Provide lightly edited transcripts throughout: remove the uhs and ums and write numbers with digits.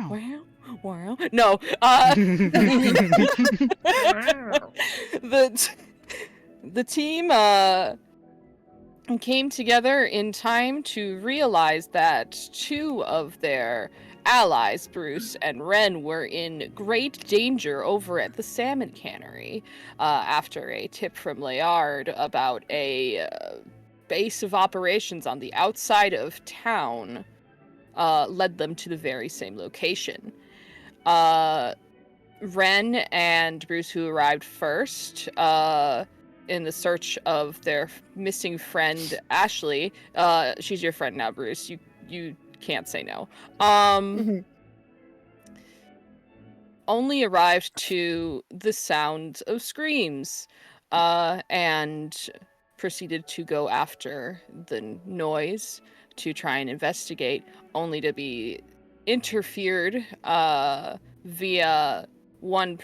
Wow. No. The the team came together in time to realize that two of their allies, Bruce and Ren, were in great danger over at the salmon cannery after a tip from Layard about a base of operations on the outside of town led them to the very same location. Ren and Bruce, who arrived first, in the search of their missing friend Ashley. She's your friend now, Bruce. You can't say no. Only arrived to the sound of screams, and proceeded to go after the noise to try and investigate, only to be interfered via one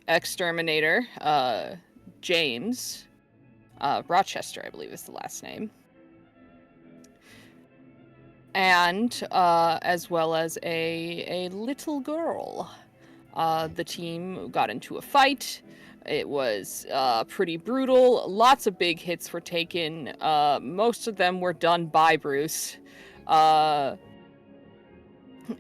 exterminator, James Rochester, I believe is the last name, and as well as a little girl. The team got into a fight. It was pretty brutal. Lots of big hits were taken. Most of them were done by Bruce.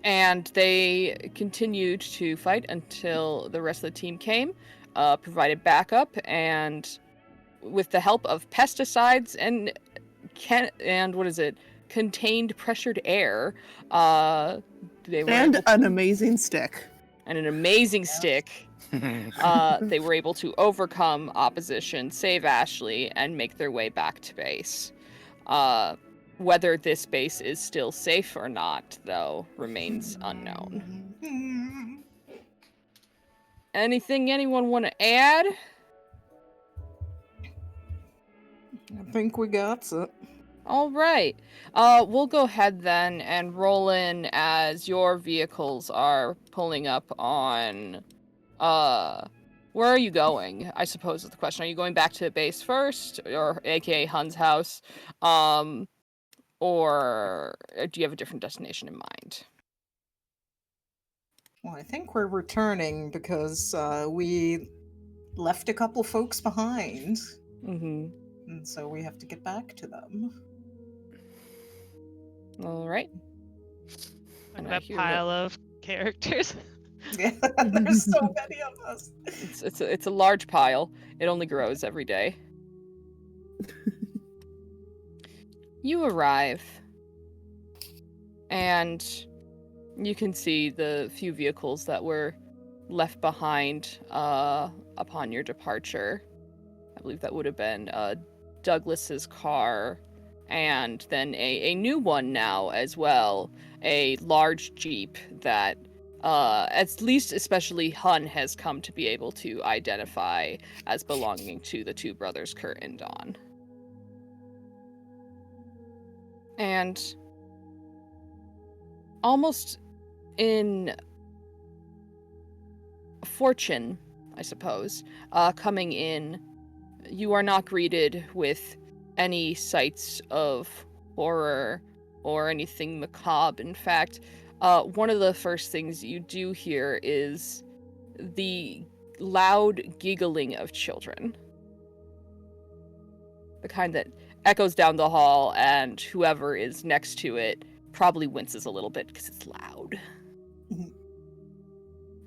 And they continued to fight until the rest of the team came, provided backup, and with the help of pesticides and contained pressured air, they were and an amazing stick. And an amazing stick. They were able to overcome opposition, save Ashley, and make their way back to base. Whether this base is still safe or not, though, remains unknown. Anything anyone want to add? I think we got it. All right. We'll go ahead then and roll in as your vehicles are pulling up on... where are you going, I suppose is the question. Are you going back to the base first, or aka Hun's house? Or do you have a different destination in mind? Well, I think we're returning because we left a couple folks behind. Mm-hmm. And so we have to get back to them. All right. Look at that pile of characters. Yeah, there's so many of us. It's a large pile. It only grows every day. You arrive, and you can see the few vehicles that were left behind upon your departure. I believe that would have been Douglas's car, and then a new one now as well, a large Jeep that at least especially Hun has come to be able to identify as belonging to the two brothers, Kurt and Don. And almost in fortune, I suppose, coming in, you are not greeted with any sights of horror or anything macabre. In fact, one of the first things you do hear is the loud giggling of children. The kind that echoes down the hall, and whoever is next to it probably winces a little bit because it's loud.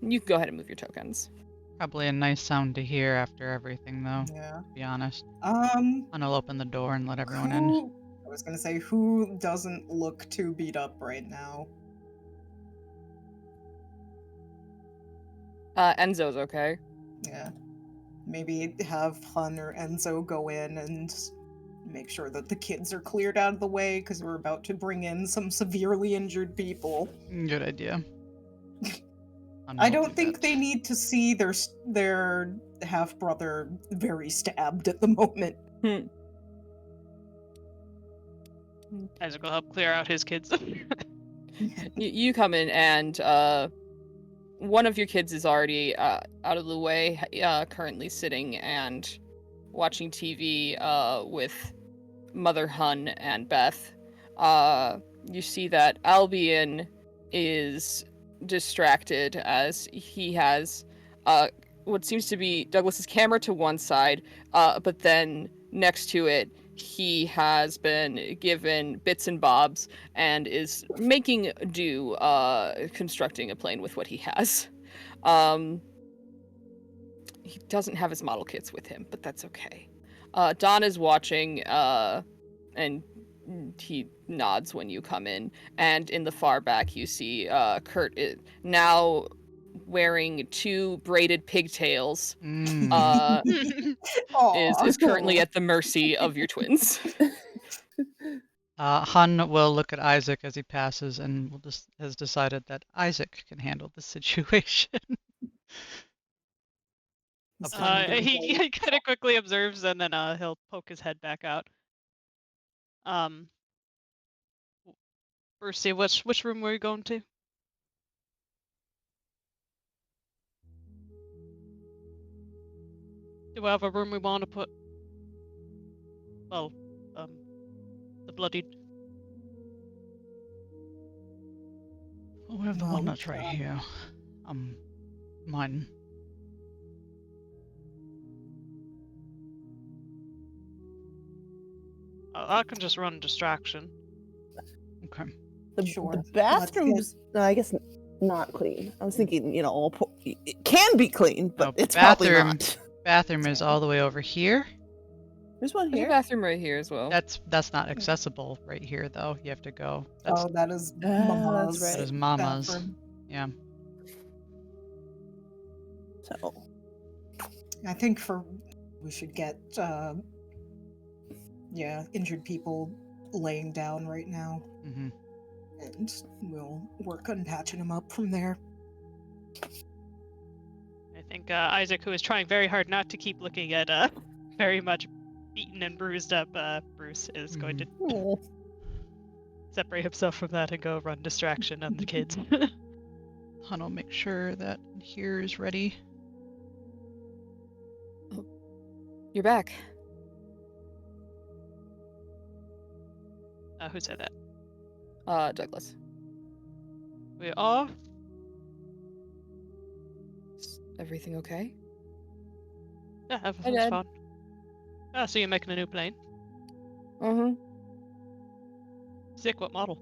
You can go ahead and move your tokens. Probably a nice sound to hear after everything, though. Yeah. To be honest. And I'll open the door and let everyone in. I was gonna say, who doesn't look too beat up right now? Enzo's okay. Yeah. Maybe have Hun or Enzo go in and make sure that the kids are cleared out of the way, because we're about to bring in some severely injured people. Good idea. I don't think they need to see their half-brother very stabbed at the moment. Isaac will help clear out his kids. You come in, and one of your kids is already out of the way, currently sitting and watching TV with Mother Hun and Beth. You see that Albion is distracted as he has what seems to be Douglas's camera to one side, but then next to it he has been given bits and bobs and is making do constructing a plane with what he has. He doesn't have his model kits with him, but that's okay. Don is watching, and he nods when you come in. And in the far back, you see Kurt now wearing 2 braided pigtails. Is currently at the mercy of your twins. Hun will look at Isaac as he passes and has decided that Isaac can handle the situation. He kind of quickly observes, and then he'll poke his head back out. Brucey, which room were you going to? Do we have a room we want to put? Well, the bloodied. Oh, we have the one that's right here. Mine. I can just run distraction. Okay. Sure. The bathroom's, I guess, not clean. I was thinking, it can be clean, but it's probably not. Bathroom is all the way over here. There's one There's a here. bathroom right here as well. That's not accessible right here though. You have to go. That's, that is That's Mama's. right. that is Mama's. bathroom. Yeah. So, I think we should get injured people laying down right now, Mm-hmm. and we'll work on patching them up from there. I think Isaac, who is trying very hard not to keep looking at very much beaten and bruised up Bruce, is going to separate himself from that and go run distraction on the kids. Hun will make sure that here is ready. You're back. Who said that? Douglas. We are? Is everything okay? Yeah, everything's Dad. fine. So you're making a new plane? Mm-hmm. Sick, what model?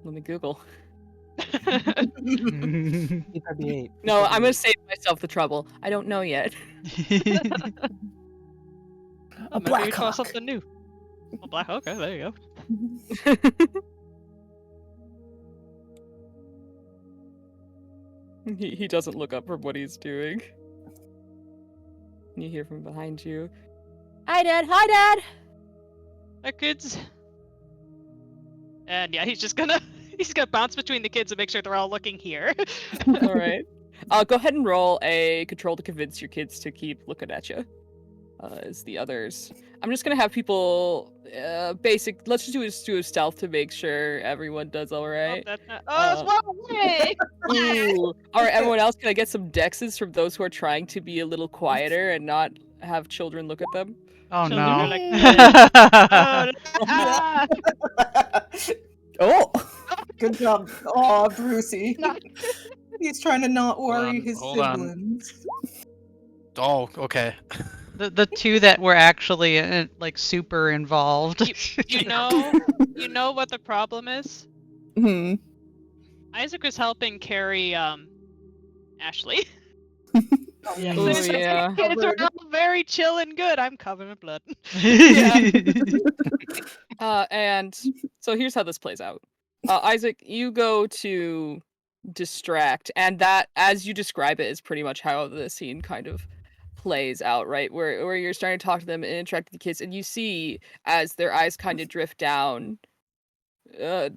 Let me Google. B38. No, I'm gonna save myself the trouble. I don't know yet. A Maybe Black we try Hawk. something new. Oh, Black Hawk, okay, there you go. He doesn't look up from what he's doing. You hear from behind you. Hi, Dad. Hi, Dad. Hi, kids. And yeah, he's gonna bounce between the kids and make sure they're all looking here. All right. Go ahead and roll a control to convince your kids to keep looking at you. As the others. I'm just gonna have people basic. Let's just do a stealth to make sure everyone does all right. That's one way. Ooh. All right, everyone else, can I get some dexes from those who are trying to be a little quieter and not have children look at them? Oh Children are no. like, Oh, Good job. Aw, Brucey. He's trying to not worry his hold on. siblings. Oh, okay. The two that were actually like super involved. you know what the problem is? Isaac was helping carry Ashley. yeah. Ooh, yeah. Kids are all very chill and good. I'm covered in blood. And so here's how this plays out. Isaac, you go to distract, and that, as you describe it, is pretty much how the scene kind of plays out, right? Where you're starting to talk to them and interact with the kids, and you see as their eyes kind of drift down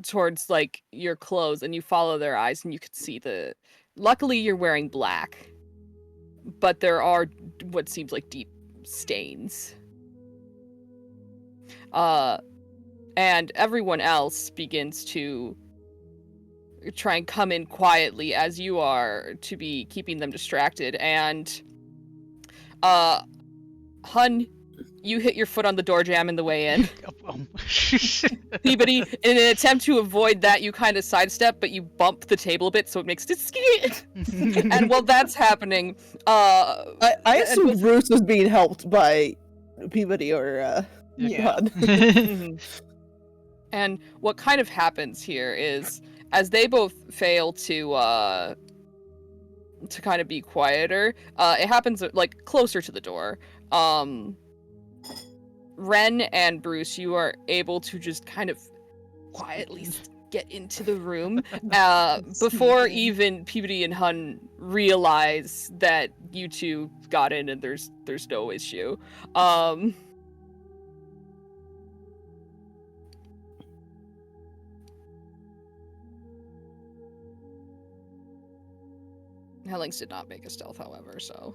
towards like your clothes, and you follow their eyes, and you can see luckily you're wearing black, but there are what seems like deep stains. And everyone else begins to try and come in quietly as you are to be keeping them distracted. And Hun, you hit your foot on the door jamb in the way in. Oh. Peabody, in an attempt to avoid that, you kind of sidestep, but you bump the table a bit, so it makes it skit. And while that's happening, I assumed Bruce was being helped by Peabody or Yeah. Hud. Mhm. And what kind of happens here is, as they both fail to kind of be quieter, it happens like closer to the door. Ren and Bruce, you are able to just kind of quietly get into the room before Sneak in. even Peabody and Hun realize that you two got in and there's no issue. Hellings did not make a stealth, however, so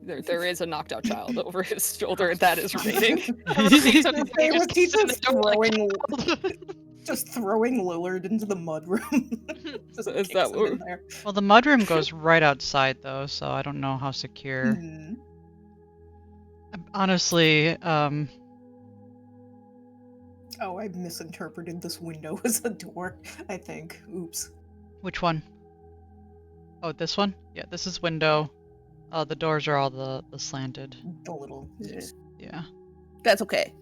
there is a knocked out child over his shoulder that is remaining. Just throwing Lillard into the mudroom. Just Is kicks that him what- in there. Well, the mudroom goes right outside, though, so I don't know how secure. Hmm. Honestly, Oh, I misinterpreted this window as a door, I think. Oops. which one? Oh, this one? Yeah, this is window. The doors are all the slanted. The little... Yeah. That's okay.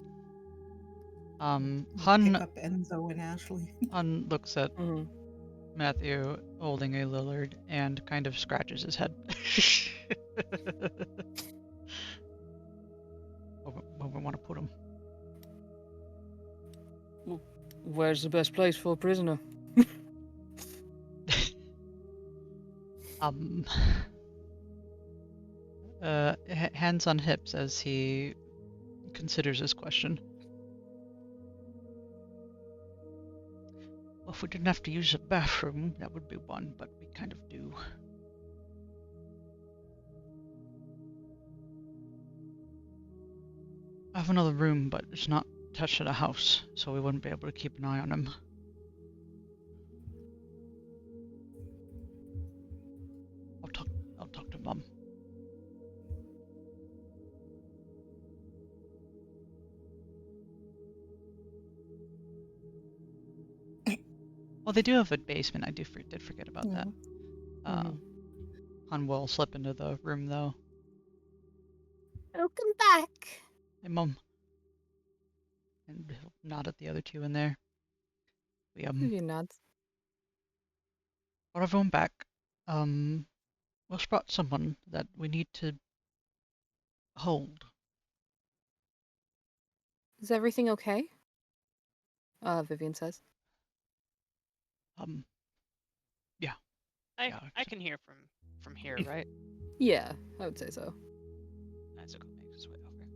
Pick Hun up Enzo and Ashley. looks at Mhm. Matthew holding a Lillard and kind of scratches his head. Where we want to put him? Where's the best place for a prisoner? Hands on hips as he considers his question. Well, if we didn't have to use a bathroom, that would be one, but we kind of do. I have another room, but it's not attached to the house, so we wouldn't be able to keep an eye on him. I'll talk to Mum. Well, they do have a basement. I did forget about that. Han will slip into the room, though. Welcome back. Hey, Mum. And he'll nod at the other two in there. We Maybe nods. brought everyone back. We'll spot someone that we need to hold. Is everything okay? Vivian says. Yeah. I can hear from here, right? Yeah, I would say so. Isaac will make his way over.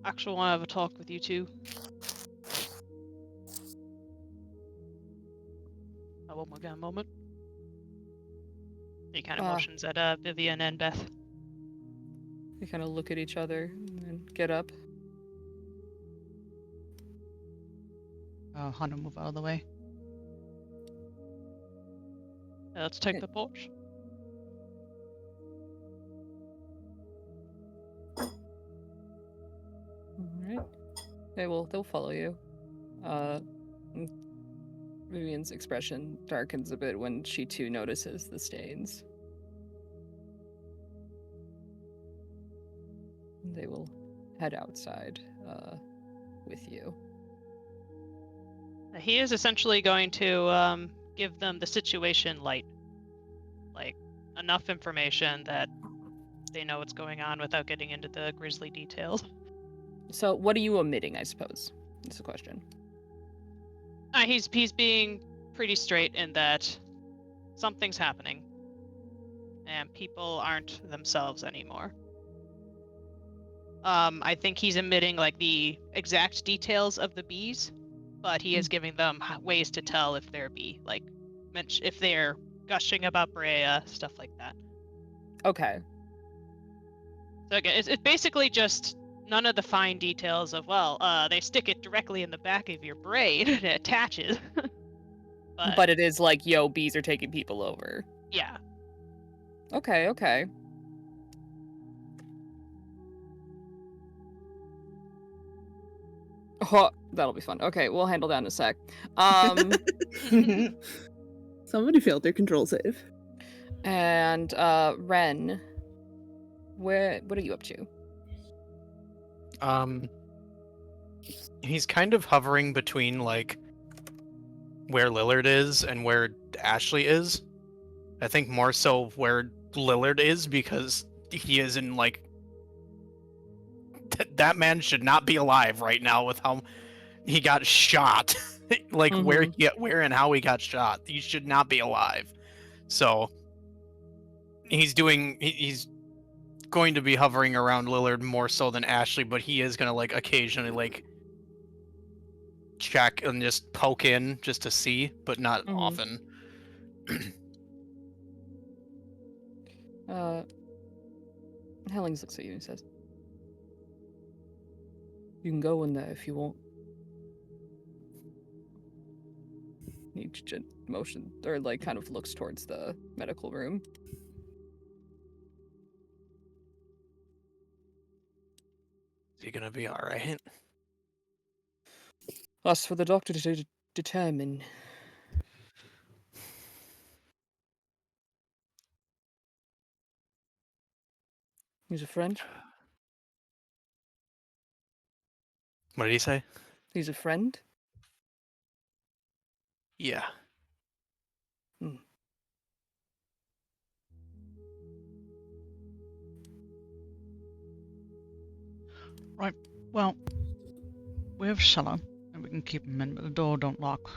Actually, want to have a talk with you two. One more moment. He kind of motions at Vivian and Beth. They kind of look at each other and get up. Han will move out of the way. Let's take the porch. Alright. They'll follow you. Vivian's expression darkens a bit when she too notices the stains. They will head outside with you. He is essentially going to give them the situation light. Like, enough information that they know what's going on without getting into the grisly details. So, what are you omitting, I suppose? That's the question. He's being pretty straight in that something's happening, and people aren't themselves anymore. I think he's omitting like the exact details of the bees, but he is giving them ways to tell if they're bee, like if they're gushing about Brea, stuff like that. Okay. So again, it's basically just none of the fine details of, they stick it directly in the back of your brain and it attaches. But it is like, yo, bees are taking people over. Yeah. Okay. Oh, that'll be fun. Okay, we'll handle that in a sec. Somebody failed their control save. And Ren, what are you up to? He's kind of hovering between like where Lillard is and where Ashley is. I think more so where Lillard is because he is in like that man should not be alive right now with how he got shot. Like where and how he got shot. He should not be alive. So he's going to be hovering around Lillard more so than Ashley, but he is going to like occasionally like check and just poke in just to see, but not often. Hellings looks at you and says, "You can go in there if you want." He motion or like kind of looks towards the medical room. Is he gonna be all right? That's for the doctor to determine. He's a friend. What did he say? He's a friend. Yeah. Right. Well, we have cellar, and we can keep him in, but the door don't lock.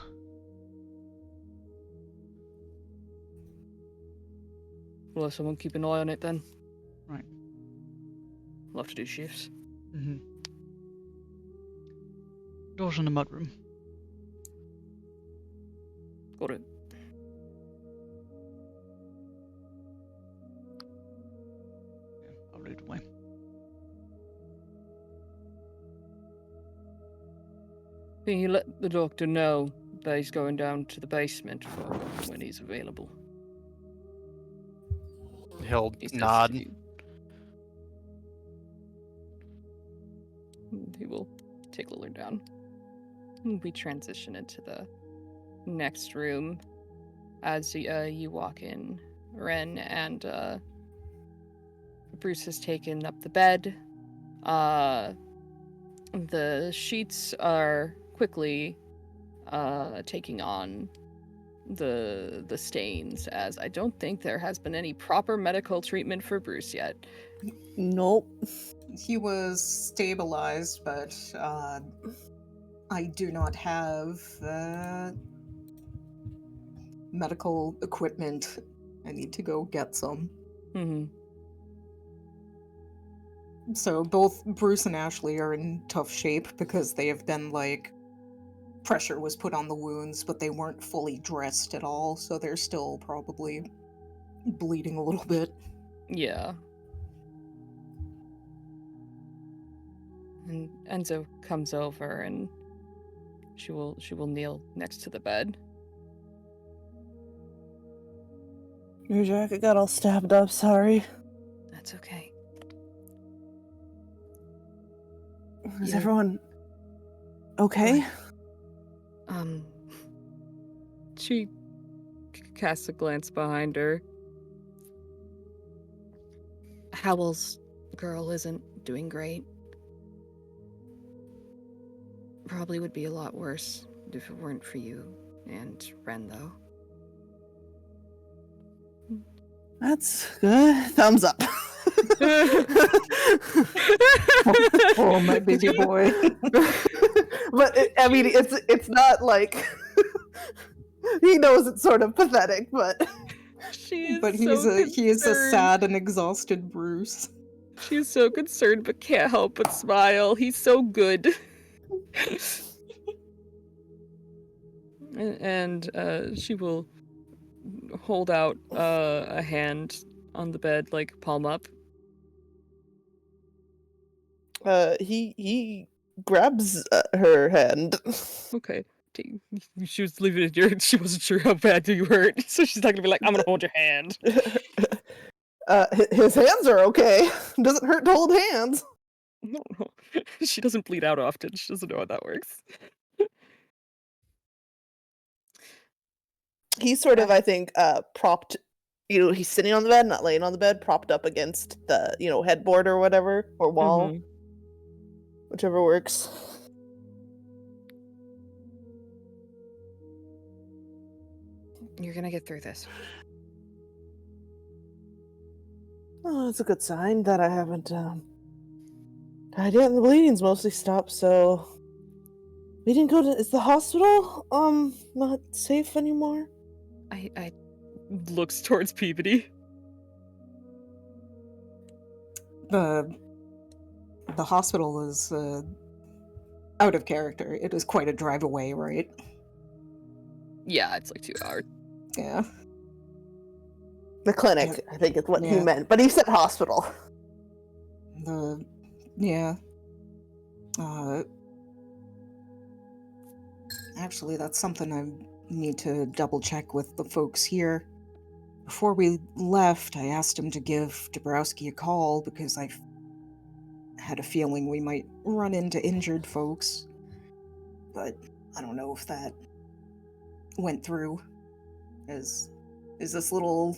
Well, someone keep an eye on it then. Right. We'll have to do shifts. Door's in the mudroom. Got it. Yeah, I'll lead the way. Can you let the doctor know that he's going down to the basement for when he's available? He'll He says nod. to you. He will take Lillard down. We transition into the next room as you walk in, Ren, and Bruce has taken up the bed. The sheets are quickly taking on the stains, as I don't think there has been any proper medical treatment for Bruce yet. Nope. He was stabilized, but I do not have medical equipment. I need to go get some. So both Bruce and Ashley are in tough shape because they have been like pressure was put on the wounds, but they weren't fully dressed at all, so they're still probably bleeding a little bit. Yeah. And Enzo comes over and she will kneel next to the bed. Your jacket got all stabbed up, sorry. That's okay. Is everyone okay? She casts a glance behind her. Howell's girl isn't doing great. Probably would be a lot worse if it weren't for you and Ren, though. That's good. Thumbs up. Oh, my baby boy. But I mean, it's not like he knows it's sort of pathetic, but But he is a sad and exhausted Bruce. She is so concerned, but can't help but smile. He's so good. And she will hold out a hand on the bed, like palm up. he grabs her hand. Okay. She was leaving it here. She wasn't sure how bad you hurt, so she's not gonna be like, "I'm gonna hold your hand." His hands are okay. Doesn't hurt to hold hands. No, no. She doesn't bleed out often. She doesn't know how that works. He's sort of, I think, propped. He's sitting on the bed, not laying on the bed, propped up against the, headboard or whatever, or wall, whichever works. You're gonna get through this. Oh, that's a good sign that I haven't died yet, and the bleeding's mostly stopped, so we didn't go to. Is the hospital not safe anymore? I looks towards Peabody. The hospital is out of character. It is quite a drive away, right? Yeah, it's like 2 hours. Yeah. The clinic, I think is what he Yeah. meant, but he said hospital. Yeah. Actually, that's something I need to double check with the folks here. Before we left, I asked him to give Dabrowski a call because I had a feeling we might run into injured folks. But I don't know if that went through. Is this little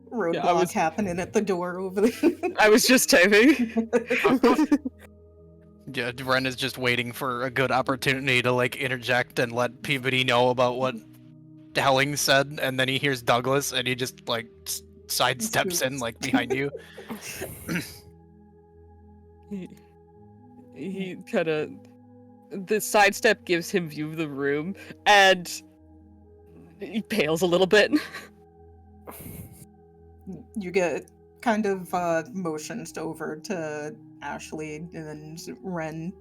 roadblock happening at the door over there? I was just typing. Yeah, Ren is just waiting for a good opportunity to like interject and let Peabody know about what Helling said, and then he hears Douglas and he just like sidesteps in like behind you. He kind of, the sidestep gives him view of the room, and he pales a little bit. You get kind of motioned over to Ashley, and Ren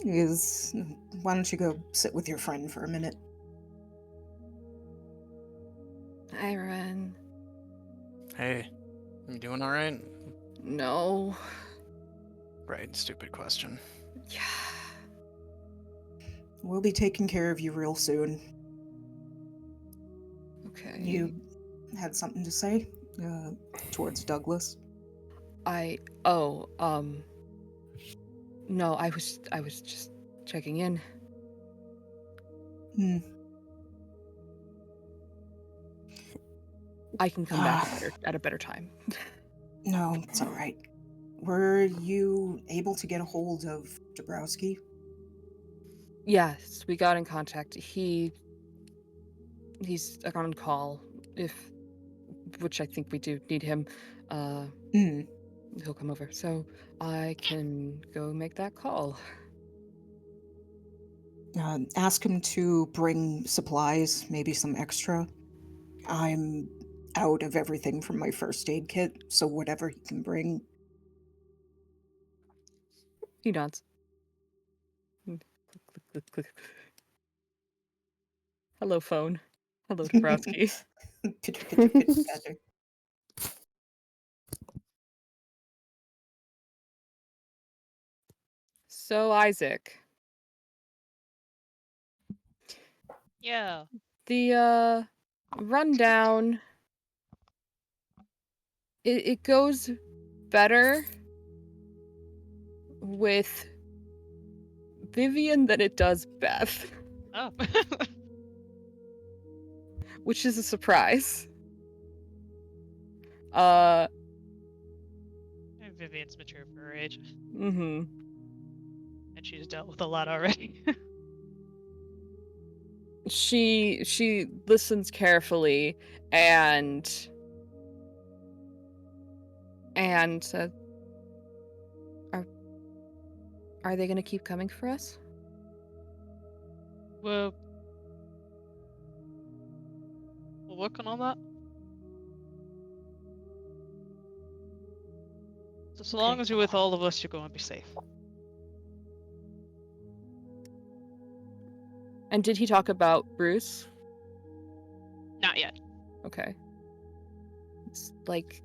is, why don't you go sit with your friend for a minute? Hi, Ren. Hey, you doing all right? No. Right, stupid question. Yeah. We'll be taking care of you real soon. Okay. You had something to say towards Douglas? No, I was just checking in. I can come back at a better time. No, it's all right. Were you able to get a hold of Dabrowski? Yes, we got in contact. He's on call, which I think we do need him. He'll come over, so I can go make that call. Ask him to bring supplies, maybe some extra. I'm out of everything from my first aid kit, so whatever he can bring. He nods. Click, click, click, click. Hello, phone. Hello, Dabrowski. Pitter, pitter, pitter, patter. So, Isaac. Yeah. The rundown, it goes better with Vivian than it does Beth, Oh. which is a surprise. Vivian's mature for her age. Mm-hmm. And she's dealt with a lot already. She listens carefully and said, Are they gonna keep coming for us? Well, we're working on that. So Okay. long as you're with all of us, you're going to be safe. And did he talk about Bruce? Not yet. Okay. It's like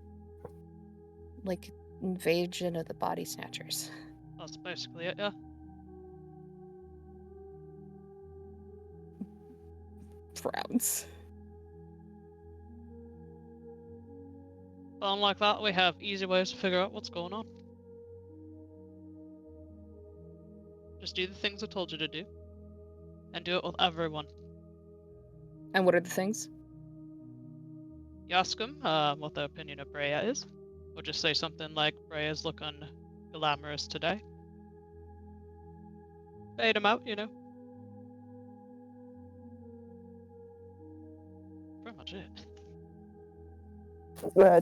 invasion of the body snatchers. That's basically it, yeah. Frowns. But unlike that, we have easy ways to figure out what's going on. Just do the things I told you to do. And do it with everyone. And what are the things? You ask them what their opinion of Brea is. Or just say something like, Brea's looking glamorous today. Bait them out, you know. Pretty much it.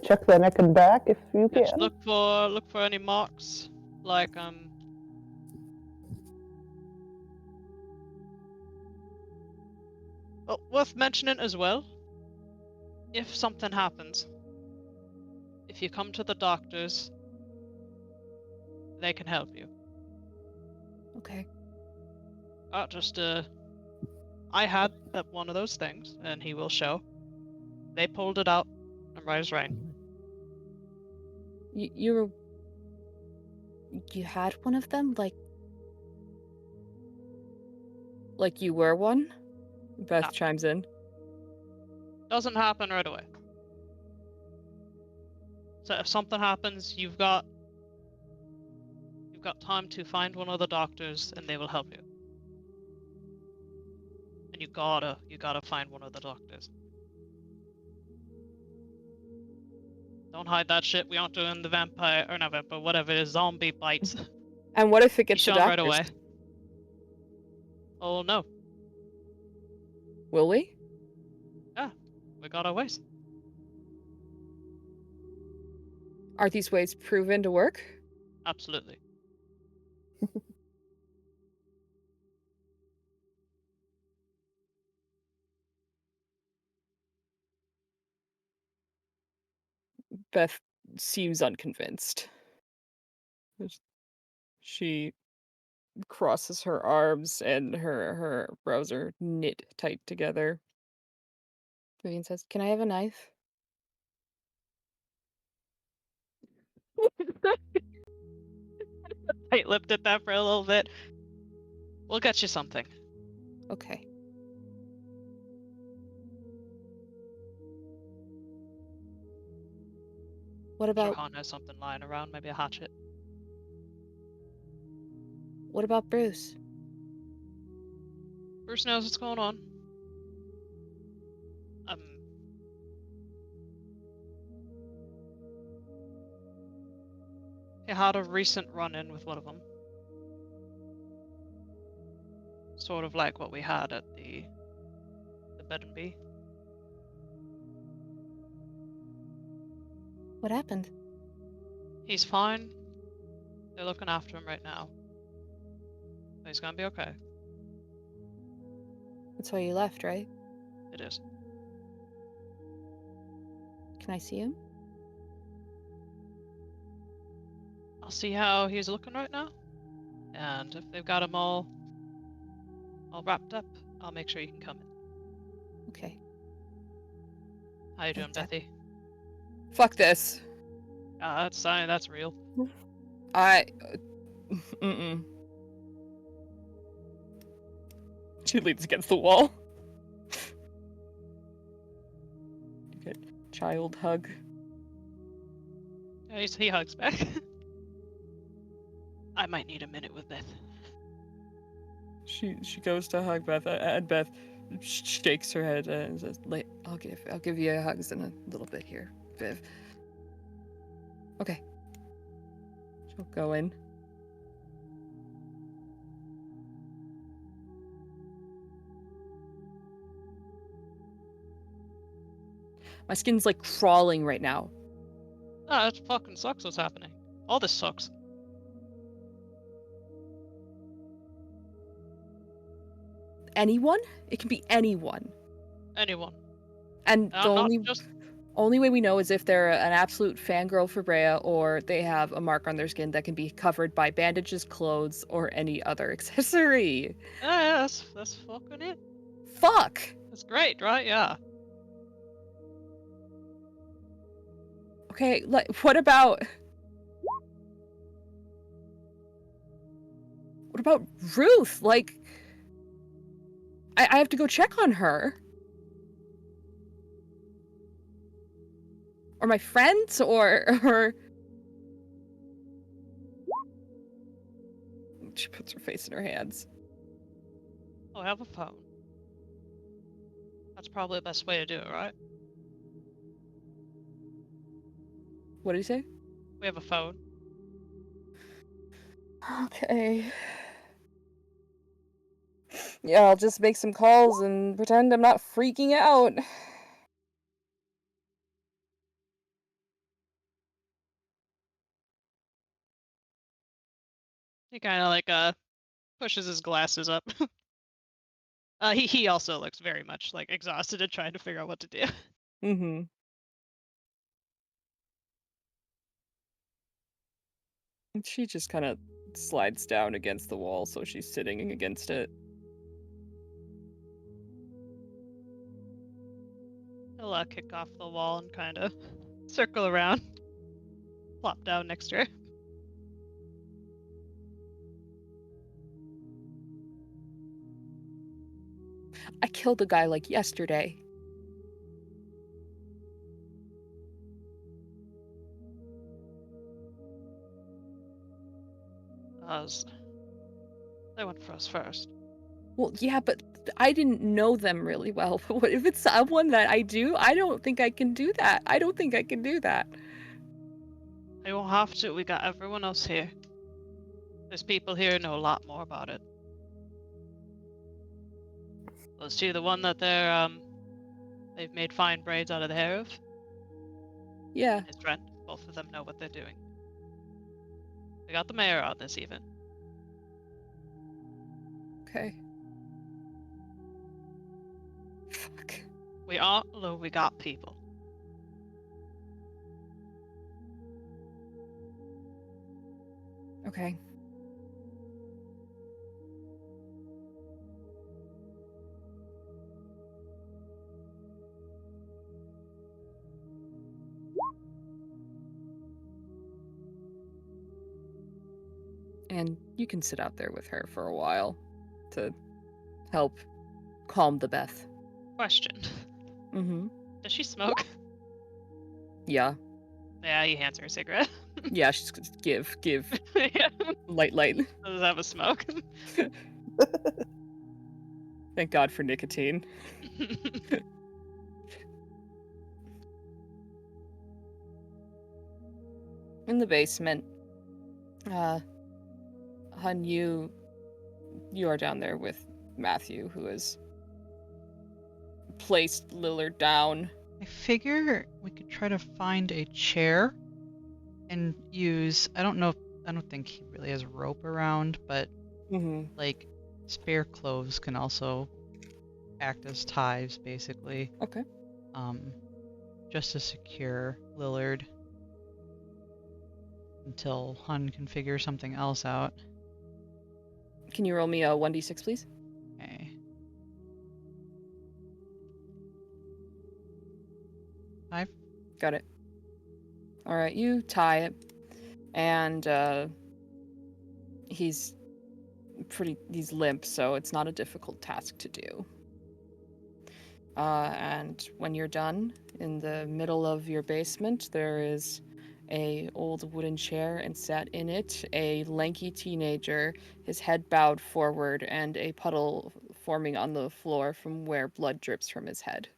Check the neck and back if you Yeah, just can. look for any marks. Like, well, worth mentioning as well. If something happens, if you come to the doctors, they can help you. Okay. I had one of those things, and he will show. They pulled it out, and right as rain. You had one of them? Like you were one? Beth No. chimes in. Doesn't happen right away. So if something happens, you've got time to find one of the doctors, and they will help you. And you gotta find one of the doctors. Don't hide that shit. We aren't doing the vampire, or not vampire, whatever it is, zombie bites. And what if it You gets the show 'em right doctors? away. Oh no. Will we? Yeah, we got our ways. Are these ways proven to work? Absolutely. Beth seems unconvinced. She crosses her arms and her brows are knit tight together. Vivian says, "Can I have a knife?" Tight-lipped at that for a little bit. We'll get you something. Okay. What Sure, about Han has something lying around, maybe a hatchet. Bruce? Bruce knows what's going on. He had a recent run-in with one of them. Sort of like what we had at the bed and bee. What happened? He's fine. They're looking after him right now. He's gonna be okay. That's why you left, right? It is. Can I see him? I'll see how he's looking right now. And if they've got him all wrapped up, I'll make sure you can come in. Okay. How you doing, Like that. Bethy? Fuck this. That's real. Mm-mm. She leans against the wall. Good child hug. Yeah, he hugs back. I might need a minute with Beth. She goes to hug Beth, and Beth shakes her head and says, I'll give you hugs in a little bit here, Viv." Okay. She'll go in. My skin's like crawling right now. Ah, it fucking sucks what's happening. All this sucks. Anyone? It can be anyone. Anyone. And the I'm not only just... only way we know is if they're an absolute fangirl for Brea, or they have a mark on their skin that can be covered by bandages, clothes, or any other accessory. Yeah, that's fucking it. Fuck! That's great, right? Yeah. Okay, what about Ruth? Like, I have to go check on her. Or my friends, or She puts her face in her hands. Oh, I have a phone. That's probably the best way to do it, right? What do you say? We have a phone. Okay. Yeah, I'll just make some calls and pretend I'm not freaking out. He kind of like pushes his glasses up. He also looks very much like exhausted and trying to figure out what to do. Mm-hmm. And she just kind of slides down against the wall, so she's sitting against it. He'll kick off the wall and kind of circle around, plop down next to her. I killed a guy like yesterday. They went for us first. Well, yeah, but I didn't know them really well. But what if it's someone that I do? I don't think I can do that. I don't think I can do that. You won't have to. We got everyone else here. There's people here who know a lot more about it. Those two, the one that they've made fine braids out of the hair of. Yeah. His friend. Both of them know what they're doing. We got the mayor on this even. Okay. Fuck. We got people. Okay. And you can sit out there with her for a while to help calm the Beth. Question. Mm-hmm. Does she smoke? Yeah. Yeah, he hands her a cigarette. Yeah, she's just give. Yeah. Light. Does have a smoke? Thank God for nicotine. In the basement, Hun, you are down there with Matthew, who has placed Lillard down. I figure we could try to find a chair and use. I don't think he really has a rope around, but Mm-hmm. like spare clothes can also act as ties, basically. Okay. Just to secure Lillard until Hun can figure something else out. Can you roll me a 1d6, please? Okay. 5. Got it. All right, you tie it, and he's limp, so it's not a difficult task to do. And when you're done, in the middle of your basement, there is a old wooden chair, and sat in it a lanky teenager, his head bowed forward, and a puddle forming on the floor from where blood drips from his head.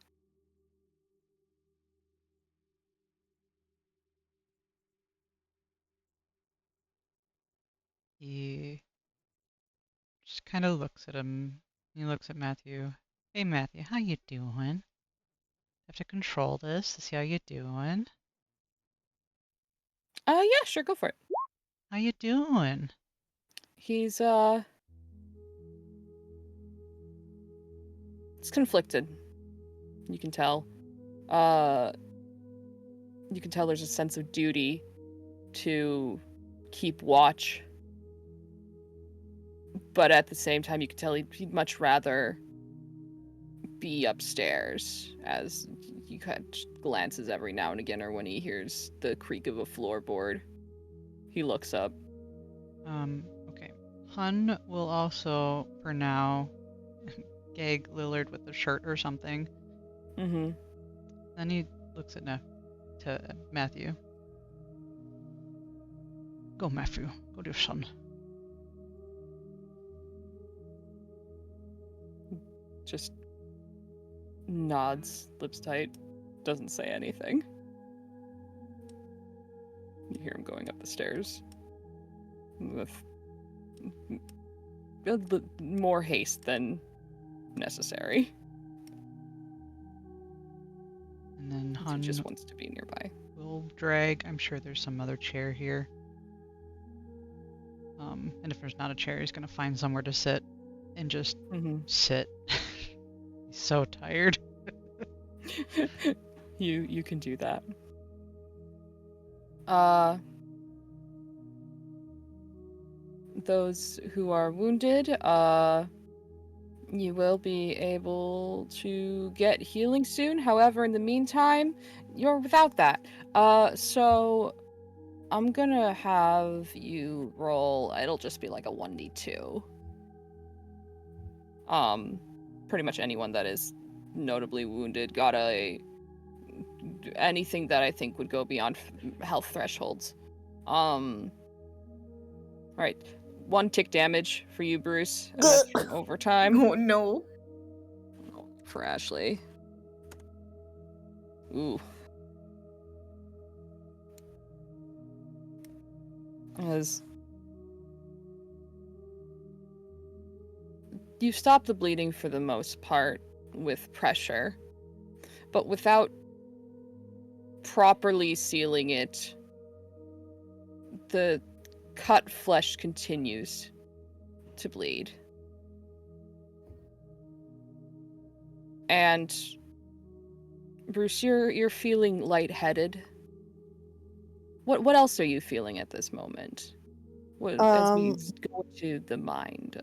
He just kind of looks at him. He looks at Matthew. Hey Matthew, how you doing? Have to control this to see how you doing. Yeah, sure, go for it. How you doing? He's it's conflicted. You can tell. You can tell there's a sense of duty to keep watch. But at the same time, you can tell he'd much rather be upstairs, as you catch glances every now and again, or when he hears the creak of a floorboard, he looks up. Okay. Hun will also, for now, gag Lillard with a shirt or something. Mm-hmm. Then he looks at Matthew. Go, Matthew. Go do son. just nods, lips tight, doesn't say anything. You hear him going up the stairs with more haste than necessary. And then He Hun just wants to be nearby. will drag. I'm sure there's some other chair here. And if there's not a chair, he's gonna find somewhere to sit and just sit. He's so tired. You can do that. Those who are wounded, you will be able to get healing soon. However, in the meantime, you're without that. So I'm gonna have you roll. It'll just be like a 1d2. Pretty much anyone that is notably wounded got anything that I think would go beyond health thresholds. All right, 1 tick damage for you, Bruce, and that's from overtime. Oh no. For Ashley. Ooh. As you stop the bleeding for the most part with pressure, but without properly sealing it, the cut flesh continues to bleed. And Bruce, you're feeling lightheaded. What else are you feeling at this moment? As we go to the mind.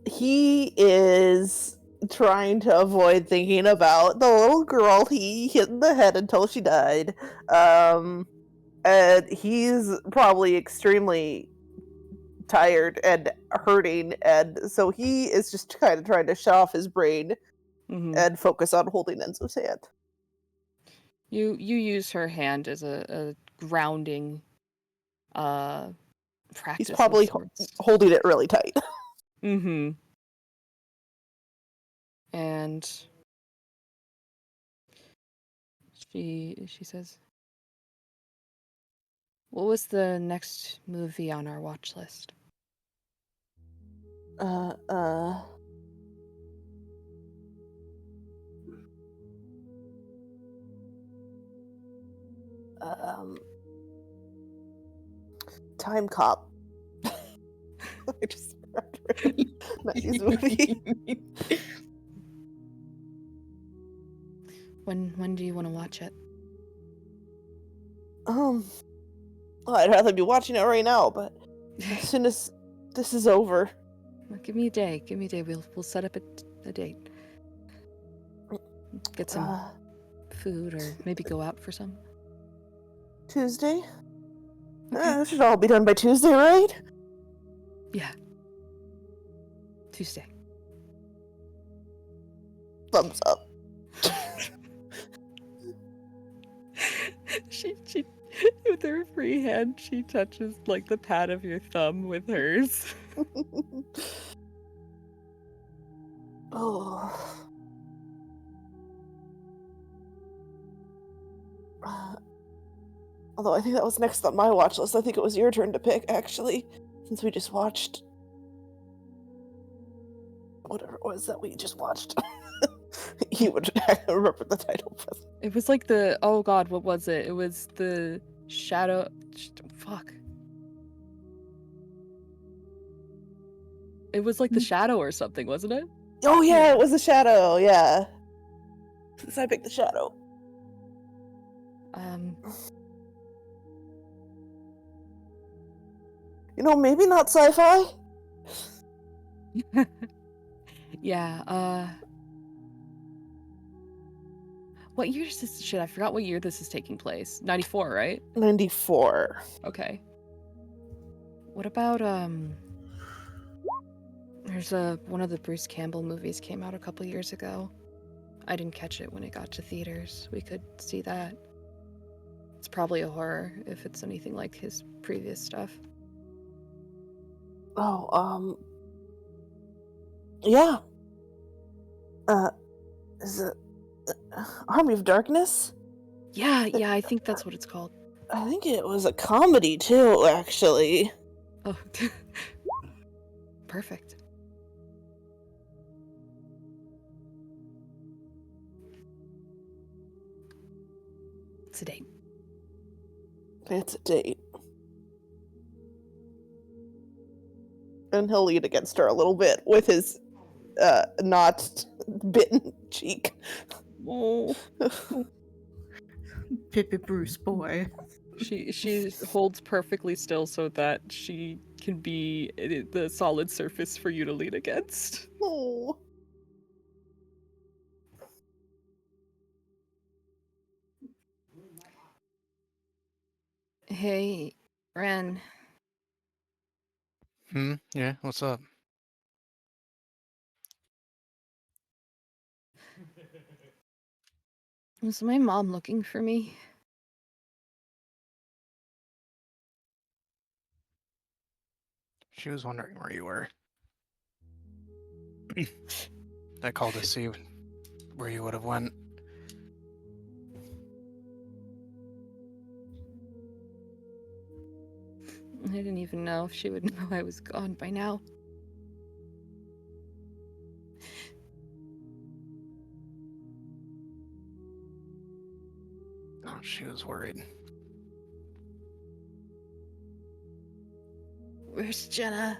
He is trying to avoid thinking about the little girl he hit in the head until she died. And he's probably extremely tired and hurting, and so he is just kind of trying to shut off his brain and focus on holding Enzo's hand. You use her hand as a grounding practice. He's probably holding it really tight. And she says, "What was the next movie on our watch list?" Time Cop. I just remembered. 90s movie. When do you want to watch it? Well, I'd rather be watching it right now, but as soon as this is over. Give me a day. We'll set up a date. Get some food, or maybe go out for some. Tuesday? Okay. It should all be done by Tuesday, right? Yeah. Tuesday. Thumbs up. she with her free hand, she touches like the pad of your thumb with hers. Oh. Although I think that was next on my watch list. I think it was your turn to pick, actually, since we just watched whatever it was that we just watched. You would remember the title. It was like the, oh god, what was it? It was the shadow. Fuck. It was like the shadow or something, wasn't it? Oh yeah, it was the shadow. Yeah. Since I picked the shadow. You know, maybe not sci-fi. Yeah, what year is this? Shit, I forgot what year this is taking place. 94, right? 94. Okay. What about, there's one of the Bruce Campbell movies came out a couple years ago. I didn't catch it when it got to theaters. We could see that. It's probably a horror, if it's anything like his previous stuff. Oh, Yeah. Is it Army of Darkness? Yeah, I think that's what it's called. I think it was a comedy too, actually. Oh, perfect. It's a date. It's a date. And he'll lean against her a little bit with his not bitten cheek. Oh. Pippi Bruce boy. She holds perfectly still so that she can be the solid surface for you to lean against. Oh. Hey, Ren. Yeah, what's up? Was my mom looking for me? She was wondering where you were. I called to see where you would have went. I didn't even know if she would know I was gone by now. Oh, she was worried. Where's Jenna?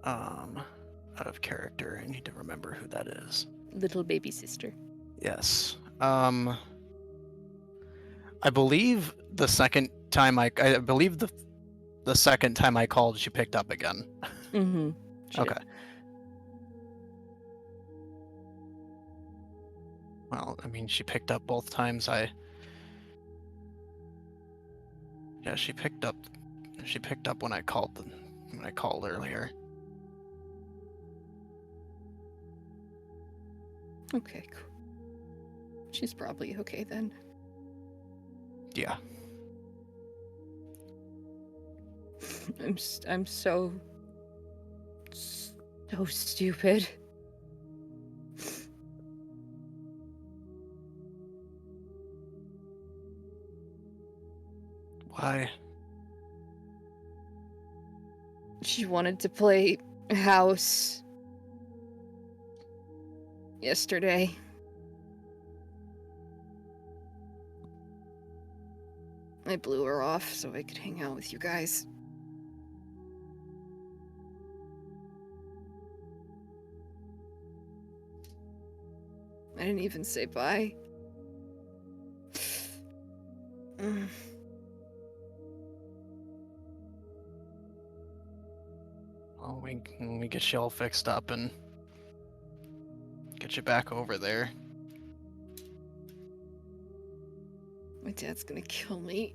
Out of character, I need to remember who that is. Little baby sister. Yes. I believe the second time I believe the second time I called, she picked up again. Mm-hmm. Okay. Well, I mean, she picked up both times Yeah, she picked up. She picked up when I called earlier. Okay, cool. She's probably okay then. Yeah. I'm so stupid. Why? She wanted to play house yesterday. I blew her off so I could hang out with you guys. I didn't even say bye. Well, we get you all fixed up and get you back over there. My dad's gonna kill me.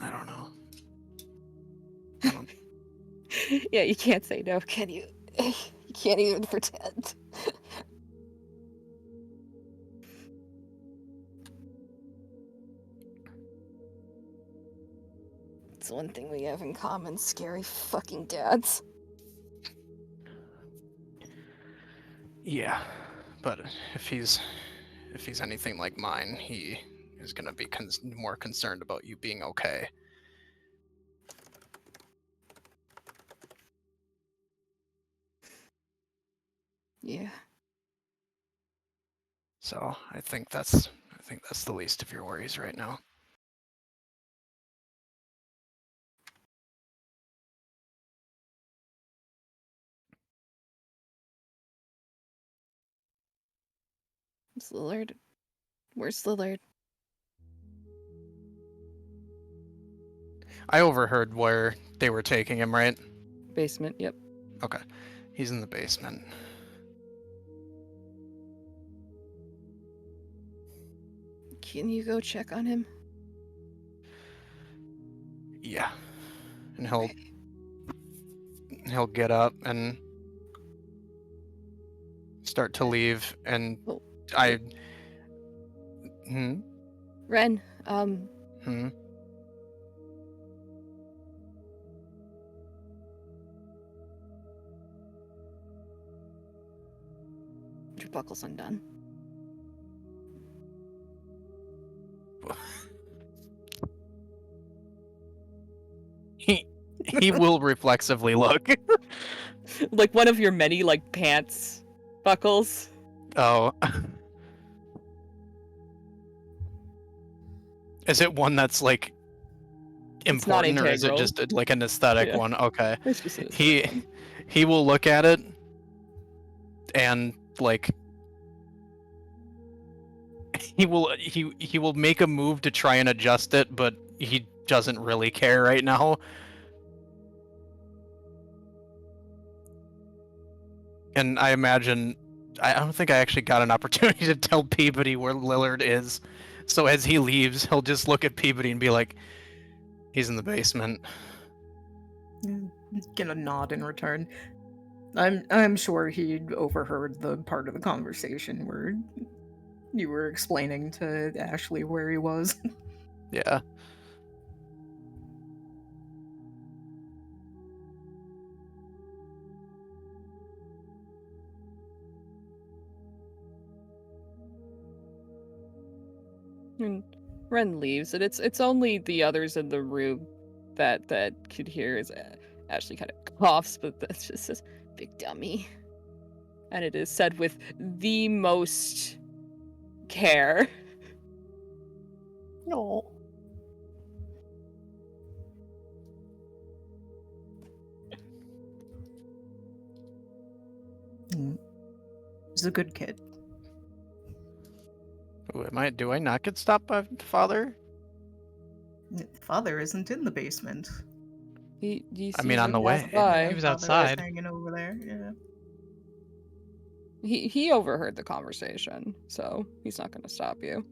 I don't know. Yeah, you can't say no, can you? You can't even pretend. It's one thing we have in common, scary fucking dads. Yeah, but if he's anything like mine, he is gonna be more concerned about you being okay. Yeah. So I think that's the least of your worries right now. Lillard. Where's Lillard? I overheard where they were taking him, right? Basement, yep. Okay. He's in the basement. Can you go check on him? Yeah. And Okay. he'll get up and start to leave, and Oh, I hmm Ren, hmm your buckle's undone. he will reflexively look. Like one of your many, like, pants buckles. Oh. Is it one that's like It's not important, or is it integral. just like an aesthetic Yeah. one? Okay. It's just an He aesthetic one. he will look at it and like he will make a move to try and adjust it, but he doesn't really care right now. And I imagine I don't think I actually got an opportunity to tell Peabody where Lillard is. So as he leaves, he'll just look at Peabody and be like, he's in the basement. Get a nod in return. I'm sure he'd overheard the part of the conversation where you were explaining to Ashley where he was. Yeah. And Ren leaves, and it's only the others in the room that could hear as Ashley kind of coughs, but that's just says, "Big dummy," and it is said with the most care. No. He's a good kid. Ooh, do I not get stopped by father? Father isn't in the basement. He I mean, sees on him the pass way. by. He was Father outside. hanging over there. Yeah. He overheard the conversation, so he's not going to stop you.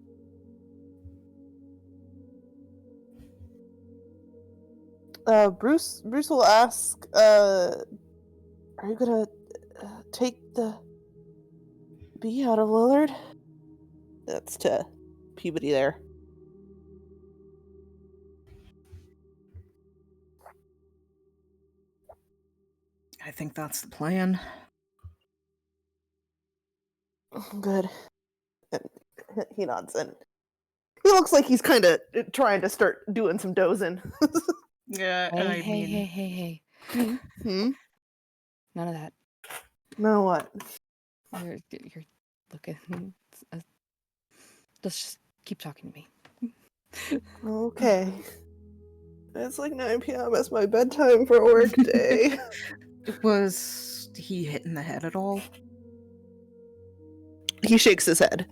Bruce will ask, are you gonna take the bee out of Lillard? That's to Peabody there. I think that's the plan. Good. And he nods and he looks like he's kind of trying to start doing some dozing. Yeah, Hey. Hmm? None of that. No, what? You're looking. Let's just keep talking to me. Okay. It's like 9 p.m. It's my bedtime for a work day. Was he hit in the head at all? He shakes his head.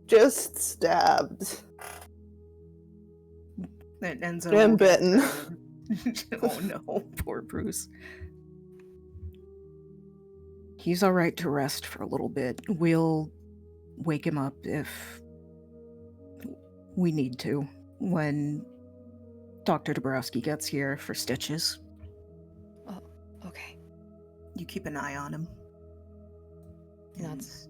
Just stabbed. And Enzo And will get, bitten. oh no, poor Bruce. He's alright to rest for a little bit. We'll wake him up if we need to when Dr. Dabrowski gets here for stitches. Oh, okay. You keep an eye on him. Nods.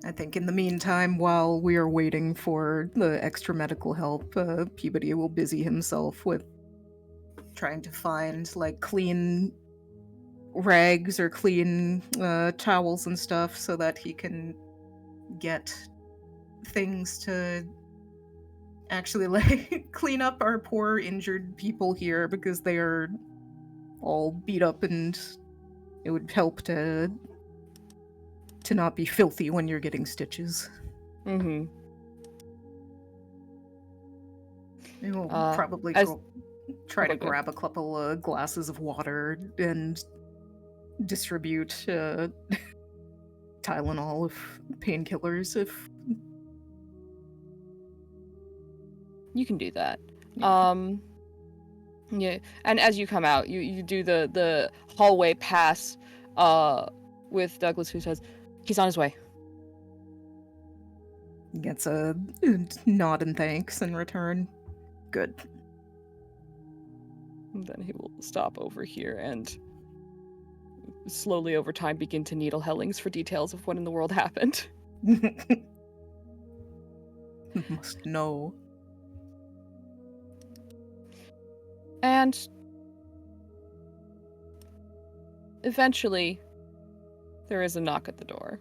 I think in the meantime, while we are waiting for the extra medical help, Peabody will busy himself with trying to find, like, clean rags or clean towels and stuff so that he can get things to actually, like, clean up our poor injured people here because they are all beat up, and it would help to not be filthy when you're getting stitches. Mm-hmm. We will probably try to grab a couple of glasses of water and distribute Tylenol, if painkillers, if You can do that. Yeah. Yeah, and as you come out, you do the hallway pass with Douglas, who says he's on his way. Gets a nod and thanks in return. Good. And then he will stop over here and slowly over time begin to needle Hellings for details of what in the world happened. Must know. And eventually, there is a knock at the door.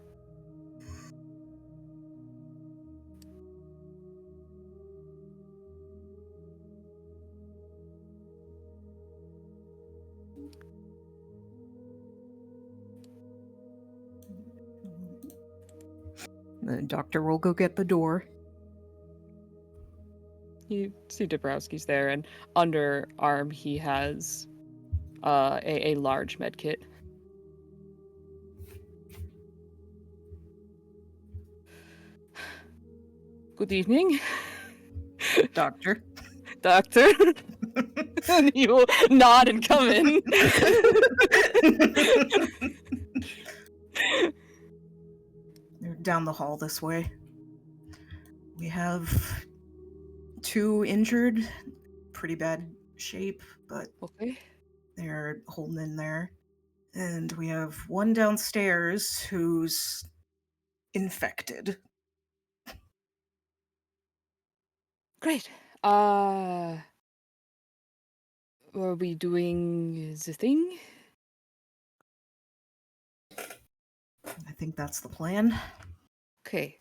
The doctor will go get the door. You see Dabrowski's there, and underarm he has a large med kit. Good evening, Doctor. doctor. And he will nod and come in. Down the hall this way. We have 2 injured, pretty bad shape, but Okay. they're holding in there. And we have 1 downstairs who's infected. Great. Are we doing the thing? I think that's the plan. Okay.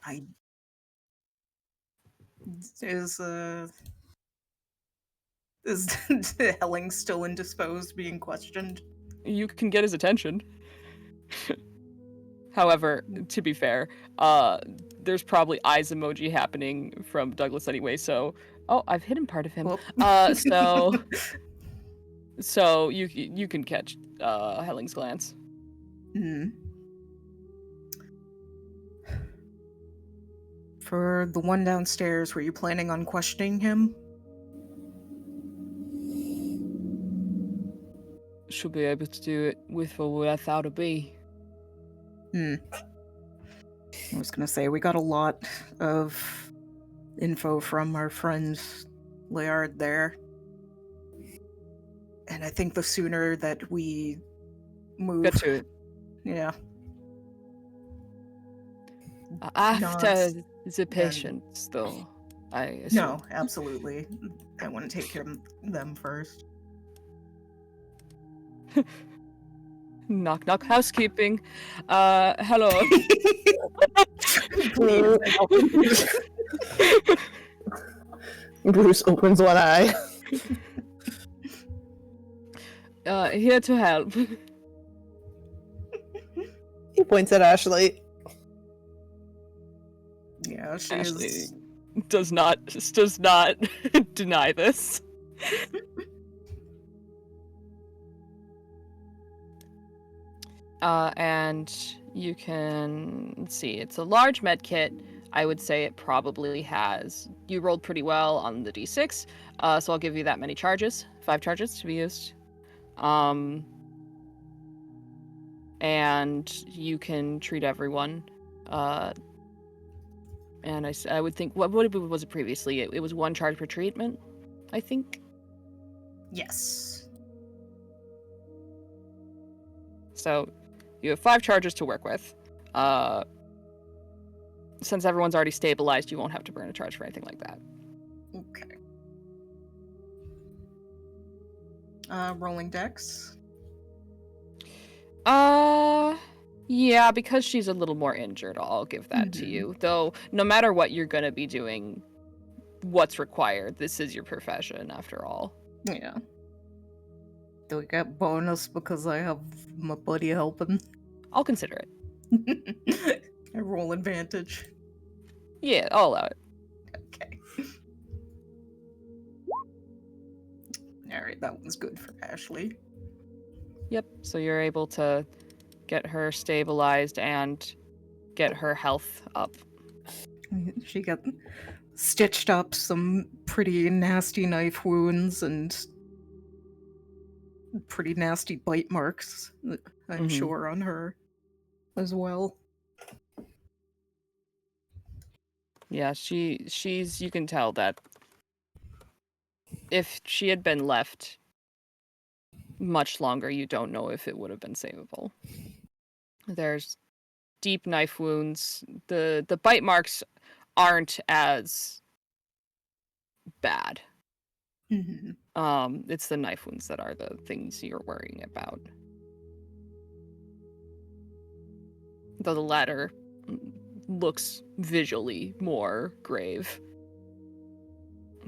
Is Helling still indisposed, being questioned? You can get his attention. However, to be fair, there's probably eyes emoji happening from Douglas anyway, so I've hidden part of him. Whoop. So you can catch Helling's glance. Hmm. For the one downstairs, were you planning on questioning him? Should be able to do it with or without a bee. I was gonna say, we got a lot of info from our friend Layard there. And I think the sooner that we move... Get to it. Yeah. After Nods. the patients, though, I assume. No, absolutely. I want to take care of them first. Knock, knock, housekeeping. Hello. Bruce opens one eye. Here to help. He points at Ashley. Yeah, she Ashley is... does not deny this. And you can let's see. It's a large med kit. I would say it probably has. You rolled pretty well on the d6, so I'll give you that many charges. 5 charges to be used. And you can treat everyone. And I would think, what was it previously? It was 1 charge per treatment, I think. Yes. So you have 5 charges to work with. Since everyone's already stabilized, you won't have to burn a charge for anything like that. Okay. Rolling dex. Yeah, because she's a little more injured, I'll give that to you. Though, no matter what you're gonna be doing, what's required, this is your profession, after all. Yeah. Do we get bonus because I have my buddy helping? I'll consider it. I roll advantage. Yeah, I'll allow it. Okay. Alright, that one's good for Ashley. Yep, so you're able to get her stabilized and get her health up. She got stitched up some pretty nasty knife wounds and pretty nasty bite marks, I'm sure, on her as well. Yeah, she's you can tell that if she had been left much longer, you don't know if it would have been savable. There's deep knife wounds. The bite marks aren't as bad. It's the knife wounds that are the things you're worrying about. Though the latter looks visually more grave.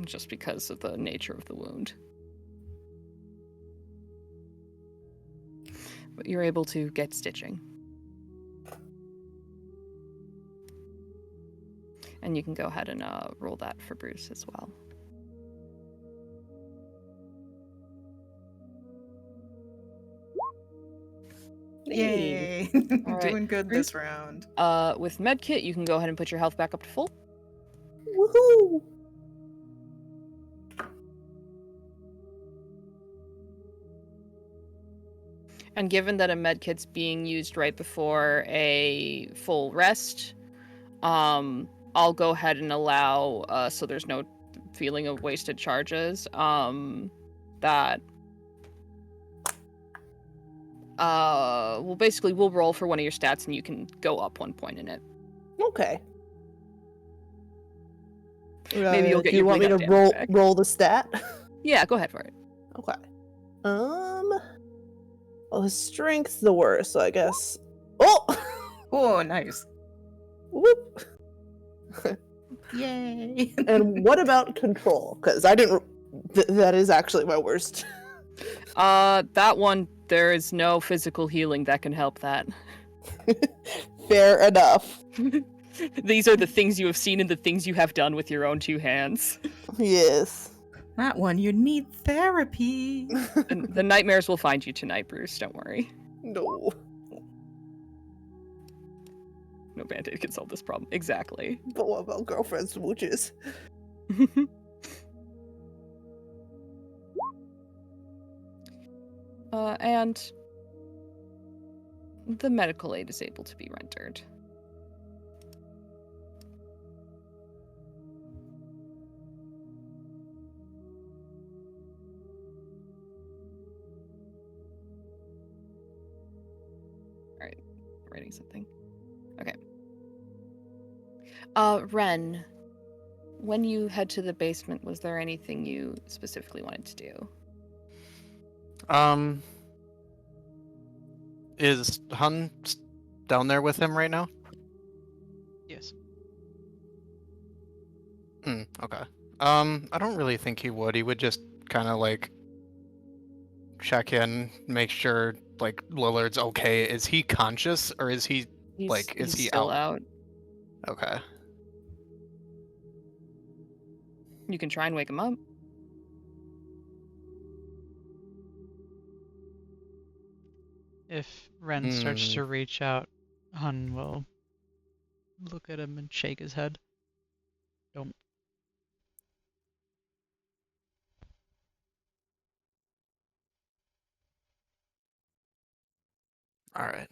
Just because of the nature of the wound. But you're able to get stitching. And you can go ahead and roll that for Bruce as well. Yay! All right. Doing good Bruce? this round. With Medkit, you can go ahead and put your health back up to full. Woohoo! And given that a medkit's being used right before a full rest, I'll go ahead and allow, so there's no feeling of wasted charges, that well, basically we'll roll for one of your stats and you can go up 1 point in it. Okay. Maybe you'll get do you your want me bleed to out damage back. roll the stat? Yeah, go ahead for it. Okay. Well, his strength's the worst, so I guess. Oh! Oh, nice. Whoop! Yay! And what about control? Because I didn't. That is actually my worst. That one, there is no physical healing that can help that. Fair enough. These are the things you have seen and the things you have done with your own 2 hands. Yes. That one, you need therapy. And the nightmares will find you tonight, Bruce. Don't worry. No. No band-aid can solve this problem. Exactly. But what about girlfriend smooches? And the medical aid is able to be rendered. Alright, writing something. Okay. Ren, when you head to the basement, was there anything you specifically wanted to do? Is Hun down there with him right now? Yes. Okay. I don't really think he would. He would just kind of like check in, make sure like Lillard's okay. Is he conscious or is he is He's he still out? out? Okay. You can try and wake him up. If Ren starts to reach out, Hun will look at him and shake his head. Don't. All right.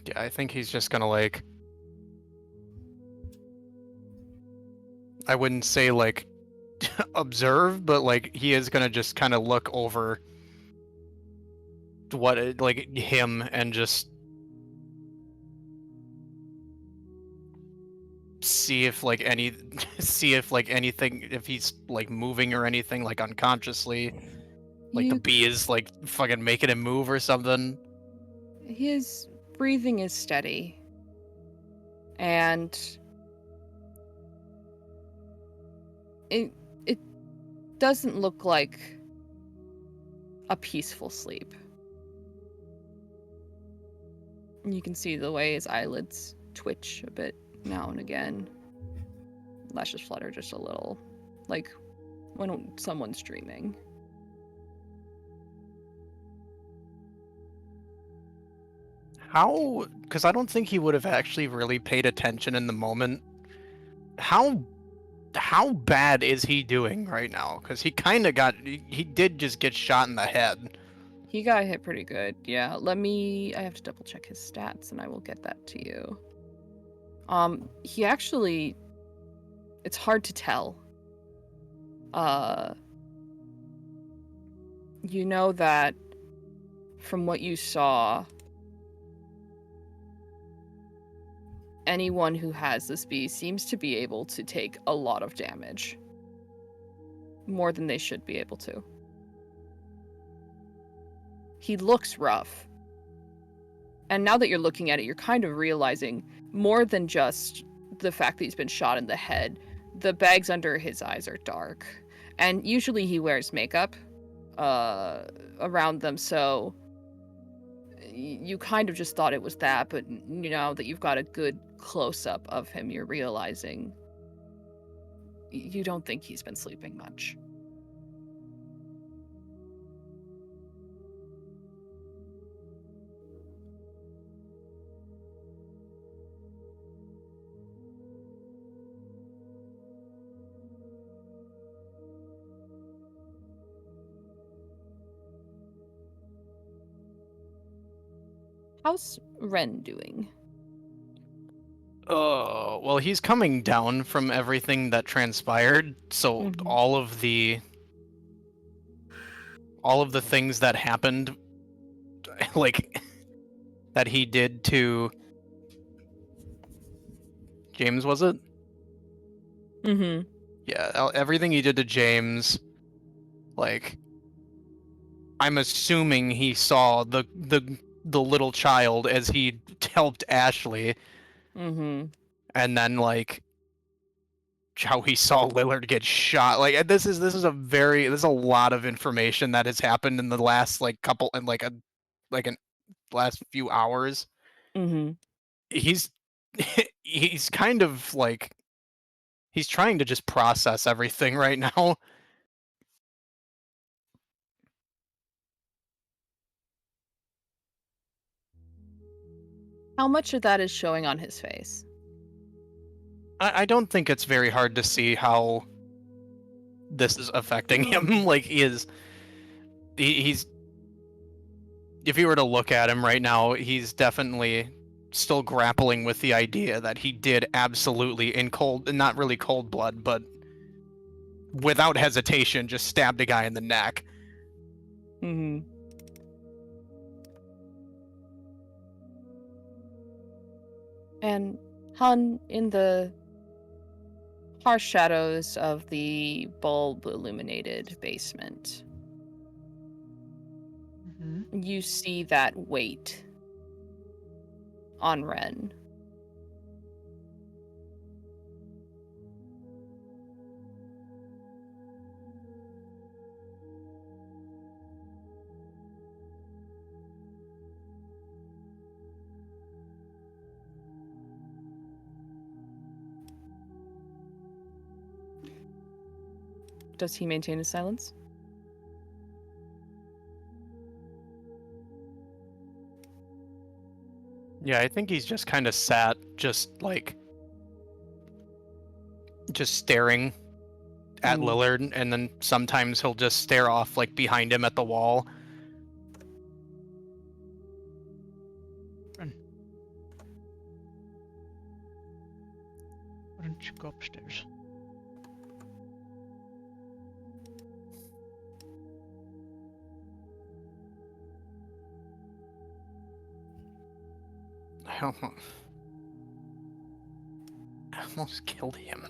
Yeah, I think he's just gonna like. I wouldn't say like observe, but like he is gonna just kind of look over like him and just see if like see if like anything, if he's like moving or anything like unconsciously, like the bee is like fucking making him move or something. His breathing is steady. And it doesn't look like a peaceful sleep. You can see the way his eyelids twitch a bit now and again. Lashes flutter just a little, like when someone's dreaming. How? Because I don't think he would have actually really paid attention in the moment how bad is he doing right now? Because he kind of he did just get shot in the head. He got hit pretty good. Yeah, I have to double check his stats and I will get that to you. He actually, it's hard to tell. You know that from what you saw, anyone who has this beast seems to be able to take a lot of damage. More than they should be able to. He looks rough. And now that you're looking at it, you're kind of realizing more than just the fact that he's been shot in the head. The bags under his eyes are dark. And usually he wears makeup around them, so you kind of just thought it was that, but now that you've got a good close-up of him, you're realizing you don't think he's been sleeping much. How's Ren doing? Oh, well, he's coming down from everything that transpired, so Mhm. all of the things that happened, like, that he did to James, was it? Mm-hmm. Yeah, everything he did to James, like, I'm assuming he saw the little child as he helped Ashley, Mm-hmm. and then like how he saw Lillard get shot. Like this is there's a lot of information that has happened in the last like couple and like an last few hours. Mm-hmm. He's he's kind of like he's trying to just process everything right now. How much of that is showing on his face? I don't think it's very hard to see how this is affecting him. Like he's if you were to look at him right now, he's definitely still grappling with the idea that he did absolutely in cold, not really cold blood, but without hesitation, just stabbed a guy in the neck. Mm-hmm. And Hun, in the harsh shadows of the bulb-illuminated basement, you see that weight on Ren. Does he maintain his silence? Yeah, I think he's just kind of sat, just staring at Lillard, and then sometimes he'll just stare off like behind him at the wall. Ren. Why don't you go upstairs? I almost killed him.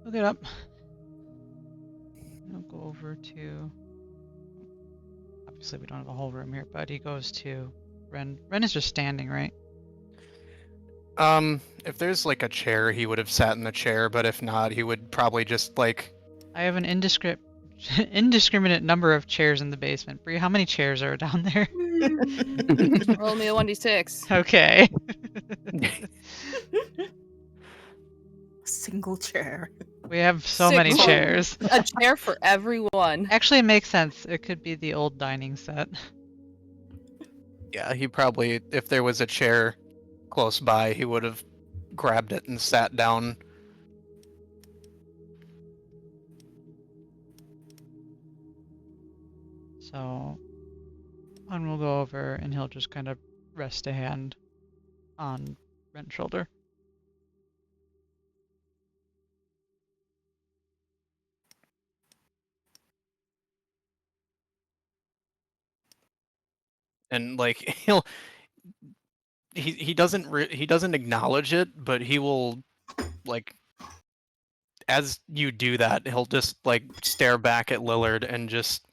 Look it up. I'll go over to... Obviously we don't have a whole room here, but he goes to Ren. Ren is just standing, right? If there's like a chair, he would have sat in the chair, but if not, he would probably just like... I have an indiscriminate number of chairs in the basement. Bree, how many chairs are down there? Roll me a 1d6. Okay. Single chair. We have so many Single- chairs. A chair for everyone. Actually, it makes sense. It could be the old dining set. Yeah, he probably, if there was a chair close by, he would have grabbed it and sat down. So, Han will go over and he'll just kind of rest a hand on Ren's shoulder. And like he doesn't acknowledge it, but he will, like, as you do that, he'll just like stare back at Lillard and just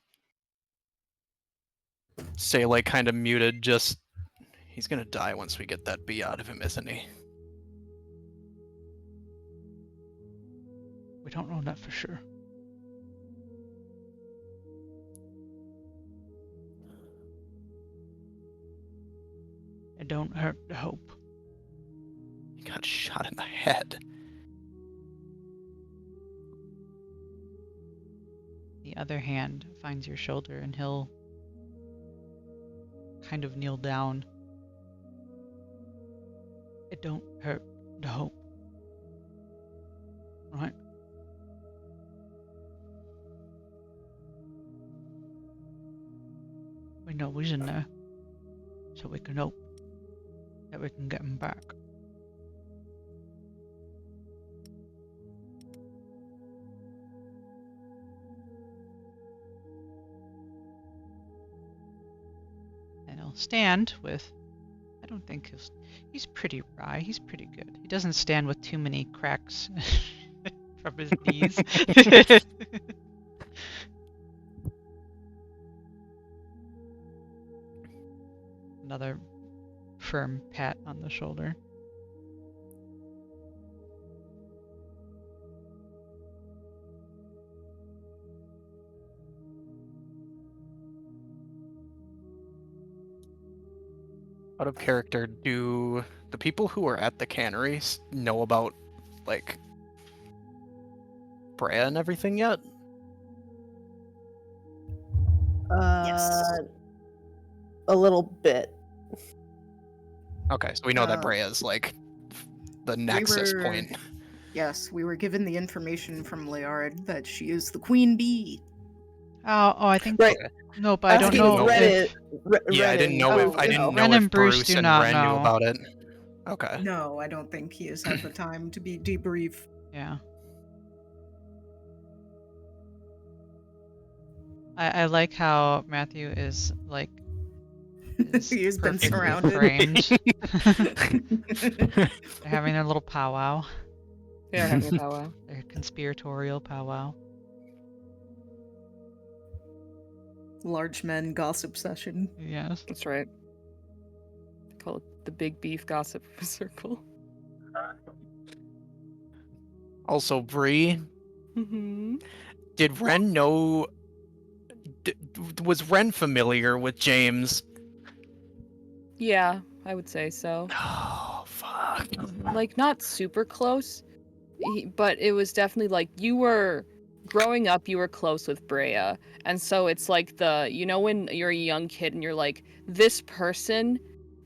say, like, kind of muted, just, he's gonna die once we get that bee out of him, isn't he? We don't know that for sure. It don't hurt to hope. He got shot in the head. The other hand finds your shoulder and he'll kind of kneel down. It don't hurt to hope. Right? We know he's in there, so we can hope that we can get him back. And he'll stand with, I don't think he's pretty wry, he's pretty good. He doesn't stand with too many cracks from his knees. Another firm pat on the shoulder. Out of character, do the people who are at the canneries know about, like, Brea and everything yet? Yes. A little bit. Okay, so we know that Uh, Brea is, like, the nexus were- point. Yes, we were given the information from Leard that she is the queen bee. Oh, I think Right. no, but I don't Asking know if Ren if is- Yeah, I didn't know if I know Ren if and Bruce Bruce do and not Ren knew know. about it. Okay. No, I don't think he has had the time to be debrief. Yeah. I like how Matthew is like He's been perfectly surrounded. framed. They're having their little powwow, They're having a powwow. their conspiratorial powwow. Large men gossip session. Yes. That's right. They call it the Big Beef Gossip Circle. Also, Bree, Mm-hmm. did Ren know? Was Ren familiar with James? Yeah, I would say so. Oh, fuck. Like, not super close, but it was definitely like you were growing up, you were close with Brea. And so it's like when you're a young kid and you're like, this person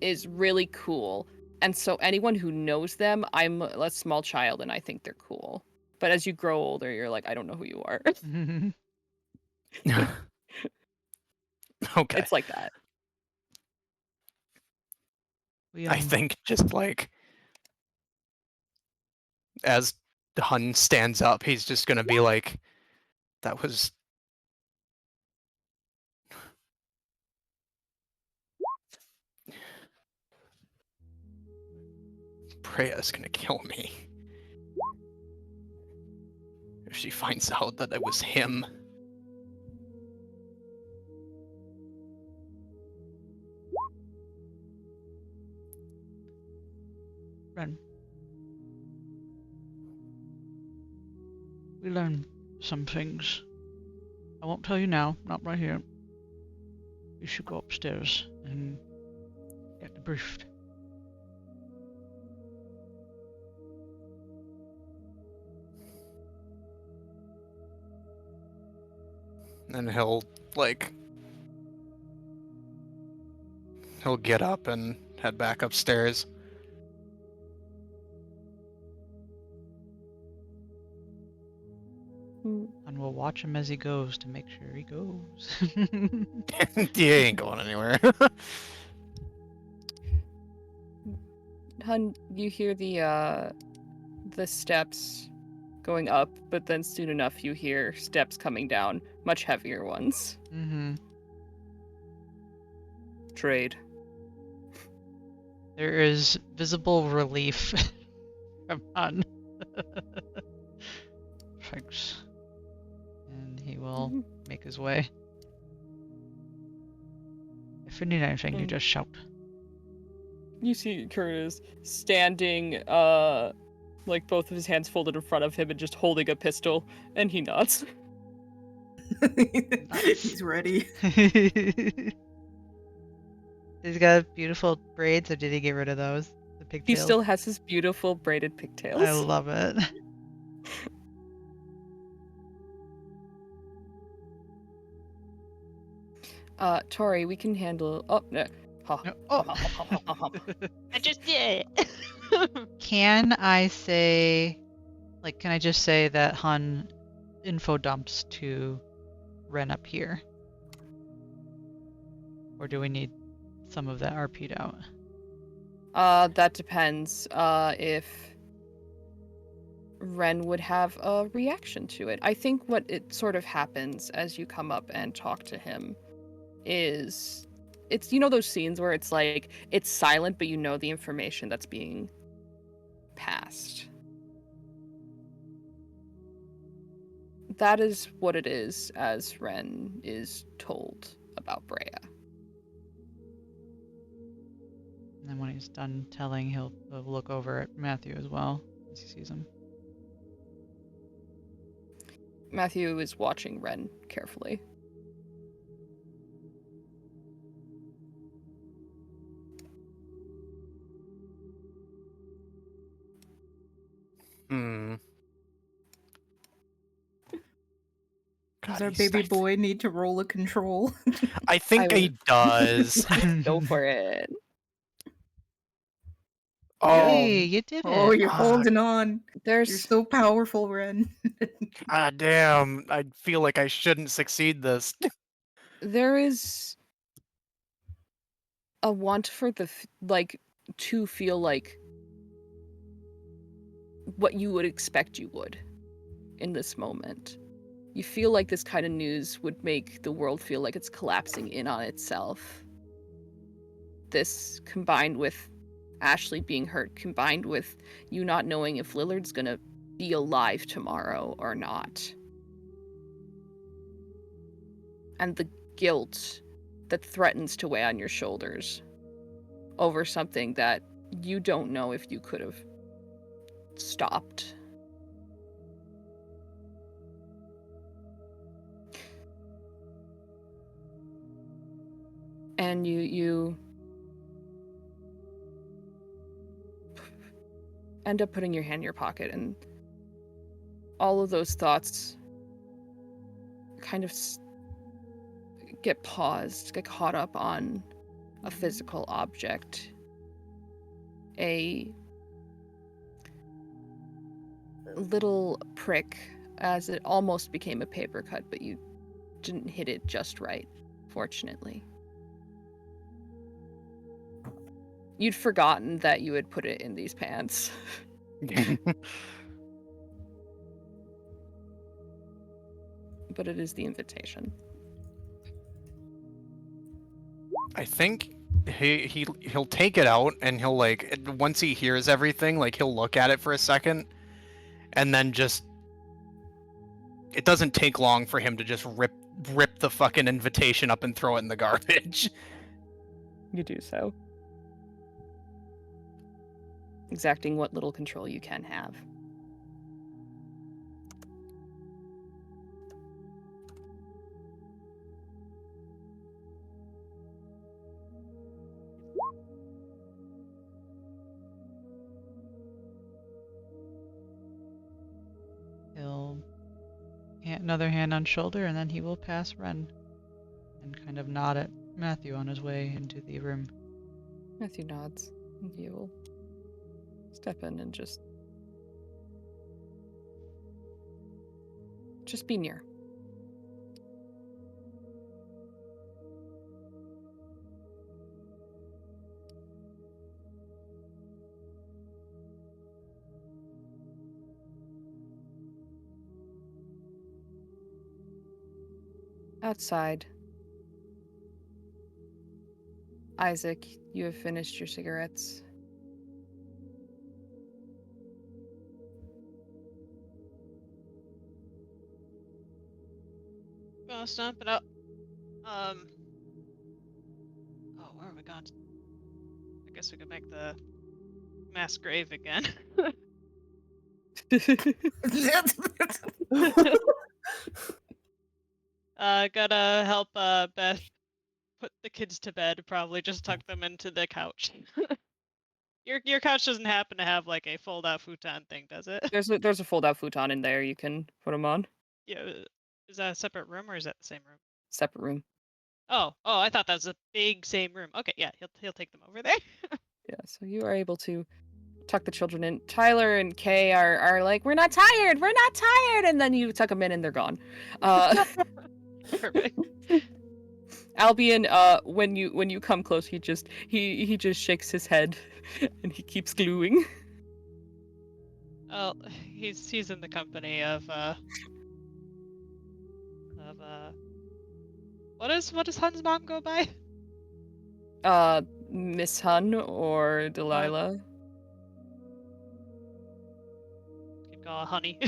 is really cool. And so anyone who knows them, I'm a small child and I think they're cool. But as you grow older, you're like, I don't know who you are. Okay. It's like that. I think just like as Hun stands up, he's just gonna be like, that was Brea's gonna kill me. If she finds out that it was him. Ren. We learned some things. I won't tell you now, not right here. we should go upstairs and get debriefed. And he'll get up and head back upstairs. And we'll watch him as he goes to make sure he goes. He ain't going anywhere. Hun, you hear the steps going up, but then soon enough you hear steps coming down, much heavier ones. Mm-hmm. Trade. There is visible relief from Han. Thanks. And he will make his way. If you need anything, you just shout. You see Curtis standing, like both of his hands folded in front of him and just holding a pistol, and he nods. He's ready. He's got beautiful braids, or did he get rid of those? The He pigtails? still has his beautiful braided pigtails. I love it. Tori, we can handle. Oh no. Ha. No. Oh. I just did. Can I say, like, can I just say that Han info dumps to Ren up here? Or do we need some of that RP'd out? That depends. If Ren would have a reaction to it. I think what it sort of happens as you come up and talk to him is it's those scenes where it's like it's silent but you know the information that's being passed. That is what it is as Ren is told about Brea. And then when he's done telling, he'll look over at Matthew as well as he sees him. Matthew is watching Ren carefully. Does our baby boy need to roll a control? I think he does. Go for it. Hey, you did it. Oh, you're holding on. You're There's so powerful, Ren. God damn, I feel like I shouldn't succeed this. there is a want for to feel like what you would expect you would in this moment. You feel like this kind of news would make the world feel like it's collapsing in on itself. This combined with Ashley being hurt, combined with you not knowing if Lillard's gonna be alive tomorrow or not. And the guilt that threatens to weigh on your shoulders over something that you don't know if you could have stopped. And you end up putting your hand in your pocket, and all of those thoughts kind of get paused, get caught up on a physical object. A little prick, as it almost became a paper cut, but you didn't hit it just right, fortunately. You'd forgotten that you had put it in these pants. But it is the invitation. I think he'll take it out and he'll once he hears everything, he'll look at it for a second, and then just it doesn't take long for him to just rip the fucking invitation up and throw it in the garbage. You do so. Exacting what little control you can have. another hand on shoulder, and then he will pass Ren and kind of nod at Matthew on his way into the room. Matthew nods. And he will step in and just be near. Outside, Isaac, you have finished your cigarettes. Gonna stomp it up. Oh, where are we going? I guess we could make the mass grave again. Gotta help Beth put the kids to bed. Probably just tuck them into the couch. Your couch doesn't happen to have like a fold-out futon thing, does it? There's a fold-out futon in there. You can put them on. Yeah. Is that a separate room or is that the same room? Separate room. Oh, I thought that was a big same room. Okay, yeah, he'll take them over there. Yeah, so you are able to tuck the children in. Tyler and Kay are like, we're not tired, and then you tuck them in and they're gone. Perfect. Albion, when you come close, he just shakes his head and he keeps gluing. Well, he's in the company of what does Hun's mom go by? Miss Hun or Delilah. Could call her Honey.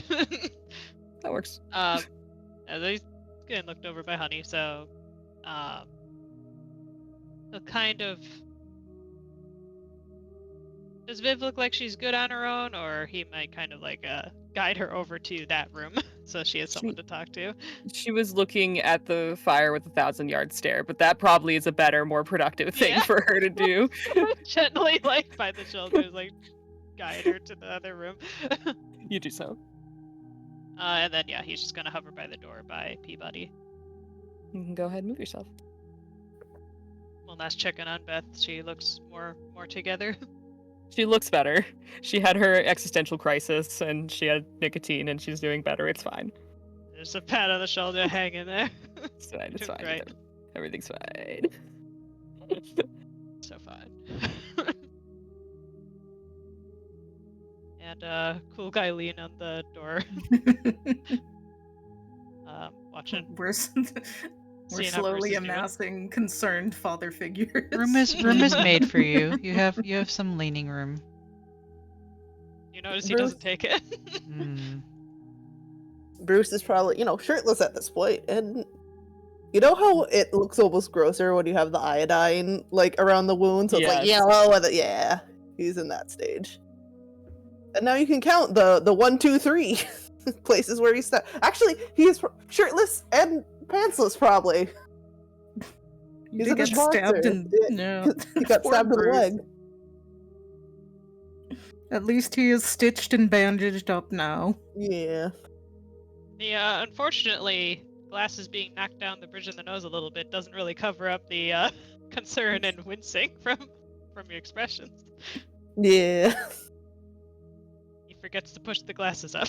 That works. He's getting looked over by Honey, so he'll kind of. Does Viv look like she's good on her own, or he might kind of like guide her over to that room so she has someone to talk to? She was looking at the fire with a 1,000-yard stare, but that probably is a better, more productive thing for her to do. Gently, like by the shoulders, like guide her to the other room. You do so. And then yeah, he's just gonna hover by the door by Peabody. You can go ahead and move yourself. One last check in on Beth. She looks more together. She looks better. She had her existential crisis, and she had nicotine, and she's doing better. It's fine. There's a pat on the shoulder hanging there. It's fine. It's fine. Great. Everything's fine. So fine. And cool guy lean on the door. Watching. We're slowly amassing concerned father figures. Room is made for you. You have some leaning room. You notice he doesn't take it. Bruce is probably, shirtless at this point, and you know how it looks almost grosser when you have the iodine around the wound, so it's like yellow. Yeah, he's in that stage. And now you can count the 1, 2, 3 places where he's stuck. Actually, he is shirtless and pantsless, probably. He got stabbed in. No, he got stabbed in the leg. At least he is stitched and bandaged up now. Yeah. Yeah, unfortunately, glasses being knocked down the bridge of the nose a little bit doesn't really cover up the concern and wincing from your expressions. Yeah. He forgets to push the glasses up.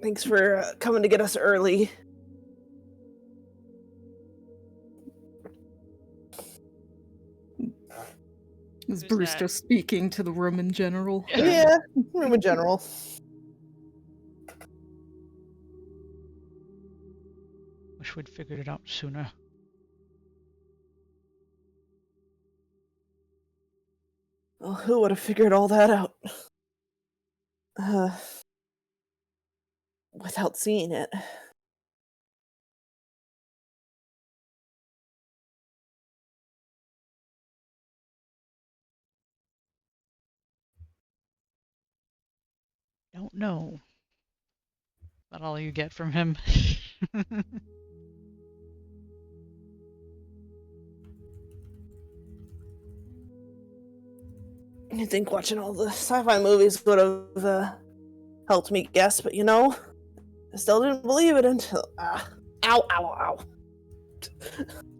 Thanks for coming to get us early. Is Bruce just speaking to the room in general? Yeah, room in general. Wish we'd figured it out sooner. Well, who would have figured all that out? Without seeing it. Don't know. Not all you get from him. You'd think watching all the sci-fi movies would have helped me guess, but I still didn't believe it until ow, ow, ow.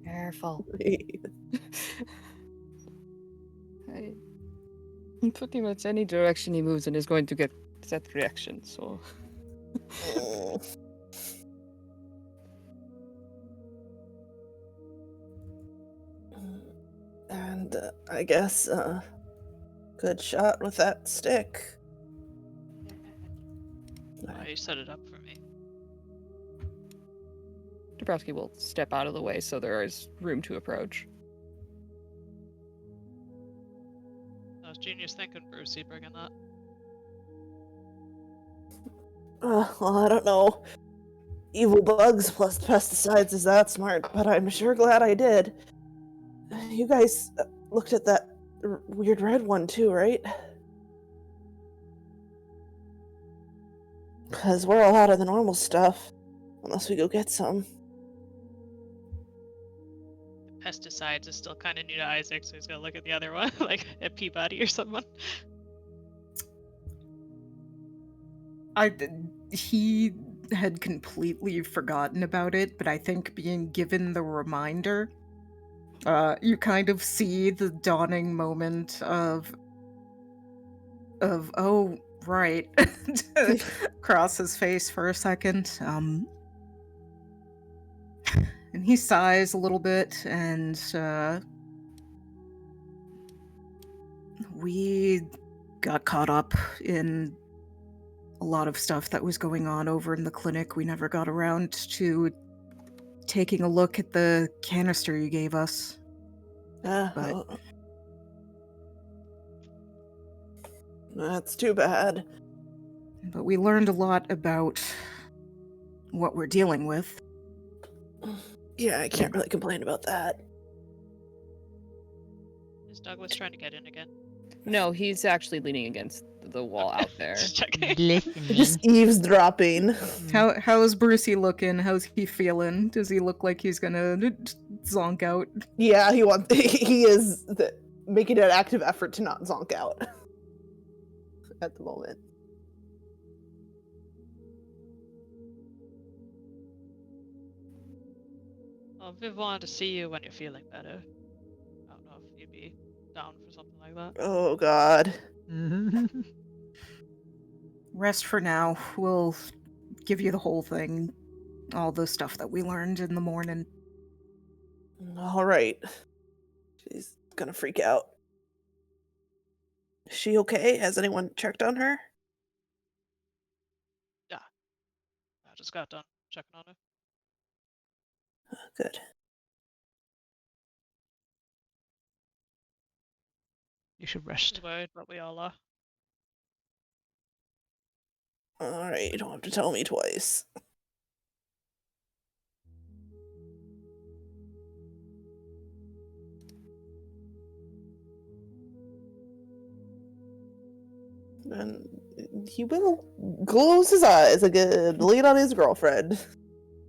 Careful. I, pretty much any direction he moves in is going to get that reaction, so... And I guess good shot with that stick. You set it up for me. Dabrowski will step out of the way so there is room to approach. I was genius thinking, Brucey, bringing that. Well, I don't know. Evil bugs plus pesticides is that smart, but I'm sure glad I did. You guys looked at that weird red one too, right? Because we're all out of the normal stuff. Unless we go get some. The pesticides is still kind of new to Isaac, so he's gonna look at the other one, like at Peabody or someone. He had completely forgotten about it, but I think being given the reminder, you kind of see the dawning moment of oh, right, across his face for a second. And he sighs a little bit, and we got caught up in a lot of stuff that was going on over in the clinic. We never got around to taking a look at the canister you gave us. But that's too bad. But we learned a lot about what we're dealing with. Yeah, I can't really complain about that. Is Douglas trying to get in again? No, he's actually leaning against the wall out there. Just checking. Just eavesdropping. How is Brucey looking? How's he feeling? Does he look like he's gonna zonk out? Yeah, he is making an active effort to not zonk out at the moment. Well, Viv wanted to see you when you're feeling better. I don't know if you'd be down for something like that. Oh God. Rest for now. We'll give you the whole thing. All the stuff that we learned in the morning. All right. She's gonna freak out. Is she okay? Has anyone checked on her? I just got done checking on her. Good. You should rest. She's worried, but we all are. All right, you don't have to tell me twice. And he will close his eyes again, lean on his girlfriend.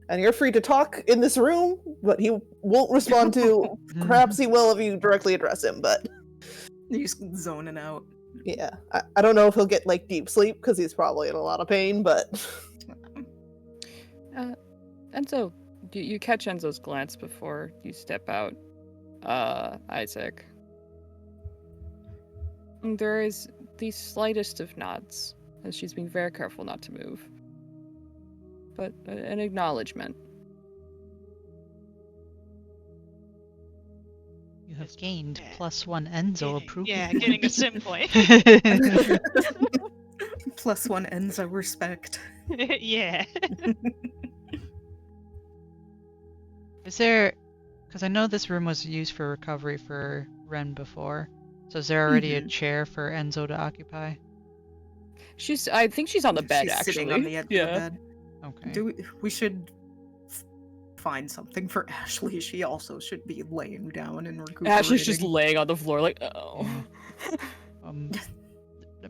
And you're free to talk in this room, but he won't respond to. Perhaps he will if you directly address him, but He's zoning out. yeah. I don't know if he'll get like deep sleep because he's probably in a lot of pain, but Enzo, you catch Enzo's glance before you step out, Isaac. There is the slightest of nods, as she's being very careful not to move. But an acknowledgement. You have gained +1 Enzo approval. Yeah, getting a sim point. +1 Enzo respect. Yeah. Is there, because I know this room was used for recovery for Ren before, so is there already a chair for Enzo to occupy? I think she's on the bed, She's actually. sitting on the edge of the bed. Okay. We should find something for Ashley. She also should be laying down and recuperating. Ashley's just laying on the floor like, oh. Let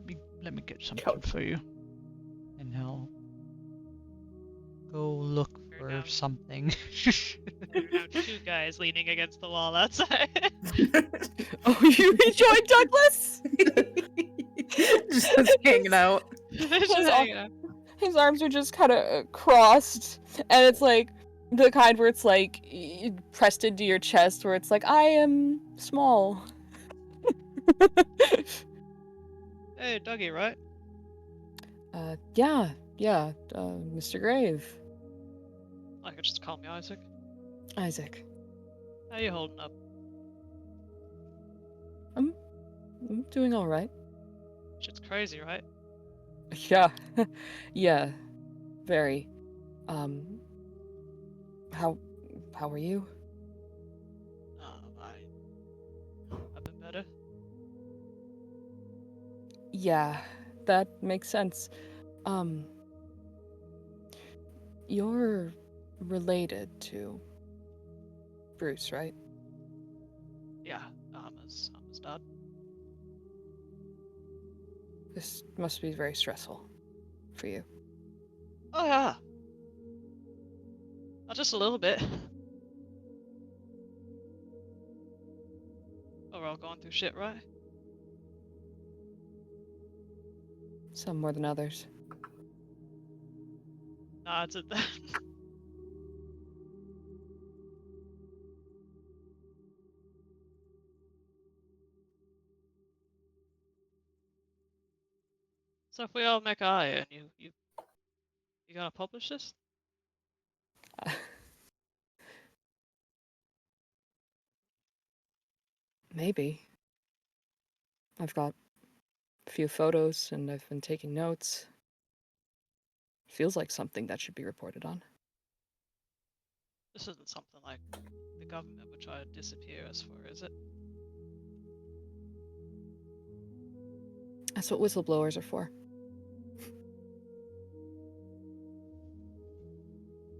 me get something for you. And he'll go look are or now something. there are now 2 guys leaning against the wall outside. Oh, you joined Douglas? Just hanging out. They're just His, ar- hanging out. his arms are just kind of crossed, and it's like the kind where it's like pressed into your chest, where it's like, I am small. Hey, Dougie, right? Yeah, Mr. Grave. I could just call me Isaac. Isaac. How you holding up? I'm doing alright. Shit's crazy, right? Yeah. Yeah. Very. How are you? I've been better. Yeah, that makes sense. You're related to Bruce, right? Yeah, I'm his dad. This must be very stressful for you. Oh yeah. Not just a little bit. Oh, we're all going through shit, right? Some more than others. Nah, it's at that. So if we all make a hire and you gonna publish this? Maybe. I've got a few photos and I've been taking notes. Feels like something that should be reported on. This isn't something like the government would try to disappear us for, is it? That's what whistleblowers are for.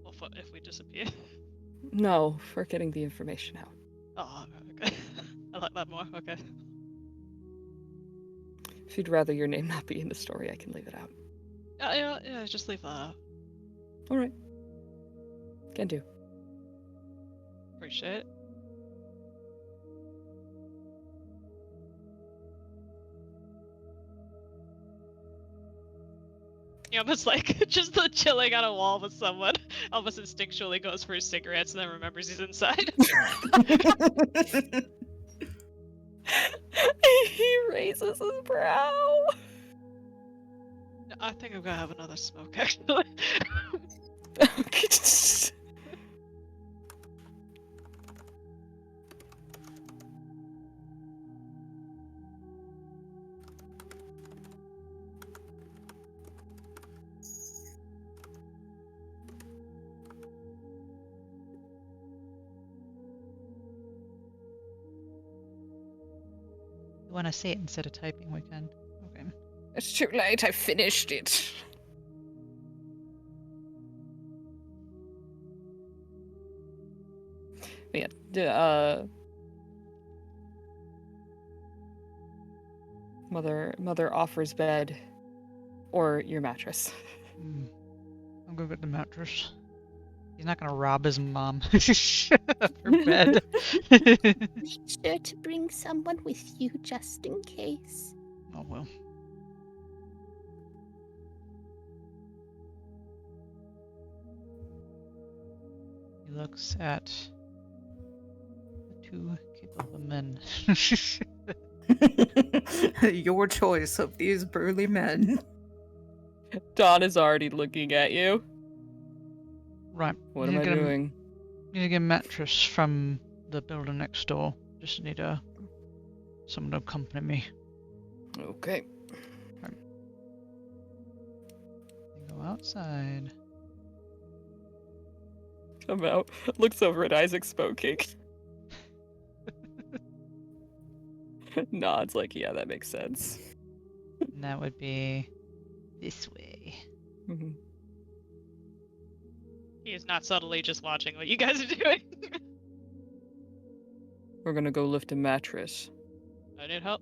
Or for if we disappear? No, for getting the information out. Oh, okay. I like that more. Okay. If you'd rather your name not be in the story, I can leave it out. Yeah. Just leave that out. Alright. Can do. Appreciate it. He almost like just the chilling on a wall with someone almost instinctually goes for his cigarettes and then remembers he's inside. He raises his brow. I think I'm gonna have another smoke actually. You want to say it instead of typing, we can. Okay. It's too late, I finished it. But yeah, Mother offers bed or your mattress. I'll go get the mattress. He's not gonna rob his mom for bed. Make sure to bring someone with you just in case. Oh well. He looks at the 2 capable men. Your choice of these burly men. Dawn is already looking at you. Right. What am I doing? Need to get a mattress from the building next door. Just need someone to accompany me. Okay. Right. Go outside. Come out. Looks over at Isaac smoking. Nods like, yeah, that makes sense. And that would be this way. Mhm. He is not subtly just watching what you guys are doing. We're gonna go lift a mattress. I need help.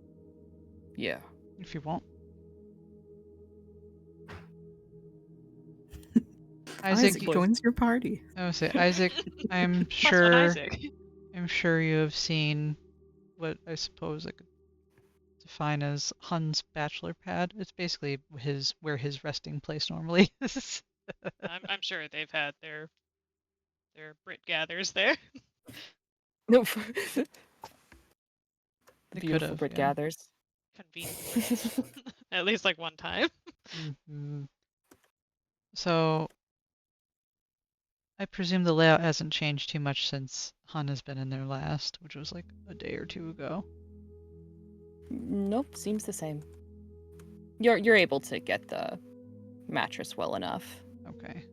Yeah. If you want. Isaac Boy. joins your party. I would say, Isaac, I'm Plus sure, one Isaac. I'm sure you have seen what I suppose I could define as Hun's bachelor pad. It's basically where his resting place normally is. I'm sure they've had their Brit gathers there. No. They could Beautiful have, Brit yeah. gathers. Conveniently. At least like one time. Hmm. So, I presume the layout hasn't changed too much since Hun has been in there last, which was like a day or two ago. Nope, seems the same. You're able to get the mattress well enough. Okay.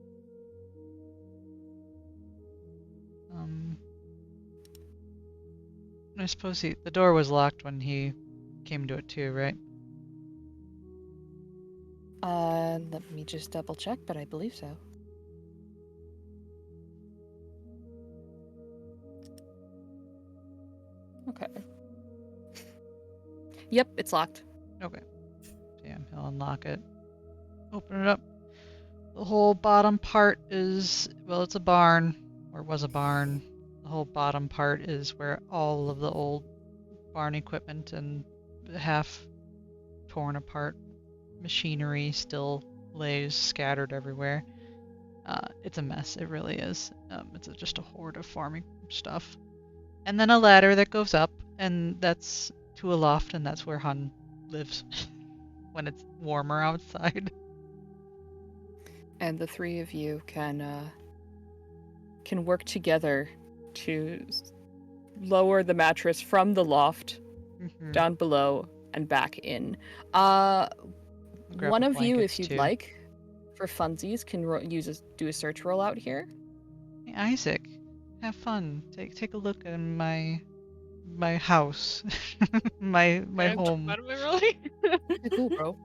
I suppose the door was locked when he came to it too, right? Let me just double check, but I believe so. Okay. Yep, it's locked. Okay. Damn, he'll unlock it. Open it up. The whole bottom part is, well, it's a barn, or was a barn. The whole bottom part is where all of the old barn equipment and half torn apart machinery still lays scattered everywhere. It's a mess, it really is. It's just a horde of farming stuff. And then a ladder that goes up, and that's to a loft, and that's where Hun lives when it's warmer outside. And the three of you can work together to lower the mattress from the loft down below and back in. Grab One the of you, if blankets, you'd too. like, for funsies, can do a search roll out here. Hey, Isaac, have fun. Take a look at my house, my home. What am I rolling? Cool, bro.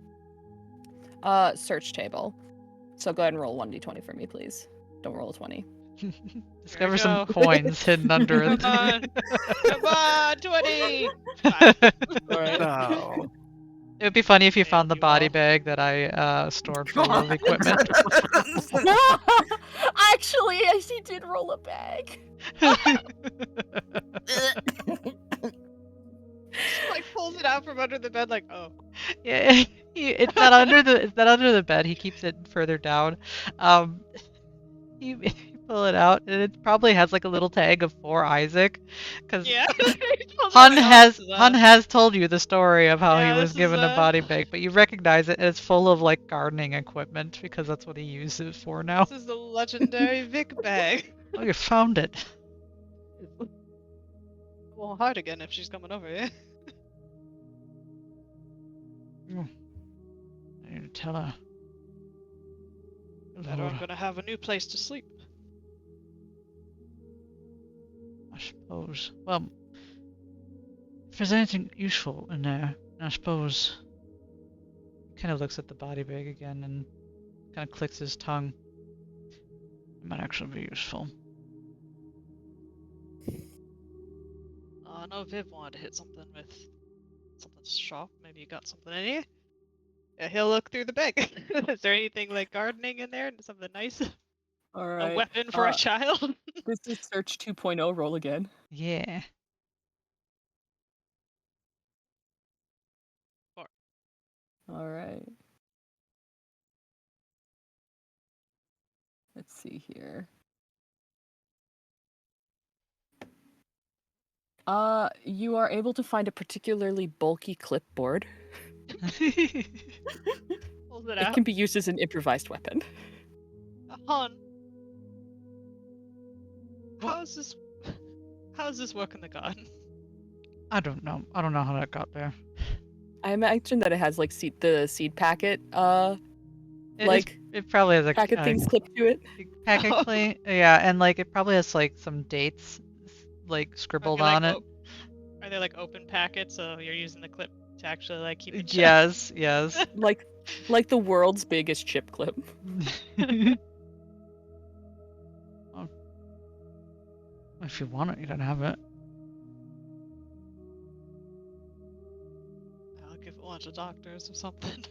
Search table. So go ahead and roll 1d20 for me, please. Don't roll a 20. Discover some go. coins hidden under it. Come on. Come on, 20! Five. Alright. Oh. It would be funny if you Failed found the you body all. bag that I stored full of equipment. Actually, she did roll a bag. Like pulls it out from under the bed like, oh. Yeah, it's not under the bed. He keeps it further down. You pull it out, and it probably has like a little tag of for Isaac, because Yeah. Hun has told you the story of how he Yeah, was this is, given a body bag, but you recognize it, and it's full of like gardening equipment because that's what he uses it for now. This is the legendary Vic bag. Oh, you found it. It won't hide again if she's coming over here. I need to tell her. Good Better I'm Lord, gonna have a new place to sleep. I suppose. Well, if there's anything useful in there, I suppose. He kind of looks at the body bag again and kind of clicks his tongue. It might actually be useful. I know Viv wanted to hit something with something sharp. Maybe you got something in here? Yeah, he'll look through the bag. Is there anything like gardening in there? Something nice? All A right. weapon for a child? This is search 2.0 roll again. Yeah. All right. Let's see here. You are able to find a particularly bulky clipboard. Pulls it It out. can be used as an improvised weapon. Hun. How's this work in the garden? I don't know. I don't know how that got there. I imagine that it has like the seed packet, It probably has a packet things clipped to it. packet clay. Yeah, and like it probably has like some dates like scribbled on it. Are they like open packets, so you're using the clip to actually like keep it shut? Yes, yes. like the world's biggest chip clip. Well, if you want it, you can have it. I'll give it one to doctors or something.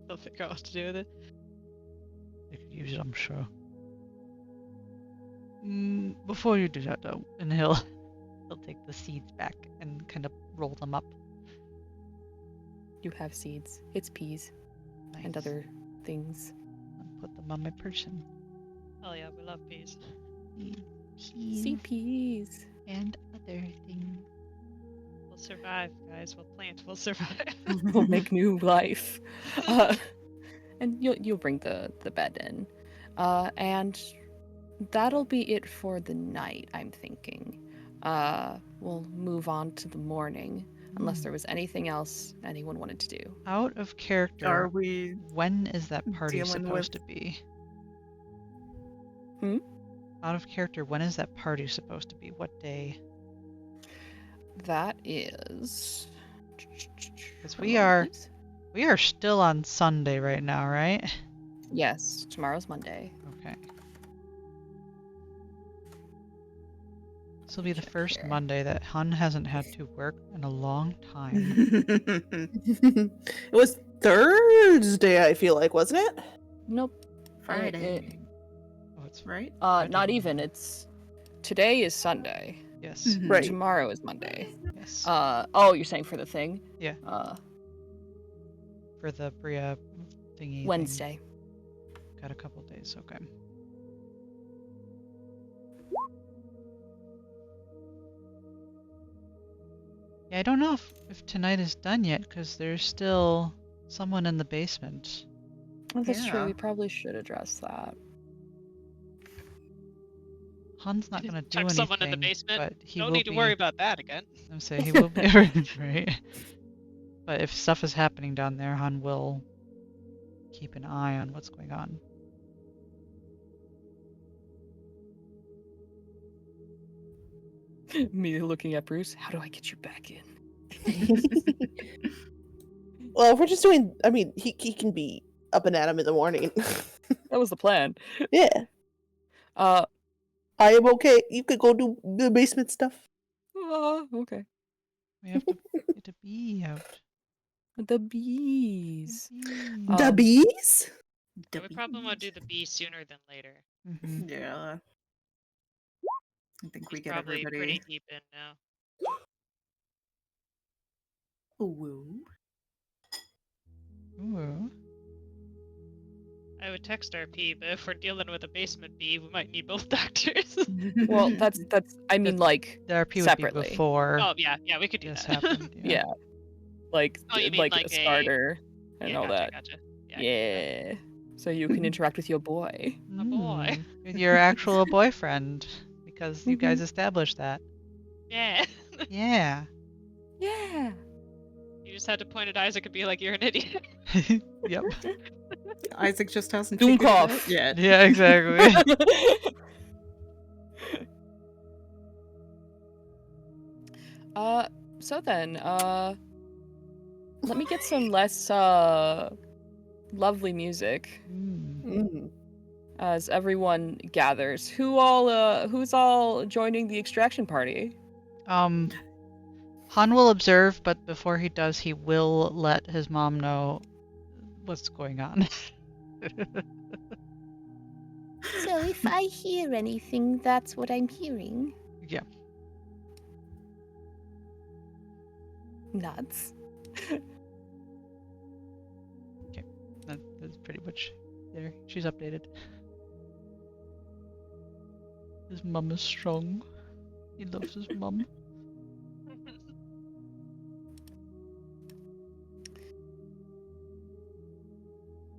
They'll figure out what to do with it. You could use it, I'm sure. Before you do that, though, and he'll take the seeds back and kind of roll them up. You have seeds. It's peas and Nice. other things. I'll put them on my person. Oh yeah, we love peas. Sea peas. and other things. We'll survive, guys. We'll plant. We'll survive. We'll make new life. And you'll bring the bed in. And that'll be it for the night, I'm thinking. We'll move on to the morning, unless there was anything else anyone wanted to do. Out of character. Are we When is that party dealing supposed with- to be? Hmm? Out of character, when is that party supposed to be? What day? That is... Because Hold on, please. we are still on Sunday right now, right? Yes, tomorrow's Monday. Okay. This will be the Check first here. Monday that Hun hasn't had to work in a long time. It was Thursday, I feel like, wasn't it? Nope. Friday, Oh, it's right? Not Friday. even. It's... Today is Sunday. yes, Mhm. Right. Tomorrow is Monday. yes. Oh, you're saying for the thing? Yeah. For the Bria thingy. thing. Wednesday. Got a couple days. Okay. Yeah, I don't know if tonight is done yet because there's still someone in the basement. Oh, that's true. Yeah. We probably should address that. Hun's not gonna do Chuck anything. someone in the basement. But he No will need to be, worry about that again. I'm saying he will be right. But if stuff is happening down there, Hun will keep an eye on what's going on. Me looking at Bruce. How do I get you back in? Well, if we're just doing, I mean, he can be up and at him in the morning. That was the plan. Yeah, Uh, I am okay. You could go do the basement stuff. okay. We have to get a bee out. The bees. The Um, bees? Yeah, we probably want to do the bee sooner than later. Mm-hmm. Yeah. I think we He's get probably everybody. pretty deep in now. Woo. Ooh. I would text RP, but if we're dealing with a basement bee, we might need both doctors. well, that's. I mean, like, The RP would separately. be before Oh yeah, we could do this that. happened. yeah, like, Oh, you mean like like a a- starter and yeah, all gotcha, that. gotcha. Yeah. So you can interact with your boy. A boy. With your actual boyfriend, because you guys established that. Yeah. Yeah. Yeah. You just had to point at Isaac and be like, "You're an idiot." Yep. Isaac just hasn't Doom figured it out cough. yet. Yeah, exactly. So then, let me get some less, lovely music Mm. as everyone gathers. Who's all joining the extraction party? Han will observe, but before he does, he will let his mom know what's going on. So if I hear anything, that's what I'm hearing. Yeah. Nuts. That's pretty much there. She's updated. His mum is strong. He loves his mum.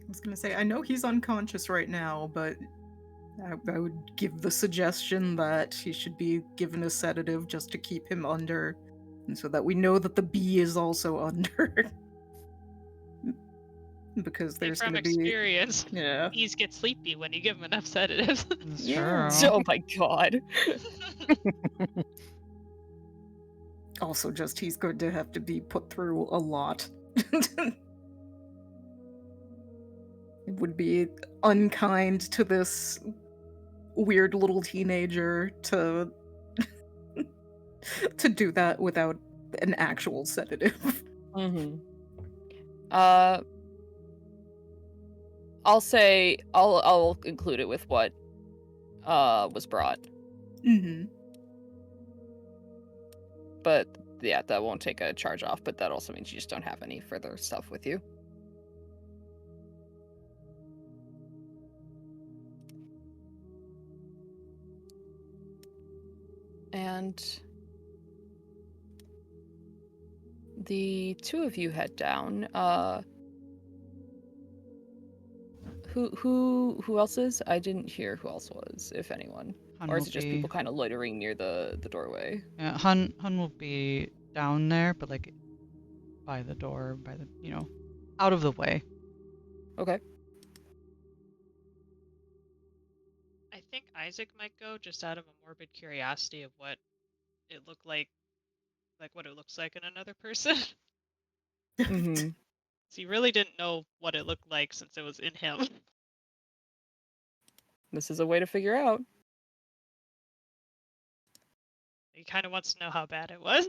I was gonna say, I know he's unconscious right now, but I would give the suggestion that he should be given a sedative just to keep him under, and so that we know that the bee is also under. Because there's From gonna be experience, yeah. bees get sleepy when you give them enough sedatives. That's Yeah. true. Oh my god. Also, just he's going to have to be put through a lot. It would be unkind to this weird little teenager to to do that without an actual sedative. Mm-hmm. I'll say I'll include it with what was brought. Mm-hmm. But yeah, that won't take a charge off, but that also means you just don't have any further stuff with you. And the two of you head down. Who else is? I didn't hear who else was, if anyone. Hun Or is will it just be. people kind of loitering near the doorway? Yeah, Hun will be down there, but like by the door, by the out of the way. Okay. I think Isaac might go just out of a morbid curiosity of what it looked like what it looks like in another person. Mm-hmm. So he really didn't know what it looked like since it was in him. This is a way to figure out. He kind of wants to know how bad it was.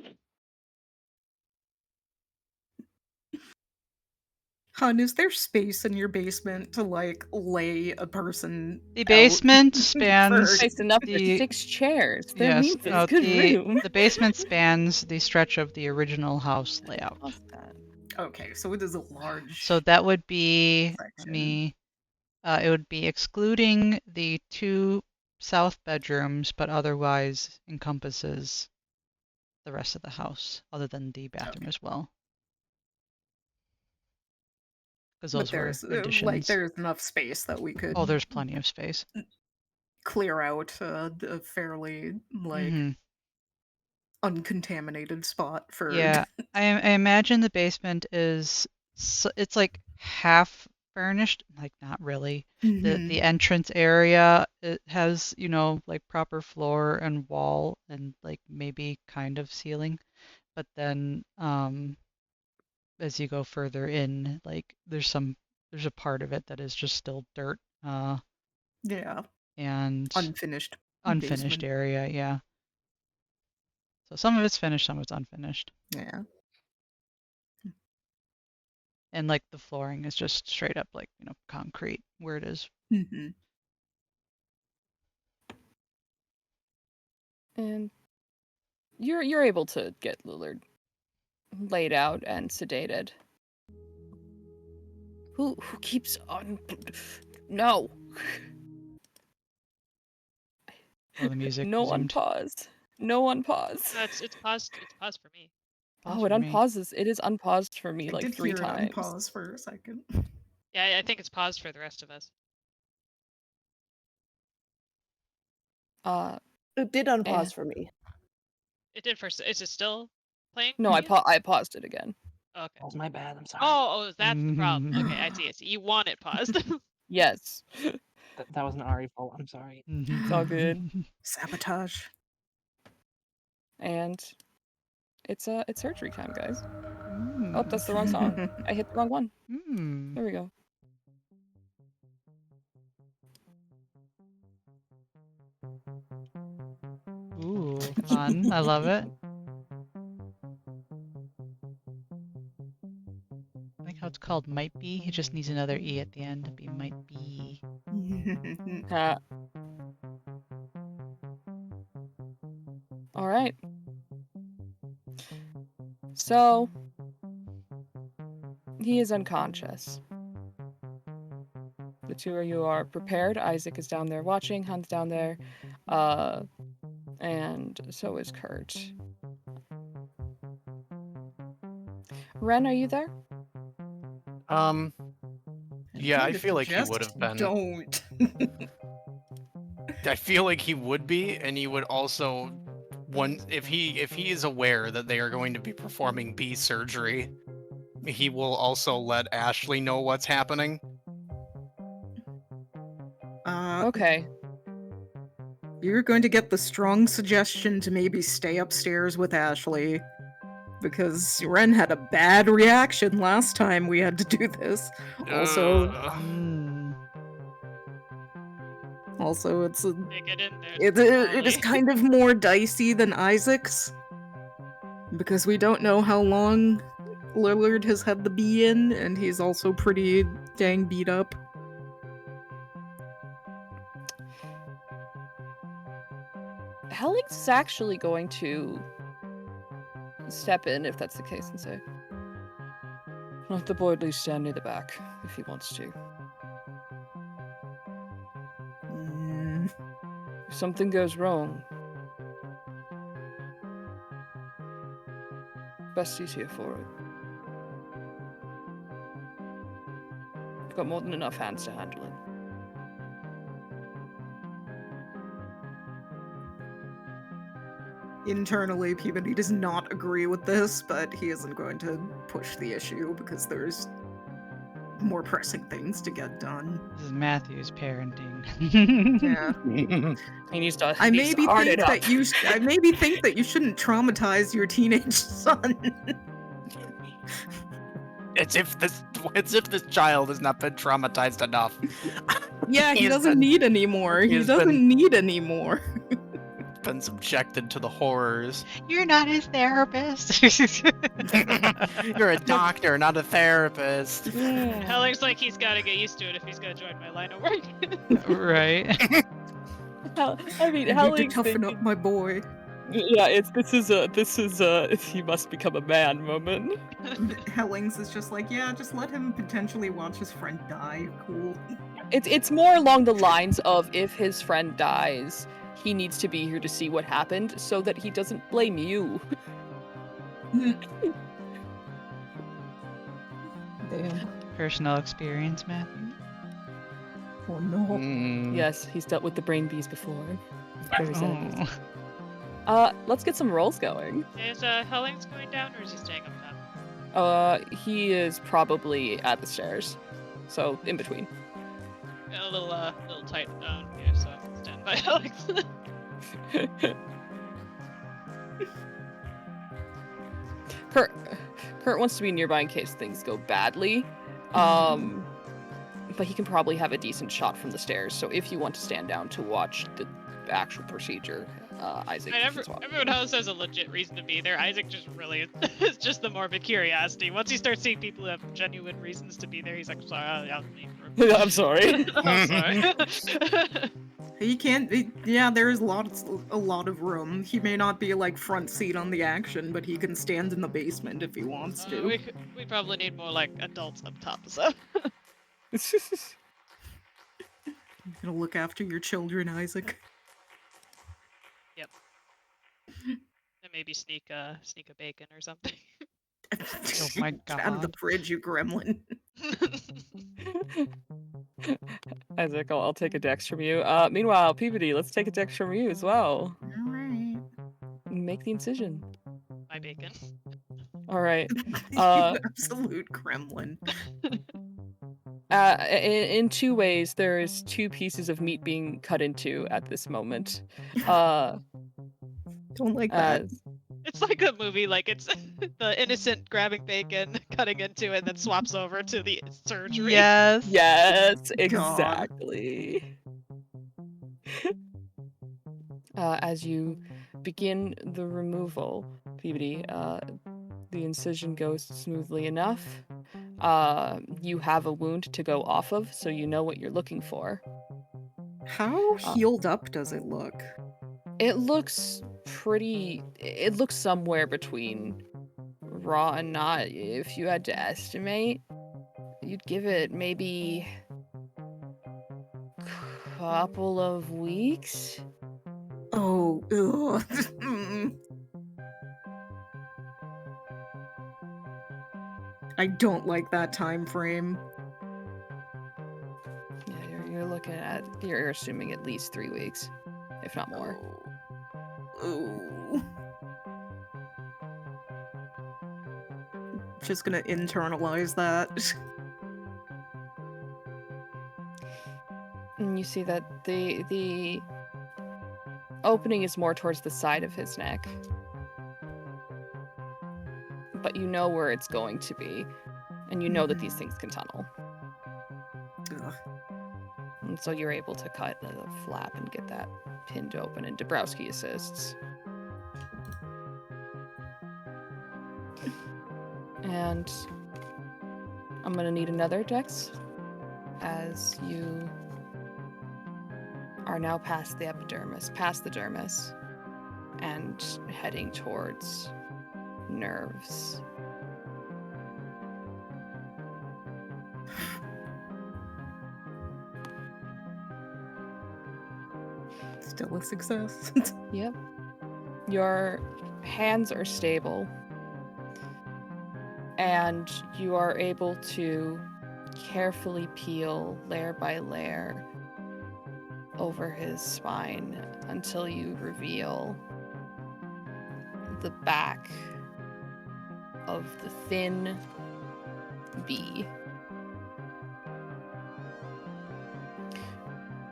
Hun, is there space in your basement to like lay a person The out basement for- spans Nice enough for the 6 chairs. That yes, means it's good the room. the basement spans the stretch of the original house layout. How's that? Okay, so it is a large. So that would be Section. it would be excluding the 2 south bedrooms, but otherwise encompasses the rest of the house, other than the bathroom Okay. as well. Because But those were there's additions. there's enough space that we could Oh, there's plenty of space. clear out a fairly like hmm uncontaminated spot for. Yeah, I imagine the basement is it's like half furnished, like not really. The Mhm. the entrance area, it has, like proper floor and wall and like maybe kind of ceiling. But then as you go further in, like there's a part of it that is just still dirt Yeah, and unfinished unfinished basement. area, yeah. So some of it's finished, some of it's unfinished. Yeah. And like the flooring is just straight up like, concrete where it is. Mm-hmm. And you're able to get Lillard laid out and sedated. Who keeps on? No. Oh, the music No resumed. unpause. No unpause. It's paused. It's paused for me. Pause Oh, it for me. unpauses. It is unpaused for me I like did 3 hear it times. unpause for a second. Yeah, I think it's paused for the rest of us. It did unpause And for me. It did first. Is it still playing? no, for I you? paused it again. Okay. That was my bad. I'm sorry. Oh, that's the problem. Okay, I see. You want it paused. Yes. That was an Ari fault. I'm sorry. It's all good. Sabotage. And it's surgery time, guys. Mm. Oh, that's the wrong song. I hit the wrong one. Mm. There we go. Ooh, fun. I love it. I like how it's called Might Be. It just needs another E at the end to be Might Be. All right. So he is unconscious. The 2 of you are prepared. Isaac is down there watching. Hun's down there. And so is Kurt. Ren, are you there? Yeah, I Kinda feel like he suggest would have been. Don't. I feel like he would be, and he would also, if he is aware that they are going to be performing bee surgery, he will also let Ashley know what's happening. Okay. You're going to get the strong suggestion to maybe stay upstairs with Ashley. Because Ren had a bad reaction last time we had to do this. Also, Mm. it's a, Get in there. it is kind of more dicey than Isaac's. Because we don't know how long Lillard has had the bee in, and he's also pretty dang beat up. is actually going to step in, if that's the case, and say, let the boy at least stand near the back, if he wants to. If something goes wrong, Bestie's here for it. I've got more than enough hands to handle it. Internally, Peabody does not agree with this, but he isn't going to push the issue because there's more pressing things to get done. This is Matthew's parenting. Yeah. He needs to. I he needs to maybe hard think it up. that I maybe think that you shouldn't traumatize your teenage son. It's if this child has not been traumatized enough. Yeah, he He's doesn't been- need anymore. He he's doesn't been- need anymore. Been subjected to the horrors. You're not his therapist. You're a doctor, not a therapist. Helling's like he's got to get used to it if he's going to join my line of work. Right. I mean, You need to Helling's toughen up, my boy. Yeah, this is a he must become a man moment. Hellings is just like, yeah, just let him potentially watch his friend die. Cool. It's more along the lines of if his friend dies, he needs to be here to see what happened so that he doesn't blame you. Damn. Personal experience, Matthew. Oh no. Mm. Yes, he's dealt with the brain bees before. Very sad. Oh. Let's get some rolls going. Is Helling's going down or is he staying up top? He is probably at the stairs, so in between. A little tight down here, so stand by Alex. Kurt wants to be nearby in case things go badly. But he can probably have a decent shot from the stairs. So if you want to stand down to watch the actual procedure, Isaac. Everyone else has a legit reason to be there. Isaac just really it's just the morbid curiosity. Once he starts seeing people who have genuine reasons to be there, he's like, sorry, I'll leave. I'm sorry. I'm sorry. He can't. Yeah, there is a lot of room. He may not be like front seat on the action, but he can stand in the basement if he wants to. We probably need more like adults up top. So You're gonna look after your children, Isaac. and maybe sneak a bacon or something. Oh my Out of the god. fridge, you gremlin. Isaac, I'll take a dex from you. Meanwhile, Peabody, let's take a dex from you as well. Alright. Make the incision. My bacon. All right. You absolute gremlin. In two ways, there's two pieces of meat being cut into at this moment. Don't like that. It's like a movie, like it's the innocent grabbing bacon, cutting into it, and then swaps over to the surgery. Yes. Yes, exactly. As you begin the removal, Peabody, the incision goes smoothly enough. You have a wound to go off of, so you know what you're looking for. How healed up does it look? It looks somewhere between raw and not. If you had to estimate, you'd give it maybe couple of weeks. Oh, ugh. I don't like that time frame. Yeah, you're assuming at least 3 weeks, if not more. Ooh. Just gonna internalize that. And you see that the opening is more towards the side of his neck. But you know where it's going to be. And you know that these things can tunnel. Ugh. And so you're able to cut the flap and get that pinned open, and Dabrowski assists. And I'm gonna need another dex as you are now past the epidermis, past the dermis. and heading towards nerves. Still a success. Yep. Your hands are stable, and you are able to carefully peel layer by layer over his spine until you reveal the back of the thin bee.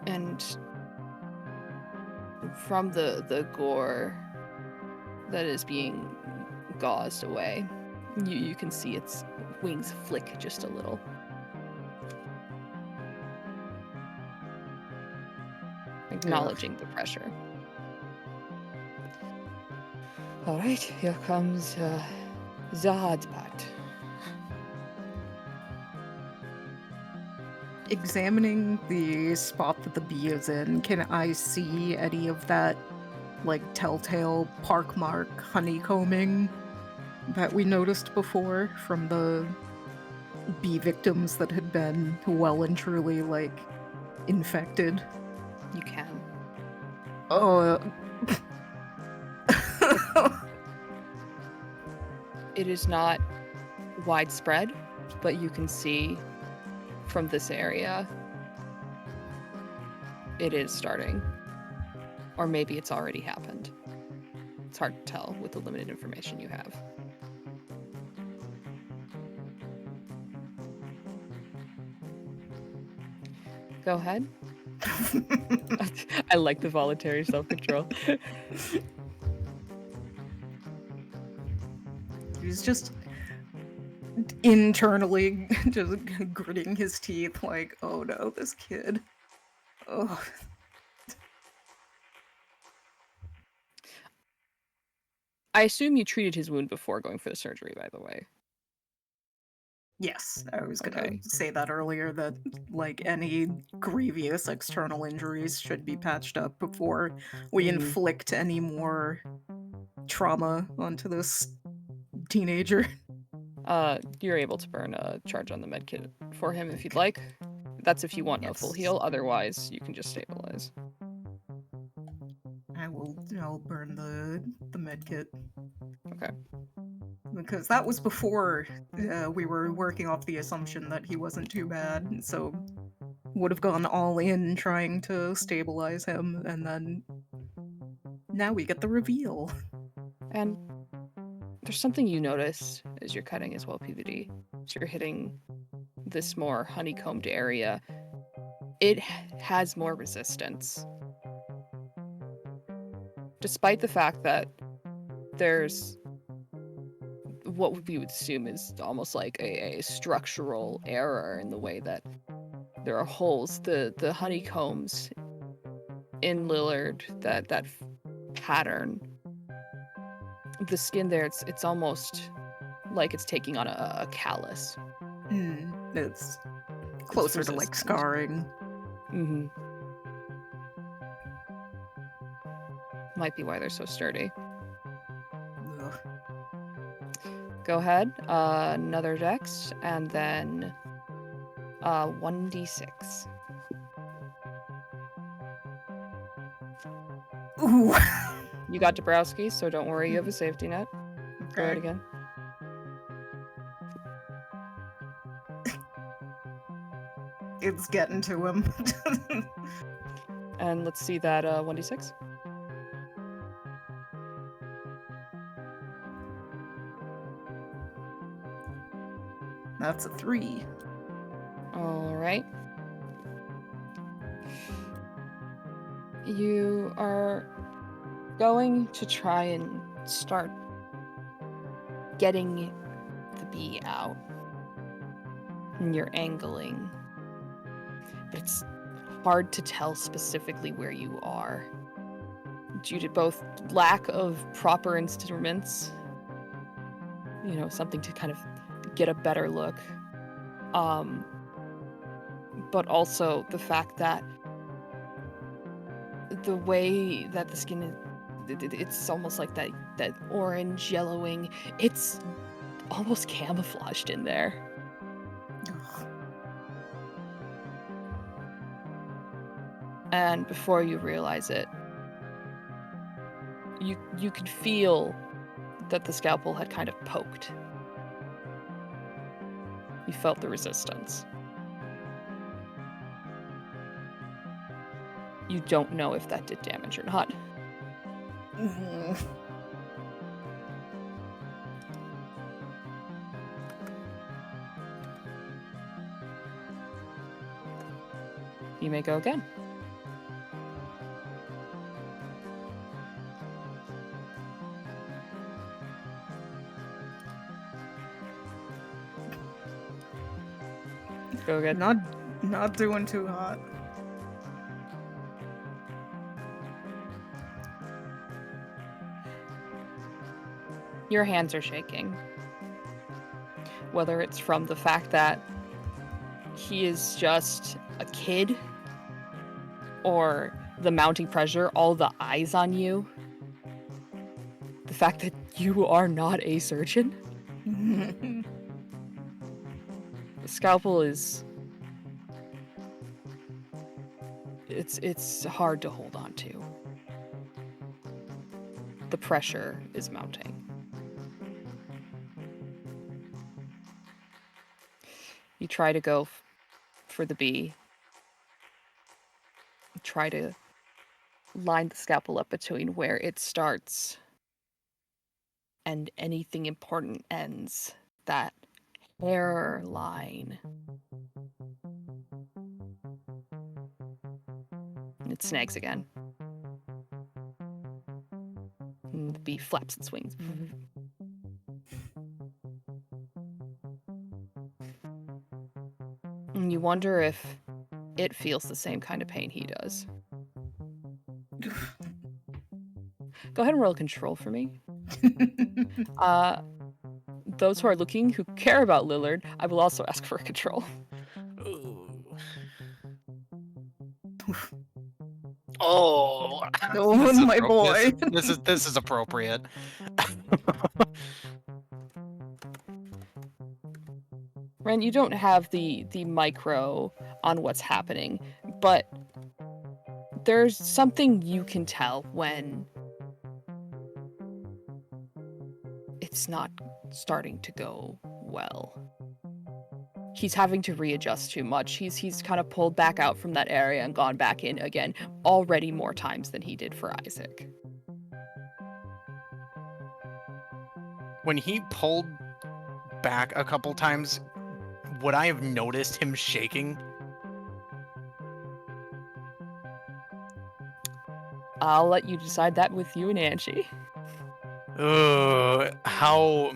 And from the gore that is being gauzed away, you can see its wings flick just a little. Acknowledging the pressure. Alright, here comes the hard part. Examining the spot that the bee is in, can I see any of that, like, telltale parkmark honeycombing that we noticed before from the bee victims that had been well and truly, like, infected? You can. Oh. It is not widespread, but you can see from this area it is starting. Or maybe it's already happened. It's hard to tell with the limited information you have. Go ahead. I like the voluntary self-control. He's just internally just gritting his teeth like, oh no, this kid. Oh. I assume you treated his wound before going for the surgery, by the way. Yes, I was gonna Okay. say that earlier, that, like, any grievous external injuries should be patched up before we inflict any more trauma onto this teenager. You're able to burn a charge on the medkit for him if you'd like. That's if you want a full heal. Otherwise, you can just stabilize. I'll burn the medkit. Okay. Because that was before we were working off the assumption that he wasn't too bad, so would have gone all in trying to stabilize him, and then now we get the reveal. And there's something you notice as you're cutting as well, PVD. As you're hitting this more honeycombed area, it has more resistance. Despite the fact that there's what we would assume is almost like a structural error in the way that there are holes, the honeycombs in Lillard, that pattern, the skin there, it's almost like it's taking on a callus. It's closer to, like, scarring. Mm-hmm. Might be why they're so sturdy. Ugh. Go ahead, another dex, and then 1d6. Ooh. You got Dabrowski, so don't worry, you have a safety net. Go ahead again. It's getting to him. And let's see that 1d6. That's a 3. All right. You are going to try and start getting the bee out. And you're angling. But it's hard to tell specifically where you are, due to both lack of proper instruments, something to kind of get a better look, but also the fact that the way that the skin it's almost like that orange yellowing. It's almost camouflaged in there. And before you realize it, you could feel that the scalpel had kind of poked. You felt the resistance. You don't know if that did damage or not. You may go again. Go again. Not doing too hot. Your hands are shaking. Whether it's from the fact that he is just a kid, or the mounting pressure, all the eyes on you, the fact that you are not a surgeon. The scalpel is... It's hard to hold on to. The pressure is mounting. You try to go for the bee. You try to line the scalpel up between where it starts and anything important ends. That hairline. It snags again. And the bee flaps its wings. And you wonder if it feels the same kind of pain he does. Go ahead and roll control for me. Those who are looking, who care about Lillard, I will also ask for a control. Ooh. Oh, Oh, my boy. This is appropriate. Ren, you don't have the micro on what's happening, but there's something you can tell when it's not starting to go well. He's having to readjust too much. He's kind of pulled back out from that area and gone back in again, already more times than he did for Isaac. When he pulled back a couple times, would I have noticed him shaking? I'll let you decide that with you and Angie. How?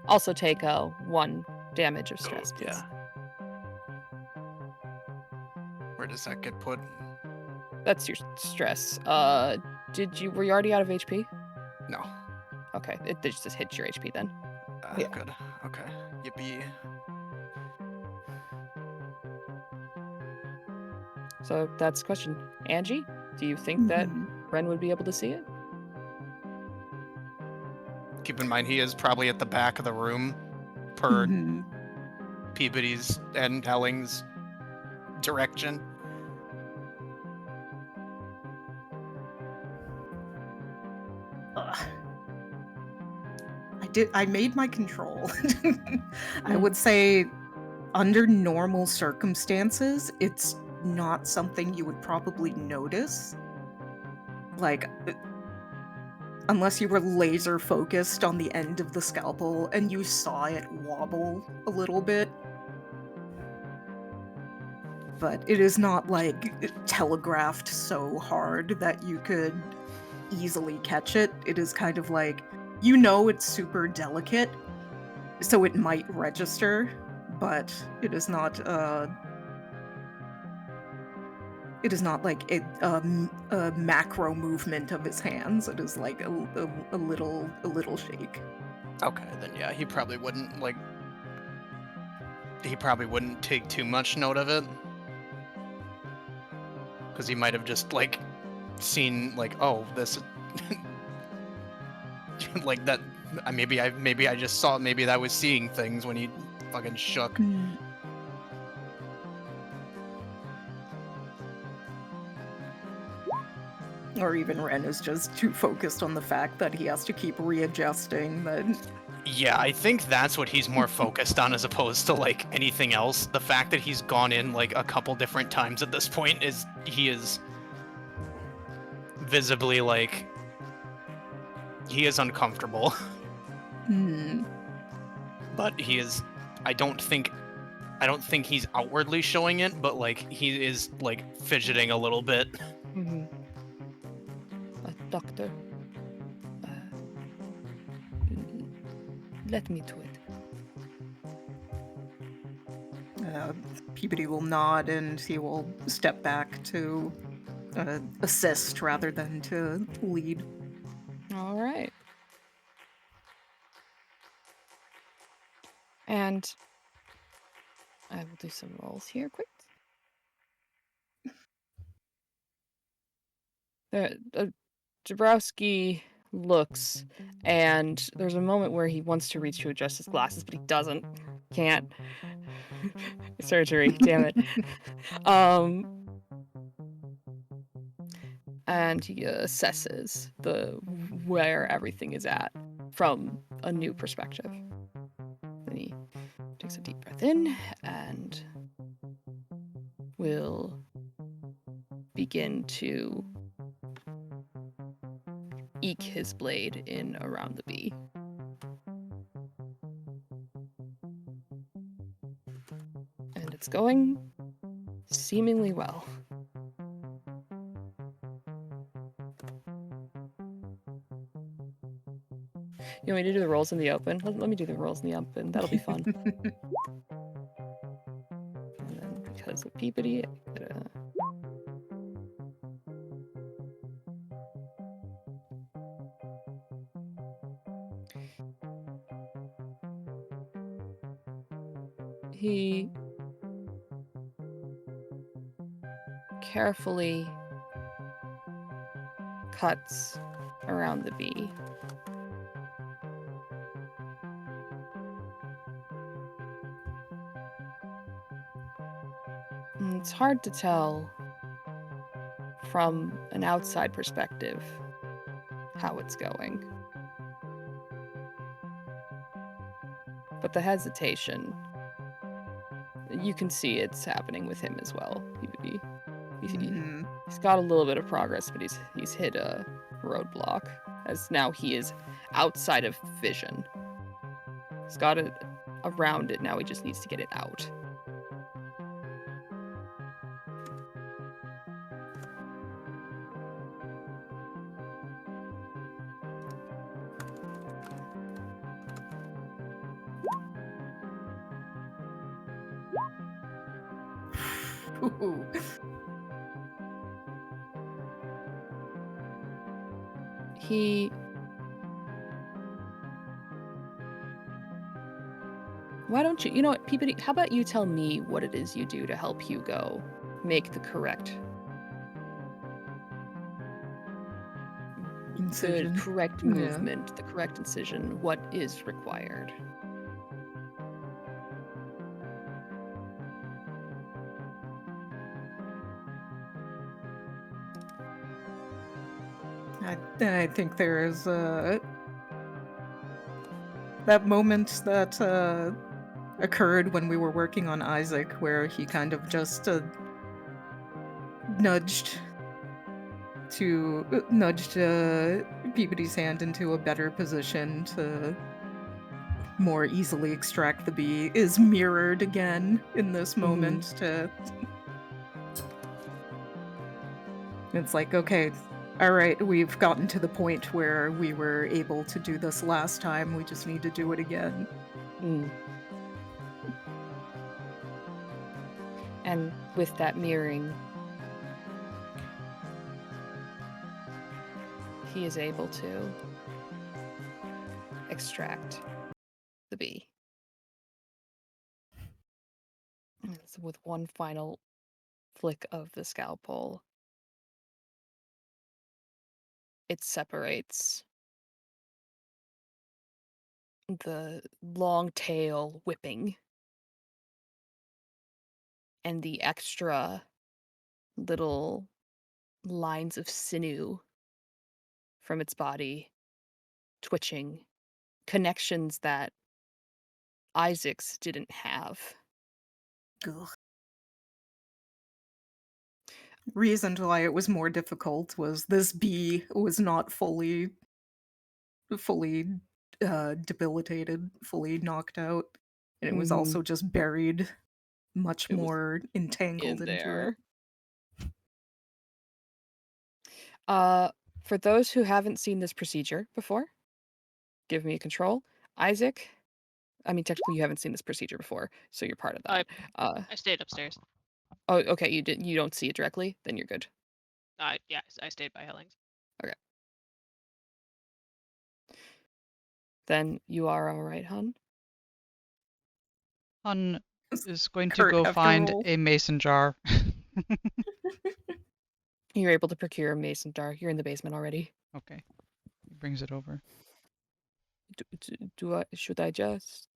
Also take 1 damage of stress, please. Yeah. Where does that get put? That's your stress. Were you already out of HP? No. Okay, it just hits your HP then. Yeah. Good. Okay. Yippee. So that's the question. Angie, do you think that Ren would be able to see it? Keep in mind, he is probably at the back of the room, per Peabody's and Helling's direction. I made my control. I would say under normal circumstances, it's not something you would probably notice. Like, unless you were laser focused on the end of the scalpel and you saw it wobble a little bit. But it is not like telegraphed so hard that you could easily catch it. It is kind of like, you know, it's super delicate, so it might register, but it is not like a macro movement of his hands. It is like a little shake. Okay, then yeah, he probably wouldn't take too much note of it. because he might have just like seen like, oh, this like that. Maybe I just saw, maybe that was seeing things when he fucking shook. Or even Ren is just too focused on the fact that he has to keep readjusting that. Yeah, I think that's what he's more focused on as opposed to like anything else. The fact that he's gone in like a couple different times at this point is he is visibly like he is uncomfortable. But he is I don't think he's outwardly showing it, but like he is like fidgeting a little bit. Doctor, let me do it. Peabody will nod and he will step back to assist rather than to lead. All right. And I will do some rolls here quick. Jabrowski looks, and there's a moment where he wants to reach to adjust his glasses, but he doesn't. Can't. Surgery, damn it. And he assesses where everything is at from a new perspective. Then he takes a deep breath in and will begin to eke his blade in around the bee. And it's going seemingly well. You want me to do the rolls in the open? Let me do the rolls in the open. That'll be fun. And then because of Peabody, he carefully cuts around the bee. And it's hard to tell from an outside perspective how it's going. But the hesitation, you can see it's happening with him as well. He's got a little bit of progress, but he's hit a roadblock, as now he is outside of vision. He's got it around it, now he just needs to get it out. Why don't you know what, Peabody, how about you tell me what it is you do to help Hugo make the correct incision. The correct movement, the correct incision, what is required? I think there is that moment that occurred when we were working on Isaac, where he kind of just nudged Peabody's hand into a better position to more easily extract the bee, is mirrored again in this moment. It's like, okay, all right, we've gotten to the point where we were able to do this last time, we just need to do it again. And with that mirroring, he is able to extract the bee. And so with one final flick of the scalpel, it separates. The long tail whipping and the extra little lines of sinew from its body twitching, connections that Isaac's didn't have. Ugh. Reason why it was more difficult was this bee was not fully debilitated, fully knocked out, and it was also just buried much It was more entangled in into it. there. For those who haven't seen this procedure before, give me a control. Isaac, I mean, technically you haven't seen this procedure before, so you're part of that. I stayed upstairs. Oh, okay, you don't see it directly, then you're good. Yeah, I stayed by Hellings. Okay. Then you are all right, hun. Hun is going to Kurt, go have to find roll. a mason jar. You're able to procure a mason jar. You're in the basement already. Okay. He brings it over. Should I just?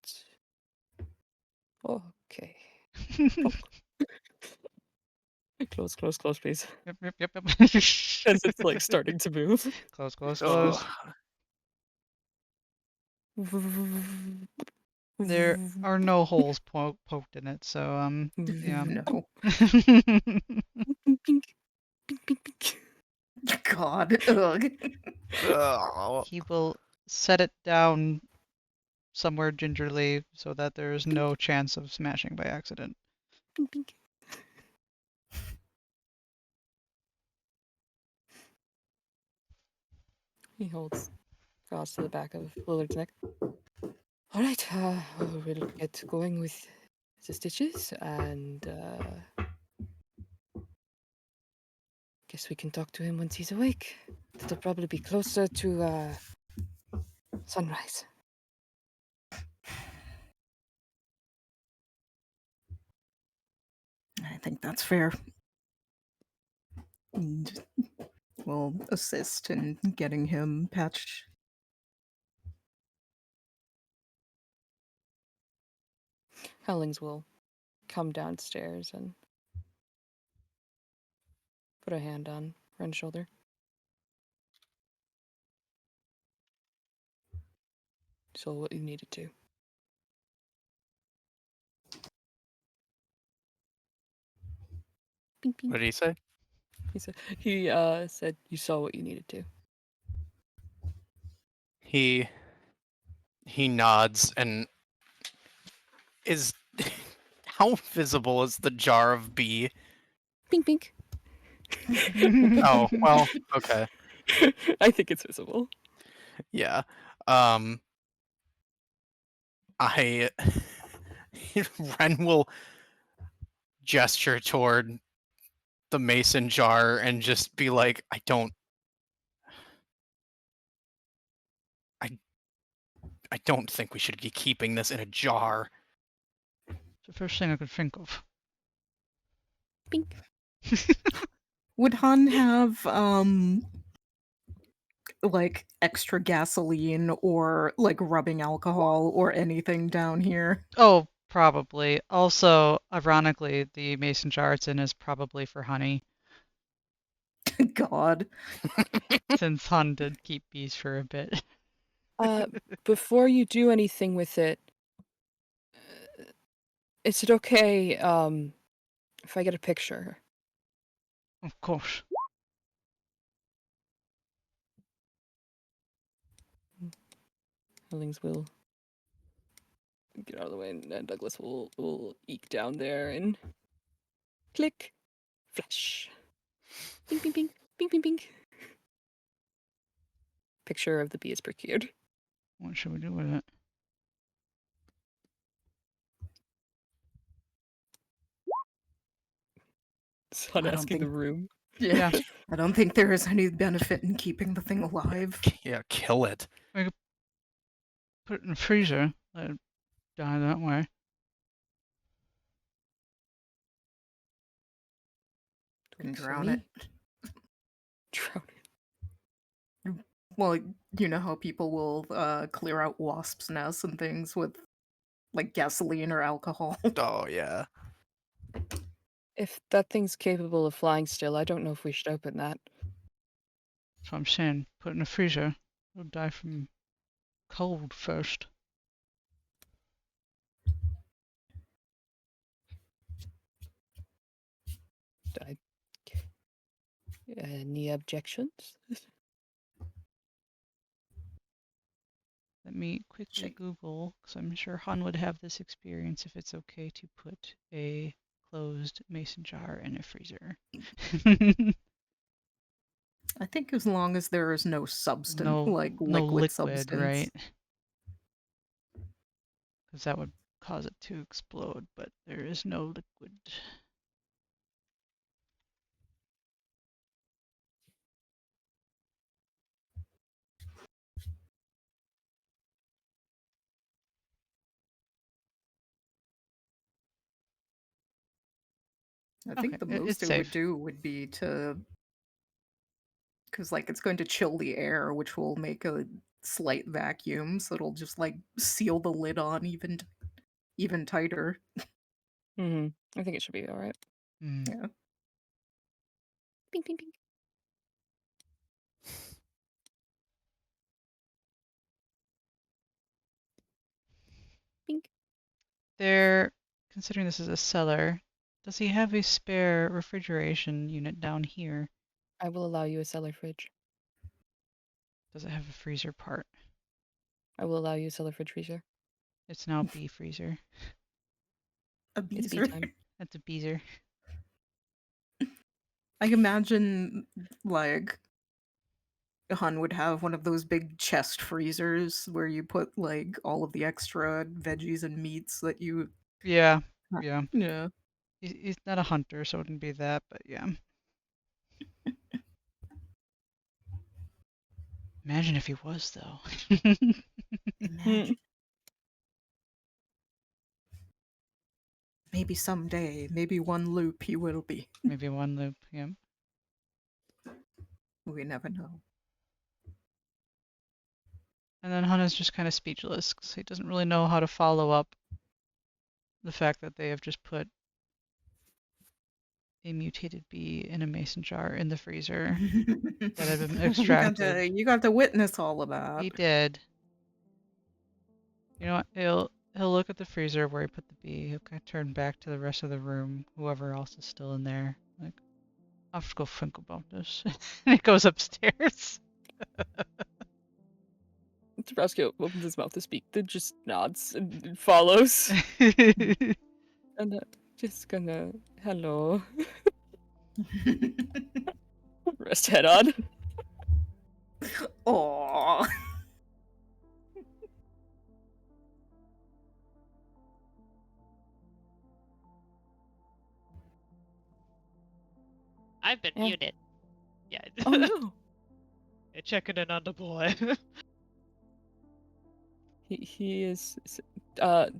Okay. Close, please. Yep. As it's like starting to move. Close. Ugh. There are no holes poked in it, so yeah. No. Pink, pink, pink. God. Ugh. Ugh. He will set it down somewhere gingerly so that there is no chance of smashing by accident. Pink, pink. He holds across to the back of Lillard's neck. All right, we'll get going with the stitches, and guess we can talk to him once he's awake. It'll probably be closer to sunrise. I think that's fair. And we'll assist in getting him patched. Hellings will come downstairs and put a hand on Ren's shoulder. So what you needed to. Ping, ping. What did he say? He said you saw what you needed to. He nods and is how visible is the jar of bee? Pink, pink. Oh, well, okay. I think it's visible. Yeah. I Ren will gesture toward the mason jar and just be like, I don't think we should be keeping this in a jar. It's the first thing I could think of. Pink. Would Han have like extra gasoline or like rubbing alcohol or anything down here? Oh, probably. Also, ironically, the mason jar it's in is probably for honey, God. since Han did keep bees for a bit. Before you do anything with it, is it okay if I get a picture? Of course. Hellings will get out of the way, and Douglas will eke down there and click, flash, ping, ping, ping, ping, ping, ping. Picture of the bee is procured. What should we do with it? Sun I don't asking the think- room. Yeah. I don't think there is any benefit in keeping the thing alive. Yeah, kill it. Put it in the freezer. Let it die that way. And For drown me? it. Drown it. Well, you know how people will clear out wasps' nests and things with like gasoline or alcohol. Oh yeah. If that thing's capable of flying still, I don't know if we should open that. That's what I'm saying. Put it in a freezer. It'll die from cold first. I, any objections? Let me quickly Google, because I'm sure Han would have this experience, if it's okay to put a closed mason jar in a freezer. I think as long as there is no substance, No, like no liquid liquid, substance. right? Because that would cause it to explode, but there is no liquid. I think the most It's it would safe. do would be to, because like it's going to chill the air, which will make a slight vacuum, so it'll just like seal the lid on even tighter. Mm-hmm. I think it should be all right. Mm. Yeah. Ping, ping, ping. Pink. There, considering this is a cellar, does he have a spare refrigeration unit down here? I will allow you a cellar fridge. Does it have a freezer part? I will allow you a cellar fridge freezer. It's now B freezer. A It's B beezer. time. That's a beezer. I imagine like Han would have one of those big chest freezers where you put like all of the extra veggies and meats that you. Yeah, yeah. Yeah. He's not a hunter, so it wouldn't be that, but yeah. Imagine if he was, though. Imagine. Maybe someday, maybe one loop he will be. Maybe one loop, yeah. We never know. And then Hun is just kind of speechless because he doesn't really know how to follow up the fact that they have just put a mutated bee in a mason jar in the freezer that had been extracted. You got to witness all of that. He did. You know what? He'll look at the freezer where he put the bee. He'll kind of turn back to the rest of the room, whoever else is still in there. Like, I'll have to go think about this. And he goes upstairs. Tabasco opens his mouth to speak, then just nods and follows. And just gonna, hello. Rest head on. Aww. I've been Yeah. muted. Yeah. Oh no. Checking in on the boy. He is.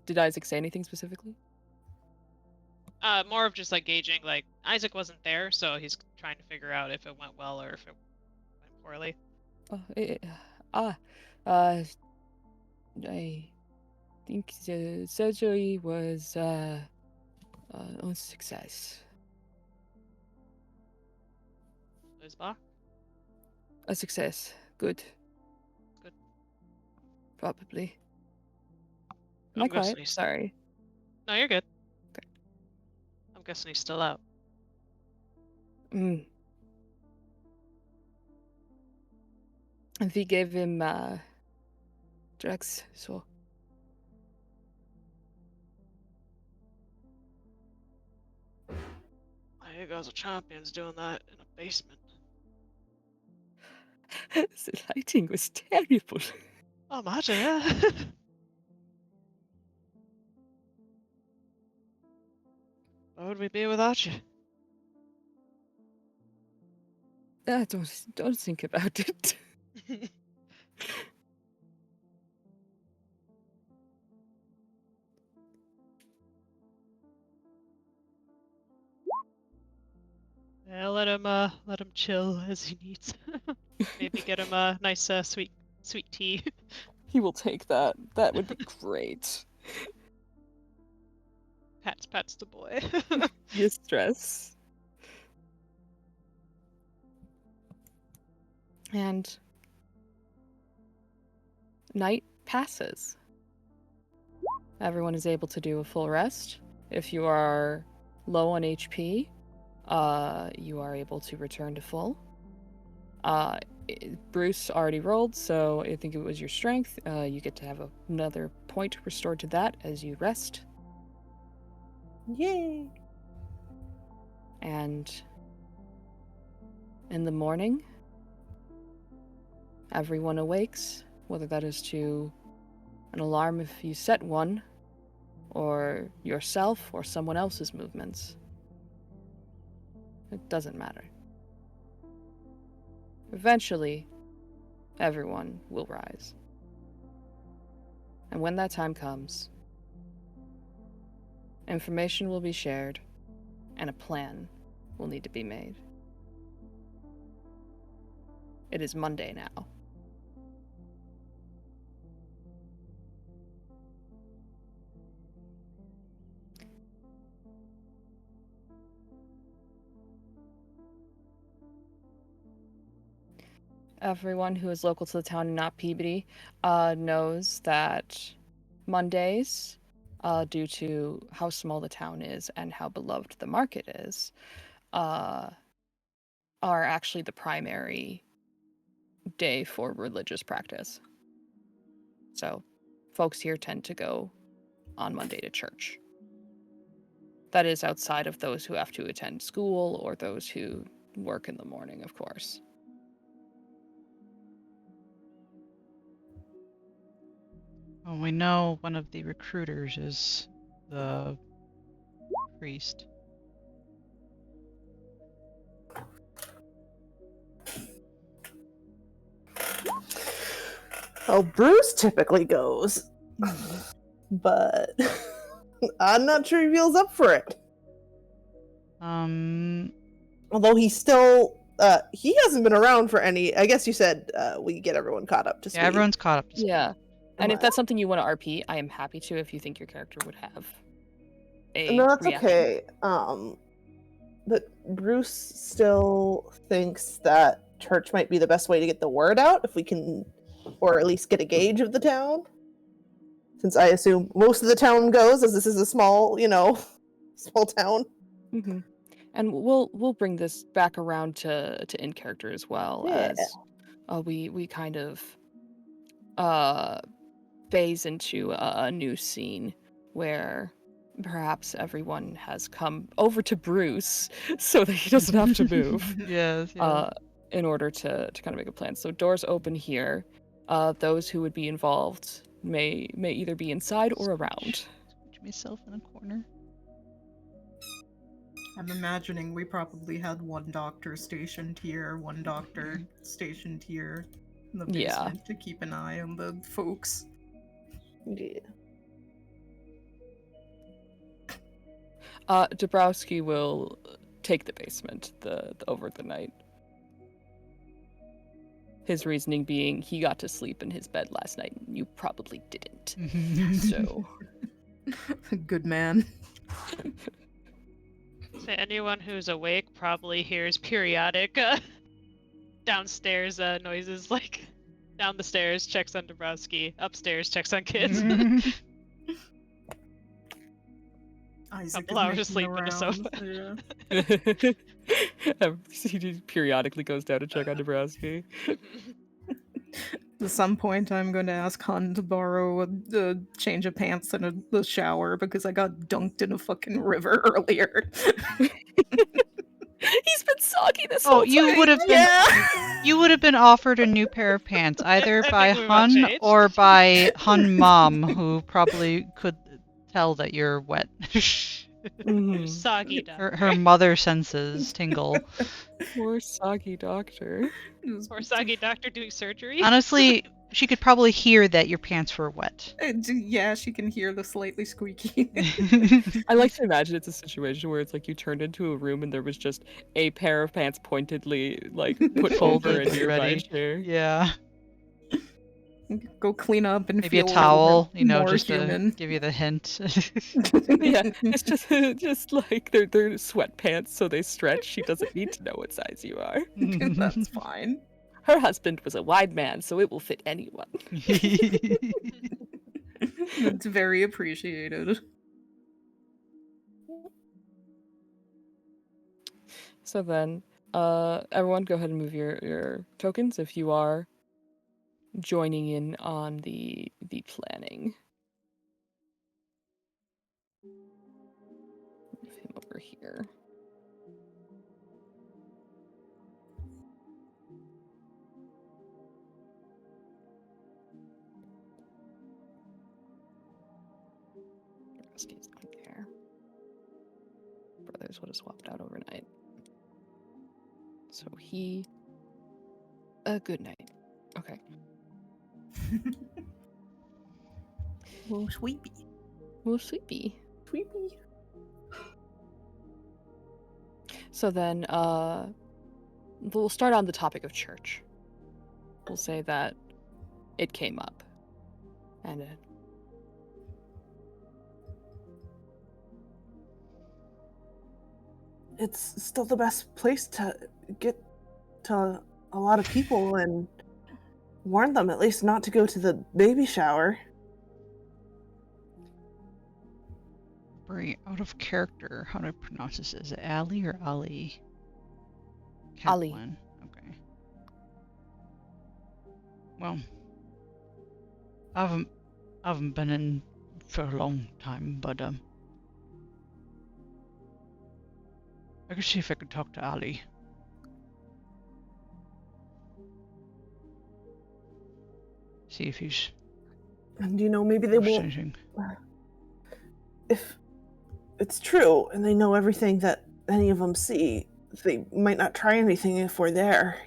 Did Isaac say anything specifically? More of just like gauging, like Isaac wasn't there, so he's trying to figure out if it went well or if it went poorly. I think the surgery was a success. Lisbach? A success. Good. Good. Probably. I'm Am I guessing quiet? he's- Sorry. No, you're good. Okay. I'm guessing he's still out. Mm. And we gave him drugs, so I guys are champions doing that in a basement. the lighting was terrible. Oh, imagine, yeah. Where would we be without you? Don't think about it. Yeah, let him chill as he needs. Maybe get him a nice sweet tea. He will take that. That would be great. Pats the boy. You stress. And night passes. Everyone is able to do a full rest. If you are low on HP, you are able to return to full. Bruce already rolled, so I think it was your strength. You get to have another point restored to that as you rest. Yay! And in the morning, everyone awakes, whether that is to an alarm if you set one, or yourself or someone else's movements. It doesn't matter. Eventually, everyone will rise. And when that time comes, information will be shared, and a plan will need to be made. It is Monday now. Everyone who is local to the town and not Peabody knows that Mondays, due to how small the town is and how beloved the market is, are actually the primary day for religious practice. So folks here tend to go on Monday to church. That is outside of those who have to attend school or those who work in the morning, of course. Well, we know one of the recruiters is the priest. Well, Bruce typically goes, but I'm not sure he feels up for it. Although he still, he hasn't been around for any. I guess you said we get everyone caught up to speed. Yeah, everyone's caught up to speed. Yeah. And if that's something you want to RP, I am happy to if you think your character would have a No, that's reaction. okay. But Bruce still thinks that church might be the best way to get the word out if we can, or at least get a gauge of the town. Since I assume most of the town goes, as this is a small, small town. Mm-hmm. And we'll bring this back around to in character as well, Yeah. as we kind of phase into a new scene where perhaps everyone has come over to Bruce so that he doesn't have to move. Yes. In order to kind of make a plan. So doors open here. Those who would be involved may either be inside or around. Put myself in a corner. I'm imagining we probably had one doctor stationed here, one doctor stationed here in the Yeah. basement to keep an eye on the folks. Yeah. Dabrowski will take the basement over the night. His reasoning being he got to sleep in his bed last night and you probably didn't. So Good man. So anyone who's awake probably hears periodic downstairs noises, like down the stairs checks on Dabrowski, upstairs checks on kids. Isaac Couple hours is of making sleep in the the rounds, yeah. he periodically goes down to check on Dabrowski. At some point, I'm going to ask Han to borrow a change of pants and a shower because I got dunked in a fucking river earlier. He's been soggy this whole time. You would have been you would have been offered a new pair of pants either I by think we've all Hun changed. or by Hun Mom, who probably could tell that you're wet. Soggy doctor. Her mother senses tingle. Poor soggy doctor. Poor soggy doctor doing surgery. Honestly, She could probably hear that your pants were wet. Yeah, she can hear the slightly squeaky. I like to imagine it's a situation where it's like you turned into a room and there was just a pair of pants pointedly like put over Folded a and nearby ready. chair. Yeah. Go clean up and Maybe a feel a little towel, bit more just human. to give you the hint. Yeah, it's just like they're sweatpants, so they stretch. She doesn't need to know what size you are. That's fine. Her husband was a wide man, so it will fit anyone. That's very appreciated. So then, everyone, go ahead and move your tokens if you are joining in on the planning. Move him over here. Rusty's not there. Brothers would have swapped out overnight. So he. Good night. Okay. Oh, sweepy. Well, sleepy. Sweepy. So then, we'll start on the topic of church. We'll say that it came up. And It's still the best place to get to a lot of people and warn them at least not to go to the baby shower. Very out of character. How do I pronounce this? Is it Ali or Ali? Ali. Kaplan. Okay. Well, I haven't been in for a long time, but I could see if I could talk to Ali. See if he's And maybe they won't. anything. If it's true and they know everything that any of them see, they might not try anything if we're there,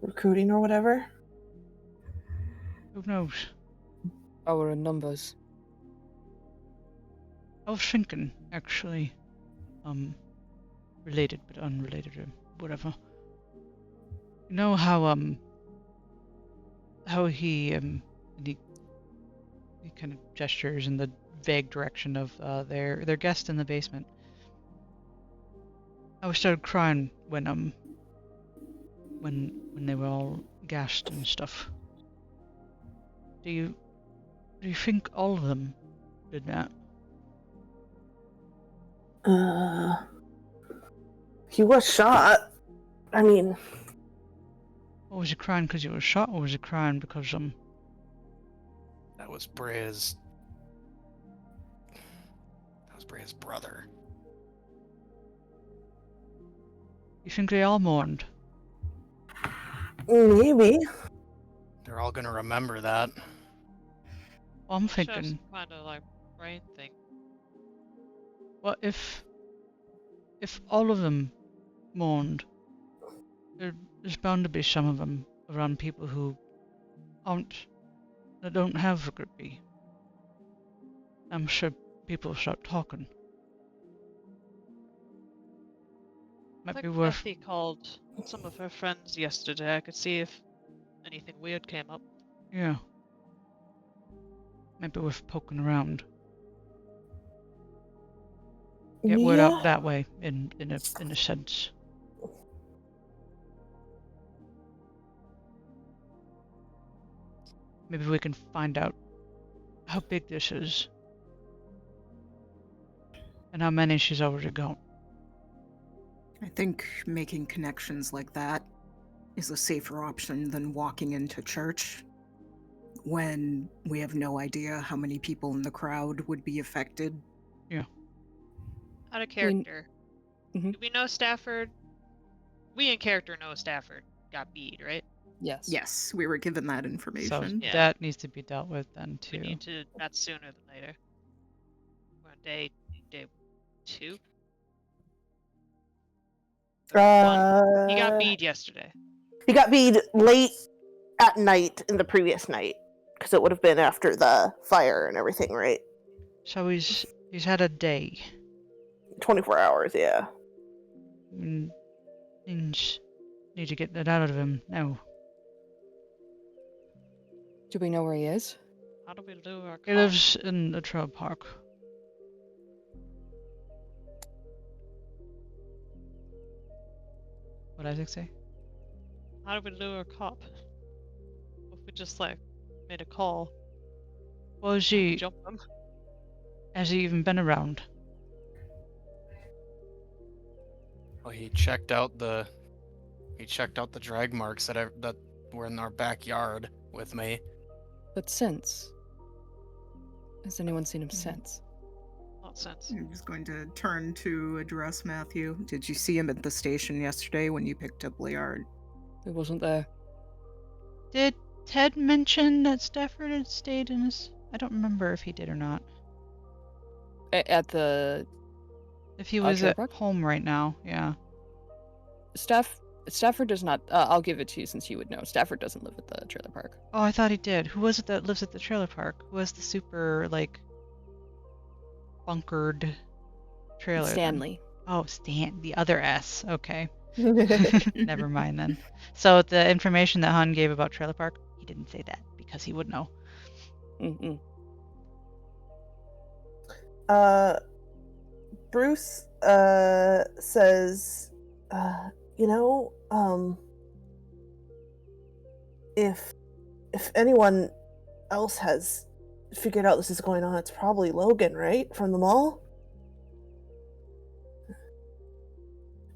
recruiting or whatever. Who knows? our numbers. I was thinking, actually, related but unrelated or whatever. You know how he kind of gestures in the vague direction of their guest in the basement. I started crying when they were all gassed and stuff. Do you think all of them did that? He was shot. I mean, Or was he crying because he was shot, or was he crying because That was Briz. That was Briz's brother. you think they all mourned? maybe. They're all gonna remember that. Well, I'm Should have thinking, some kind of like brain thing. what if all of them mourned? There's bound to be some of them around people who that don't have a groupie. I'm sure people will start talking. I Might be think worth. Effie called some of her friends yesterday. I could see if anything weird came up. Yeah. Might be worth poking around. Get word out that way, in a sense. Maybe we can find out how big this is. And how many she's already got. I think making connections like that is a safer option than walking into church when we have no idea how many people in the crowd would be affected. Out of character. Mhm. Do we know Stafford? We in character know Stafford got beat, right? Yes. Yes, we were given that So information. Yeah. that needs to be dealt with then We too. need to. That's sooner than later. We're on day 2. One. He got beat yesterday. He got beat late at night in the previous night, because it would have been after the fire and everything, right? So he's had a day. 24 hours, yeah. Means need to get that out of him now. Do we know where he is? How do we lure our He lives in the trailer park. What did Isaac say? How do we lure a cop? If we just like made a call, Well, has he jump them. even been around? Well, he checked out the drag marks that were in our backyard with me. But since? Has anyone seen him since? Not sense. I'm just going to turn to address Matthew. Did you see him at the station yesterday when you picked up Liard? He wasn't there. Did Ted mention that Stafford had stayed in his... I don't remember if he did or not. At the If he was trailer at park? home right now, yeah. Stafford does not. I'll give it to you since you would know. Stafford doesn't live at the trailer park. Oh, I thought he did. Who was it that lives at the trailer park? Who has the super, like, bunkered trailer? then? Stanley. Oh, the other S. Okay. Never mind then. So the information that Han gave about trailer park, he didn't say that because he would know. Mm-mm. Bruce says, you know, if anyone else has figured out this is going on, it's probably Logan, right? From the mall?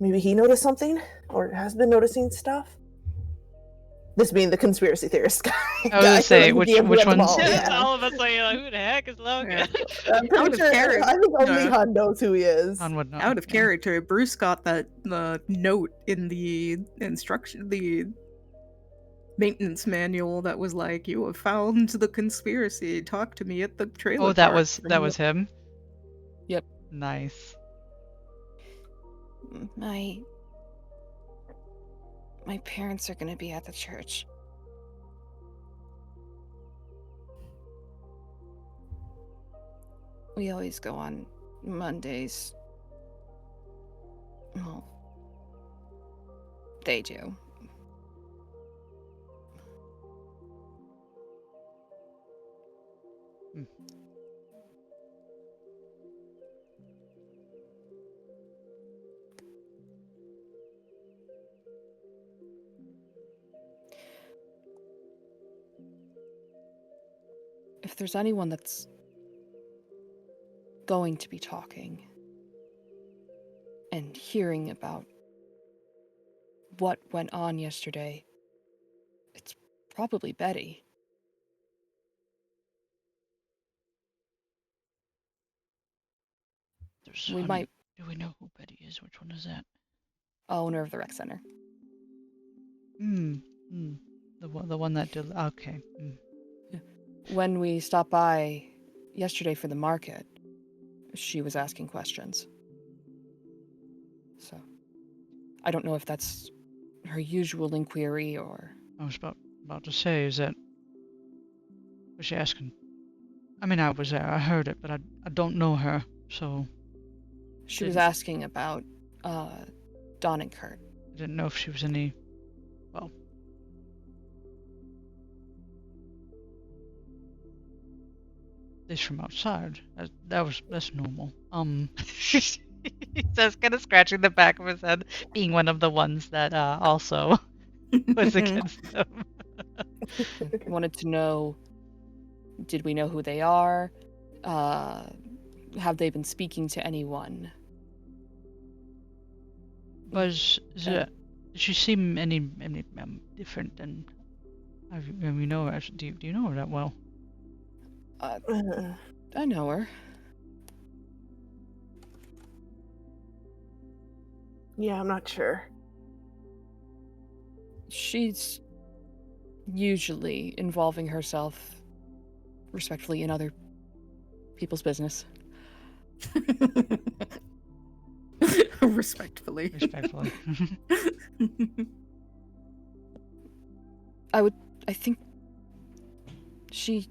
Maybe he noticed something? Or has been noticing stuff? This being the conspiracy theorist guy. I was gonna say, which one's... Yeah, all of us like, who the heck is Logan? I'm pretty Out of sure, character. I think only No. Han knows who he is. Han would know. Out of yeah. character, Bruce got the note in the the maintenance manual that was like, "You have found the conspiracy. Talk to me at the trailer." Oh, that park." was him? Yep. Nice. My parents are gonna be at the church. We always go on Mondays. Well, they do. If there's anyone that's going to be talking and hearing about what went on yesterday, it's probably Betty. We might. Do we know who Betty is? Which one is that? Owner of the rec center. The one that did... Okay. When we stopped by yesterday for the market, she was asking questions. So, I don't know if that's her usual inquiry or... I was about to say, was she asking? I mean, I was there, I heard it, but I don't know her, so... She was asking about, Don and Kurt. I didn't know if she was any... Well... At least from outside. That's normal. He says, kind of scratching the back of his head, being one of the ones that also was against them. Wanted to know, did we know who they are? Have they been speaking to anyone? Did she seem any different than... we know her? Do you know her that well? I know her. Yeah, I'm not sure. She's usually involving herself respectfully in other people's business. Respectfully. Respectfully. I think he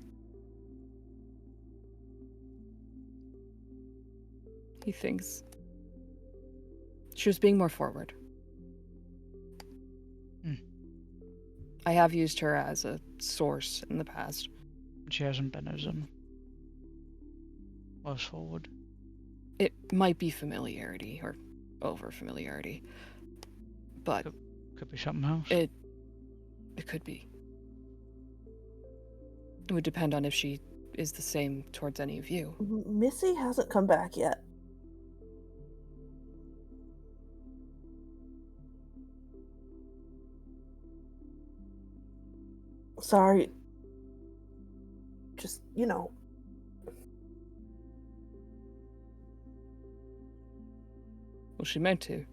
thinks she was being more forward. I have used her as a source in the past. She hasn't been as most forward. It might be familiarity or over familiarity, but Could be something else. it could be. It would depend on if she is the same towards any of you. Missy hasn't come back yet. Sorry. Just, Well, she meant to.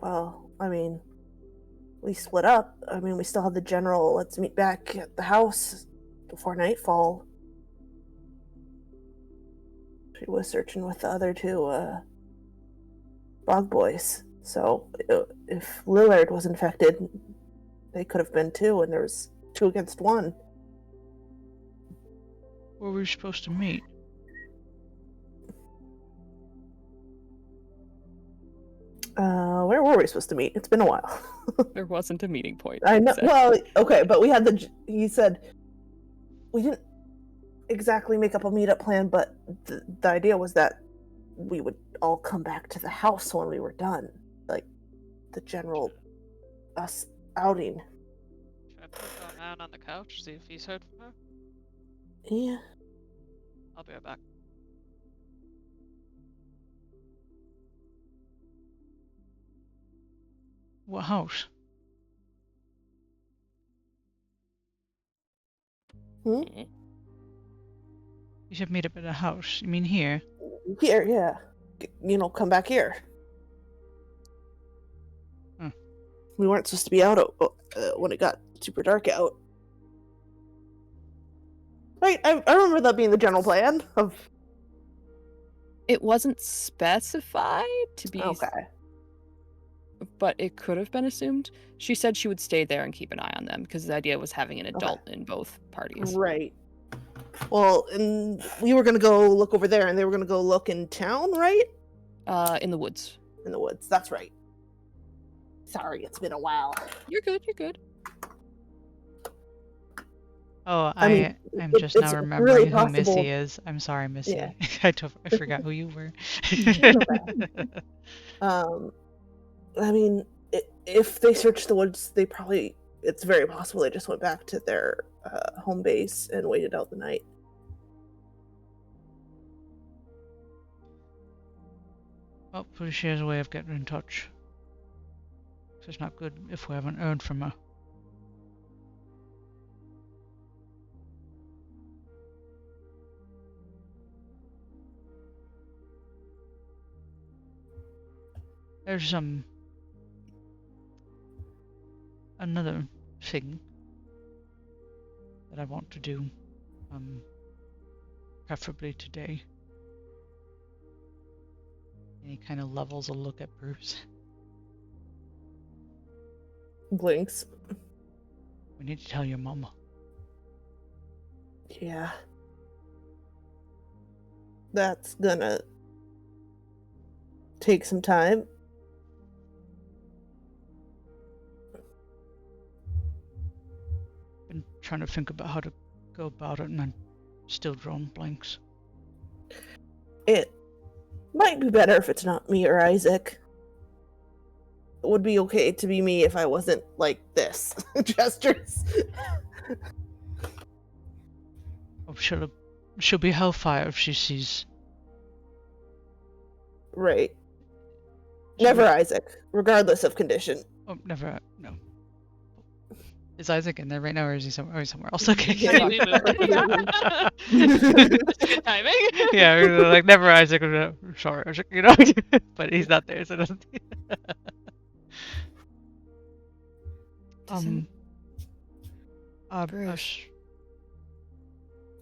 well, I mean, we split up. I mean, we still have the general, let's meet back at the house before nightfall. She was searching with the other two, bog boys. So, if Lillard was infected, they could have been too, and there was 2 against 1. Where were we supposed to meet? Where were we supposed to meet? It's been a while. There wasn't a meeting point. I know. exactly. Well, okay, but we had he said we didn't exactly make up a meetup plan, but the idea was that we would all come back to the house when we were done, like the general us outing. Should I put a man on the couch, see if he's heard from her? Yeah. I'll be right back. What house? Hmm? You said meet up at a house. You mean here? Here, yeah. Come back here. Hmm. We weren't supposed to be out when it got super dark out. Right, I remember that being the general plan of. It wasn't specified to be, Okay. but it could have been assumed. She said she would stay there and keep an eye on them because the idea was having an adult in both parties. Right. Well, and we were gonna go look over there, and they were gonna go look in town, right? In the woods. In the woods. That's right. Sorry, it's been a while. You're good. You're good. Oh, I'm just now it's remembering really who possible. Missy is. I'm sorry, Missy. Yeah. I forgot who you were. I mean, if they searched the woods, it's very possible they just went back to their home base and waited out the night. Well, pretty she has a way of getting in touch. So it's not good if we haven't heard from her. There's another thing that I want to do, preferably today. And he kind of levels a look at Bruce. Blinks. We need to tell your mama. Yeah. That's gonna take some time. Been trying to think about how to go about it, and I'm still drawing blanks. It might be better if it's not me or Isaac. It would be okay to be me if I wasn't like this. Gestures. Oh, she'll be hellfire if she sees. Right. Never Isaac, regardless of condition. Oh, never. No. Is Isaac in there right now, or is he somewhere else? Okay. Yeah. Good timing. Yeah, we're like never Isaac. Sorry, but he's not there, so it doesn't. Bruce.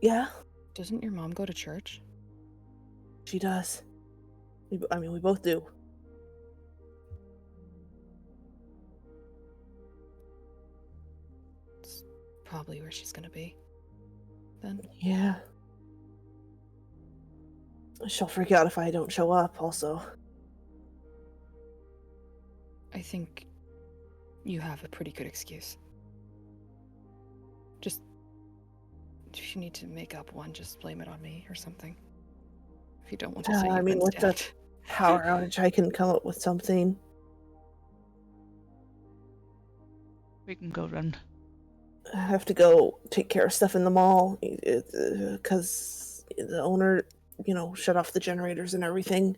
Yeah, Doesn't your mom go to church? she does. We both do. probably where she's gonna be. Then Yeah. She'll freak out if I don't show up, also. I think you have a pretty good excuse. Just if you need to make up one, just blame it on me or something. If you don't want to say I you've mean, been with the stabbed. power outage, I can come up with something. We can go run. I have to go take care of stuff in the mall because the owner, shut off the generators and everything.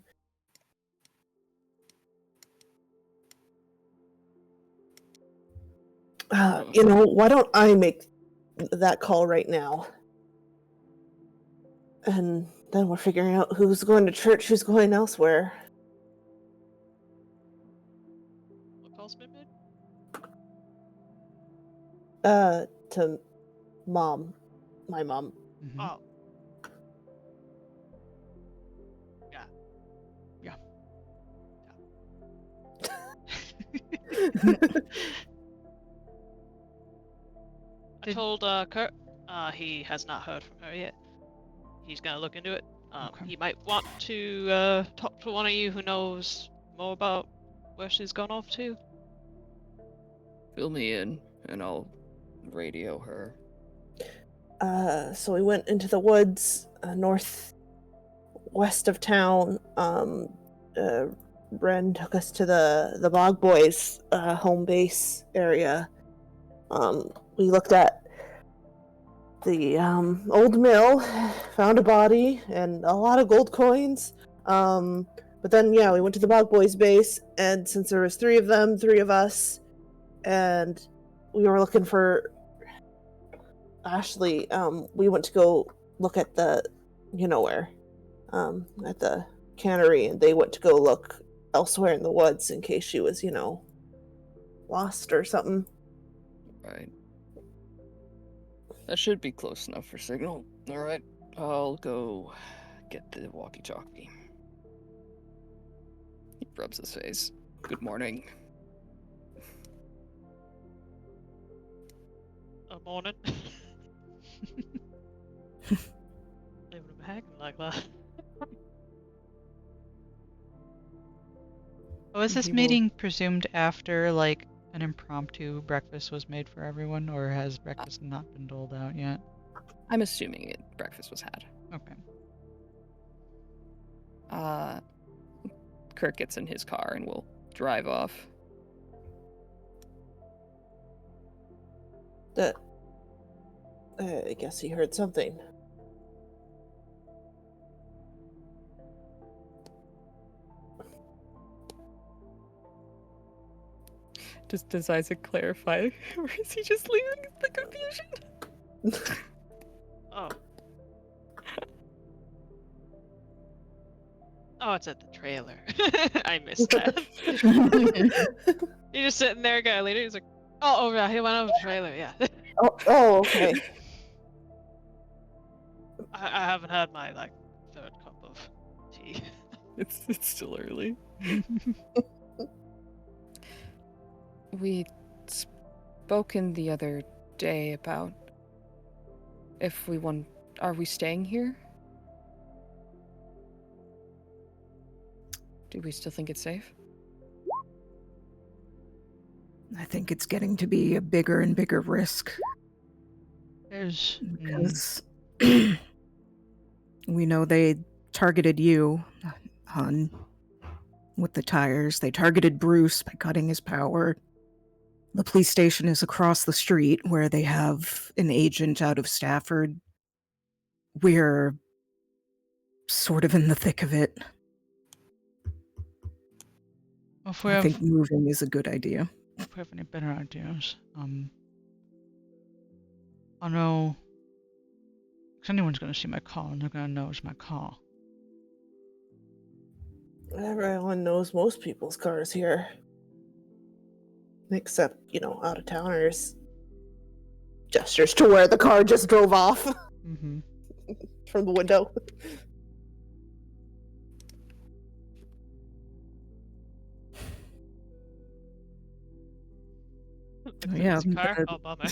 Why don't I make that call right now? And then we're figuring out who's going to church, who's going elsewhere. What call's been made? To mom. My mom. Mhm. Oh. I told Kurt. He has not heard from her yet. He's gonna look into it. Okay. He might want to talk to one of you who knows more about where she's gone off to. Fill me in, and I'll radio her. So we went into the woods, northwest of town. Ren took us to the Bog Boys home base area. We looked at the old mill, found a body and a lot of gold coins. But then, yeah, we went to the Bog Boys base, and since there was three of them, three of us, and we were looking for Ashley, we went to go look at the, where, at the cannery, and they went to go look elsewhere in the woods in case she was, lost or something. Right. That should be close enough for signal. Alright, I'll go get the walkie-talkie. He rubs his face. Good morning. A morning. Leaving him hanging like that. Was this He will- meeting presumed after, like, an impromptu breakfast was made for everyone, or has breakfast not been doled out yet? I'm assuming breakfast was had. Okay. Kirk gets in his car and will drive off. I guess he heard something. Does Isaac clarify, or is he just leaving the confusion? Oh. Oh, it's at the trailer. I missed that. You're just sitting there, guy later. He's like, oh, yeah, he went over the trailer, yeah. Oh, okay. I haven't had my, third cup of tea. It's still early. We spoken the other day about if we want. Are we staying here? Do we still think it's safe? I think it's getting to be a bigger and bigger risk There's... because we know they targeted you, Hun, with the tires. They targeted Bruce by cutting his power. The police station is across the street where they have an agent out of Stafford. We're sort of in the thick of it. If we I have, think moving is a good idea. if we have any better ideas, I know... If anyone's gonna see my car, and they're gonna know it's my car. Everyone knows most people's cars here. Except, out-of-towners. Gestures to where the car just drove off Mm-hmm. from the window. Yeah, His car? but- Oh, bummer.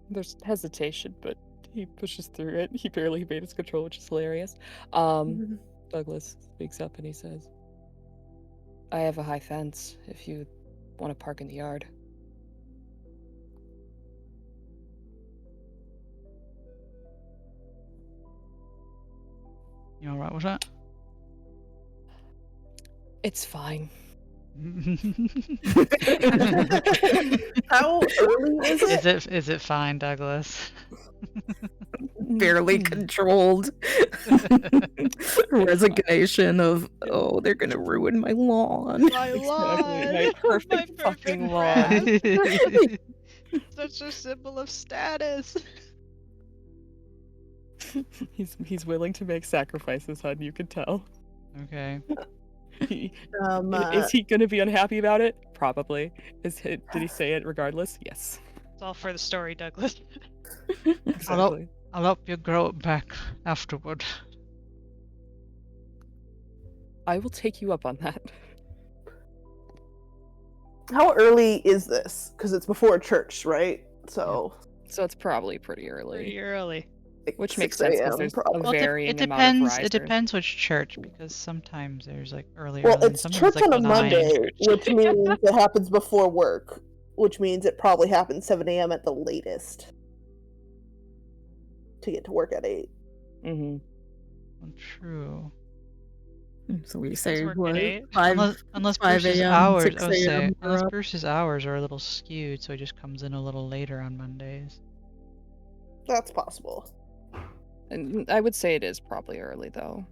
There's hesitation, but he pushes through it. He barely made his control, which is hilarious. Douglas speaks up and he says, I have a high fence if you want to park in the yard. You alright with that? It's fine. How early is it? Is it fine, Douglas? Barely controlled resignation of, oh, they're gonna ruin my lawn. My Exactly, lawn! my perfect My fucking perfect lawn. grass. Such a symbol of status. He's willing to make sacrifices, hun, you can tell. Okay. Is he gonna be unhappy about it? Probably. Did he say it regardless? Yes. It's all for the story, Douglas. Exactly. I'll help you grow it back afterward. I will take you up on that. How early is this? Because it's before church, right? So So it's probably pretty early. Pretty early. like Which makes 6 sense because a.m. there's probably. a Well, varying it amount of depends. risers. It depends which church, because sometimes there's like earlier. Well, and then it's sometimes church like on a 9. Monday, which means it happens before work, which means it probably happens 7 a.m. at the latest to get to work at 8. Mm-hmm. Well, true. So we guys say work at what? 8? 5 Unless 5 Bruce's a.m., hours. 6 I would say a.m. unless you're up. Bruce's hours are a little skewed, so he just comes in a little later on Mondays. That's possible. And I would say it is probably early though.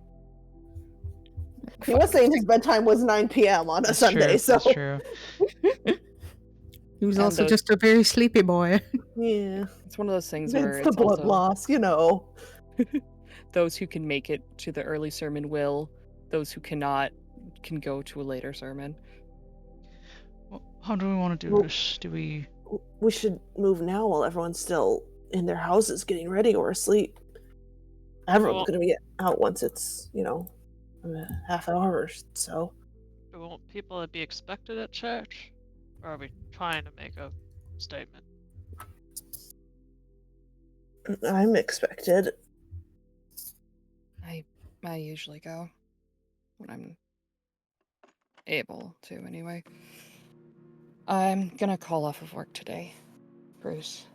He was saying his bedtime was 9 p.m. on a That's Sunday, true. so That's true. He was And also those- just a very sleepy boy. yeah, It's one of those things where it's the it's blood also loss, you know. those who can make it to the early sermon will. Those who cannot can go to a later sermon. Well, how do we want to do Well- this? Do we? We should move now while everyone's still in their houses getting ready or asleep. Everyone's Well- gonna be out once it's, a half hour or so. Do we want people to be expected at church? Or are we trying to make a statement? I'm expected. I usually go when I'm able to anyway. I'm gonna call off of work today, Bruce.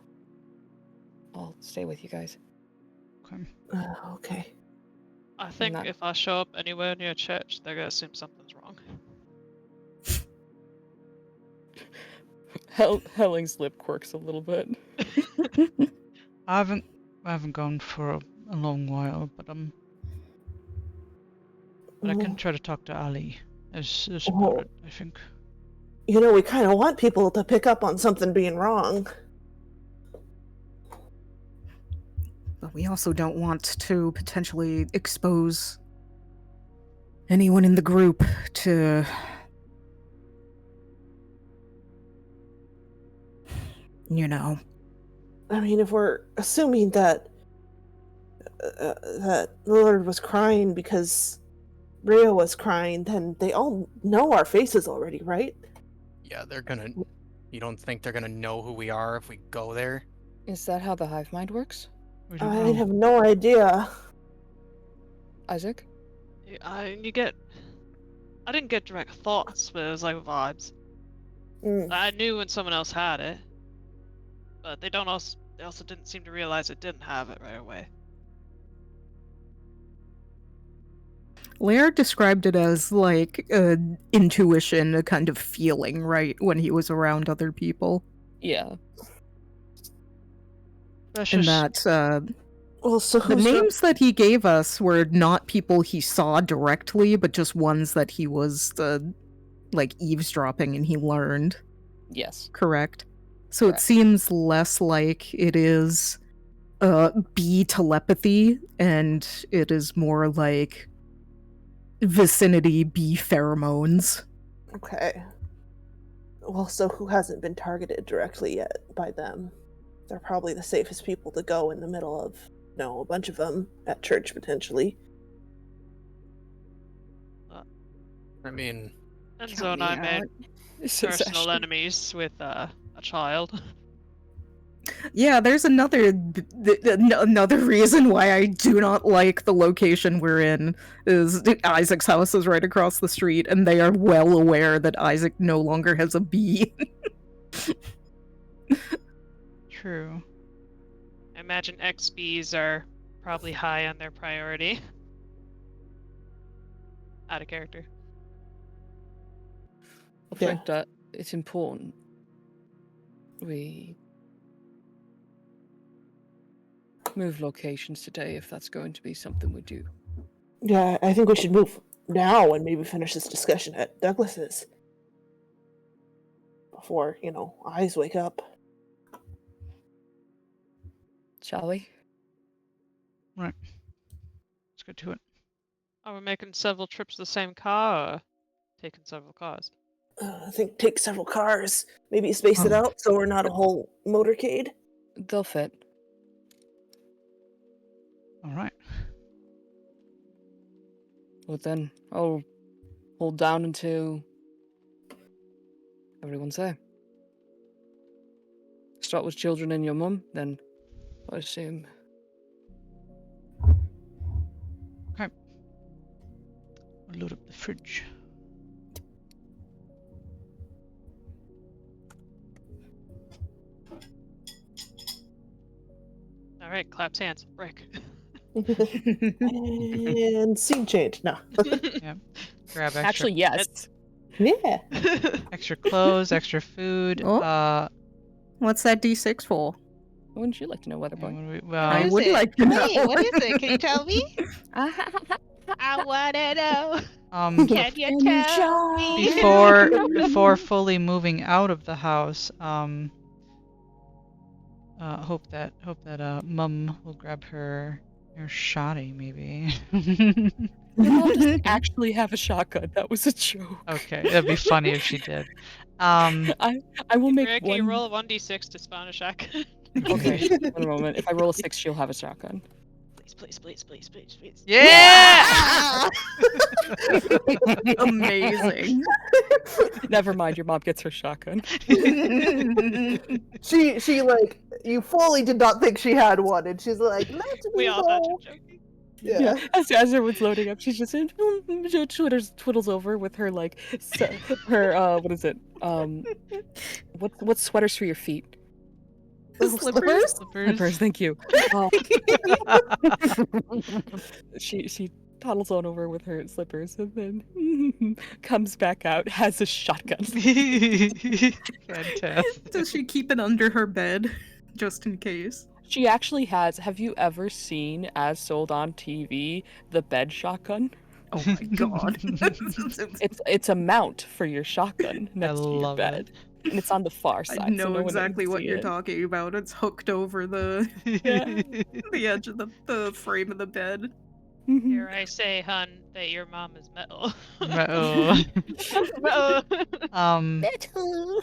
I'll stay with you guys. Okay. Okay. I think not- if I show up anywhere near church, they're gonna assume something's wrong. Helling's lip quirks a little bit. I haven't gone for a long while, but I can try to talk to Ali. Is about it, I think. We kind of want people to pick up on something being wrong. But we also don't want to potentially expose anyone in the group to I mean, if we're assuming that that Lillard was crying because Rhea was crying, then they all know our faces already, right? Yeah, they're gonna. You don't think they're gonna know who we are if we go there? Is that how the hive mind works, We don't I know. have no idea. Isaac? I didn't get direct thoughts, but it was like vibes. Mm. I knew when someone else had it, but they also didn't seem to realize it didn't have it right away. Laird described it as like intuition, a kind of feeling, right, when he was around other people. Yeah. And that Well, so the who's names that he gave us were not people he saw directly, but just ones that he was like eavesdropping and he learned, Yes. correct? So Correct. it seems less like it is bee telepathy, and it is more like vicinity bee pheromones. Okay. Well, so who hasn't been targeted directly yet by them? They're probably the safest people to go in the middle of, a bunch of them at church potentially. I mean, Enzo and I made Says personal Ashley. enemies with a child. Yeah, there's another another reason why I do not like the location we're in is Isaac's house is right across the street, and they are well aware that Isaac no longer has a bee. True. I imagine XBs are probably high on their priority. Out of character. Well, Yeah. for that, it's important we move locations today if that's going to be something we do. Yeah, I think we should move now and maybe finish this discussion at Douglas's. Before, eyes wake up. Shall we? Right. Let's get to it. Are we making several trips to the same car or taking several cars? I think take several cars. Maybe space it out so we're not a whole motorcade. They'll fit. All right. Well then, I'll hold down until everyone's there. Start with children and your mum, then I assume. Okay. We'll load up the fridge. All right, claps hands. Break. And scene change. No. Yeah. Grab extra. Actually, yes. Yeah. extra clothes, extra food. Oh. What's that D6 for? Wouldn't you like to know, Yeah, Weatherboy? I well, would like to know. Wait, what is it? Can you tell me? I wanna know. Can you tell me? before fully moving out of the house, hope that mum will grab her shoddy maybe. Your mom doesn't actually have a shotgun. That was a joke. Okay, that'd be funny if she did. I will make Rick, can you one. roll a 1d6 to spawn a shotgun? Okay, one moment. If I roll a 6, she'll have a shotgun. Please. Yeah! Amazing. Never mind, your mom gets her shotgun. She like, you fully did not think she had one, and she's like, let's We all thought you were joking. Yeah. As everyone's loading up, she's just twiddles over with her like her what is it? What sweaters for your feet? Slippers? Slippers, thank you. She toddles on over with her slippers and then comes back out, has a shotgun. Fantastic. Does she keep it under her bed, just in case? She actually has. Have you ever seen, as sold on TV, the bed shotgun? Oh my god. It's a mount for your shotgun next to your love bed. And it's on the far side. I know so no exactly one what can you're see it. talking about. It's hooked over the the edge of the frame of the bed. Here I say, hun, that your mom is metal. Uh-oh. Metal.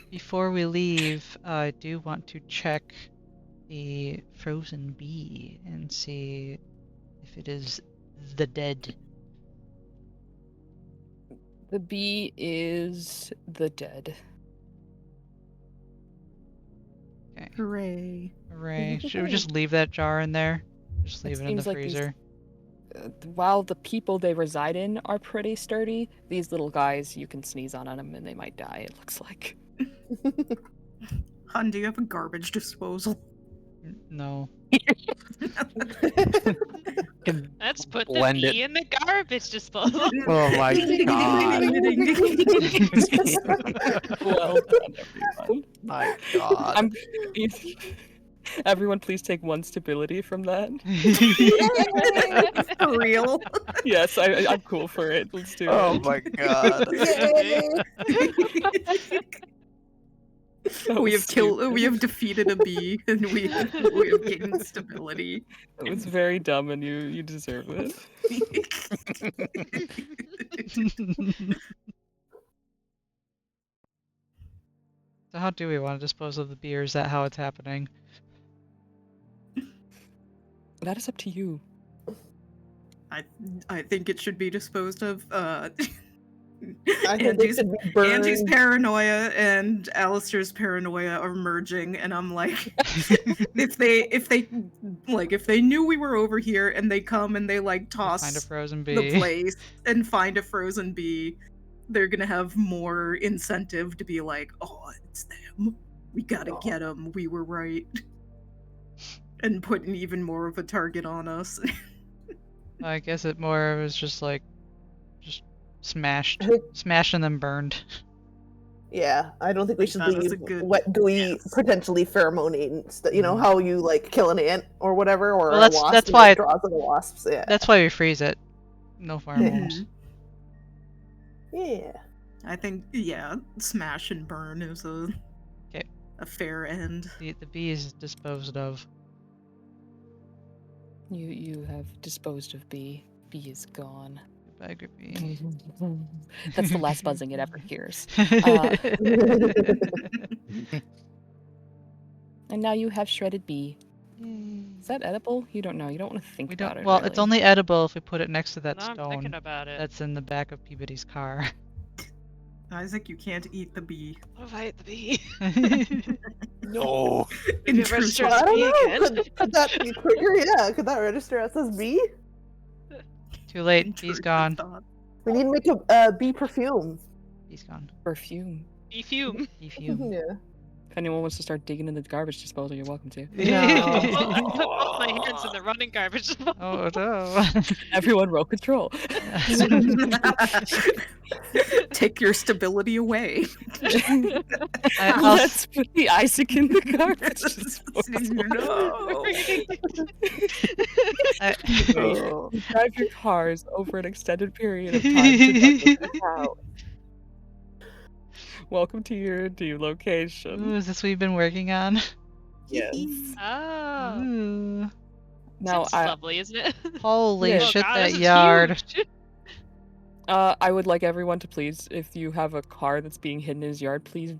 Before we leave, I do want to check the frozen bee and see if it is the dead. The bee is the dead. Okay. Hooray. Hooray. Should we just leave that jar in there? Just leave it in the seems like these- freezer. While the people they reside in are pretty sturdy, these little guys, you can sneeze on them and they might die, it looks like. Hun, do you have a garbage disposal? No. Let's put the Blend bee in the garbage disposal. Oh my god. Well done, everyone. My god. Everyone, please take 1 stability from that. For real? Yes, I'm cool for it. Let's do Oh it. my god. That We was have killed. stupid. We have defeated a bee, and we have gained stability. It was very dumb, and you deserve it. So how do we want to dispose of the bee, or is that how it's happening? That is up to you. I think it should be disposed of I think they should be burned. Angie's paranoia and Alistair's paranoia are merging, and I'm like, if they knew we were over here and they come and they like toss Find a frozen bee. the place and find a frozen bee, they're gonna have more incentive to be like, oh, it's them. We gotta get them. We were right. And putting even more of a target on us. I guess it more was just like, just smashed and then burned. Yeah, I don't think we should That was leave a good wet, gooey, guess. potentially pheromoning. You know how you like kill an ant or whatever, or Well, a wasp. that's and why it draws the wasps. Yeah. That's why we freeze it. No pheromones. Yeah. I think smash and burn is a fair end. The bee is disposed of. You have disposed of bee. Bee is gone. Goodbye, good bee. That's the last buzzing it ever hears. And now you have shredded bee. Is that edible? You don't know. You don't want to think about it. Well, really. it's only edible if we put it next to that No, I'm stone thinking about it. that's in the back of Peabody's car. Isaac, you can't eat the bee. What if I ate the bee? No. Maybe it registers I as don't bee know. again. Could that be quicker? Yeah. Could that register as bee? Too late. Bee's Intrusive gone. thought. We need to make a bee perfume. Bee's gone. Perfume. Bee fume. Bee fume. Yeah. If anyone wants to start digging in the garbage disposal, you're welcome to. No. Put both my hands in the running garbage. Oh no. Everyone roll control. Take your stability away. Let's put the Isaac in the garbage disposal. No. Drive your cars over an extended period of time to Douglas out. Welcome to your new location. Ooh, is this what you've been working on? Yes. Oh. Ooh. Now, Seems lovely, isn't it? Holy Yeah. shit, God, that this is yard. huge. I would like everyone to please, if you have a car that's being hidden in his yard, please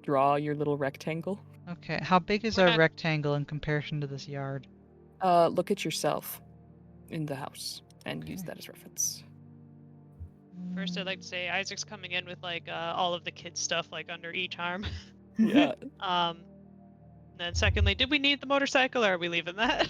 draw your little rectangle. Okay, how big is We're our not- rectangle in comparison to this yard? Look at yourself in the house and use that as reference. First, I'd like to say Isaac's coming in with like all of the kids' stuff like under each arm. Yeah. Then secondly, did we need the motorcycle or are we leaving that?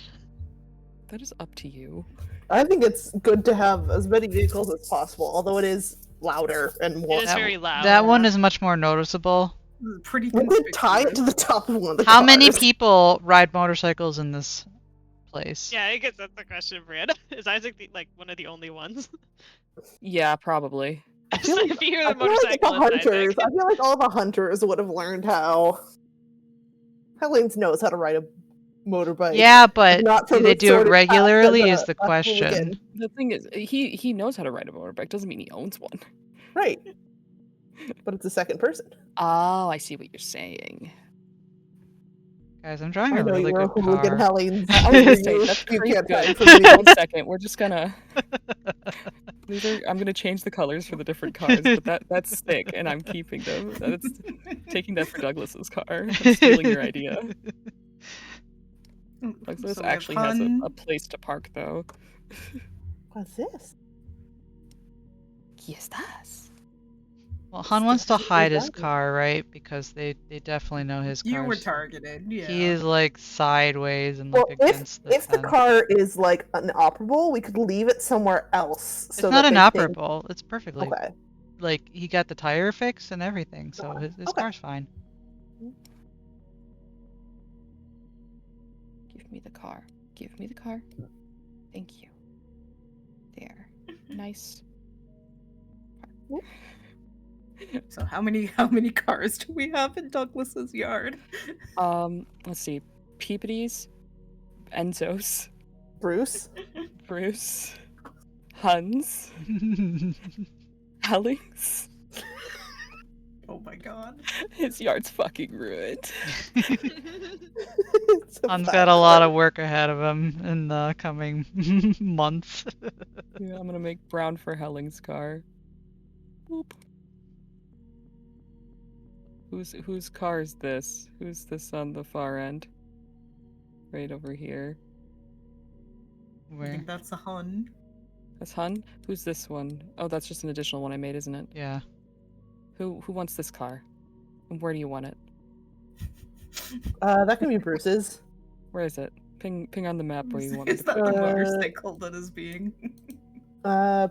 That is up to you. I think it's good to have as many vehicles as possible, although it is louder and more. It is very loud. That one is much more noticeable. Pretty We could tie it conspicuous. to the top of one of the How many cars. people ride motorcycles in this place? Yeah, I guess that's the question, Brianna. Is Isaac like one of the only ones? Yeah, probably. I feel like, If you hear I the feel like the motorcycle, it's hunters. Isaac. I feel like all the hunters would have learned how. Helens knows how to ride a motorbike. Yeah, but Not do from they the do sort it of regularly path is as the a question. hooligan. The thing is, he knows how to ride a motorbike. Doesn't mean he owns one. Right. But it's a second person. Oh, I see what you're saying. Guys, I'm drawing I a know really you're a good hooligan, car. Helens. I was gonna say that's You pretty can't good. find somebody else. 1 second, we're just gonna. I'm gonna change the colors for the different cars, but that's sick, and I'm keeping them. That's taking that for Douglas's car. I'm stealing your idea. Douglas So we have actually has Hun. a place to park, though. What's this? ¿Qué estás? Well, Han wants to hide his Exactly. car, right? Because they definitely know his car. You were targeted, yeah. He is like sideways and Well, like against the if the fence. car is like inoperable, we could leave it somewhere else. It's So not that they think- inoperable. It's perfectly Okay. like he got the tire fixed and everything, so his Okay. car's fine. Give me the car. Give me the car. Thank you. There. Nice. So how many cars do we have in Douglas's yard? Let's see. Peabody's, Enzo's, Bruce? Bruce, Hun's, Helling's. Oh my god. His yard's fucking ruined. It's a Han's bad got a lot car. of work ahead of him in the coming months. Yeah, I'm gonna make brown for Helling's car. Boop. Whose car is this? Who's this on the far end? Right over here. I Where? think that's a Hun. That's Hun? Who's this one? Oh, that's just an additional one I made, isn't it? Yeah. Who wants this car? And where do you want it? That can be Bruce's. Where is it? Ping on the map where you want it Is to that put the it. motorcycle that is being?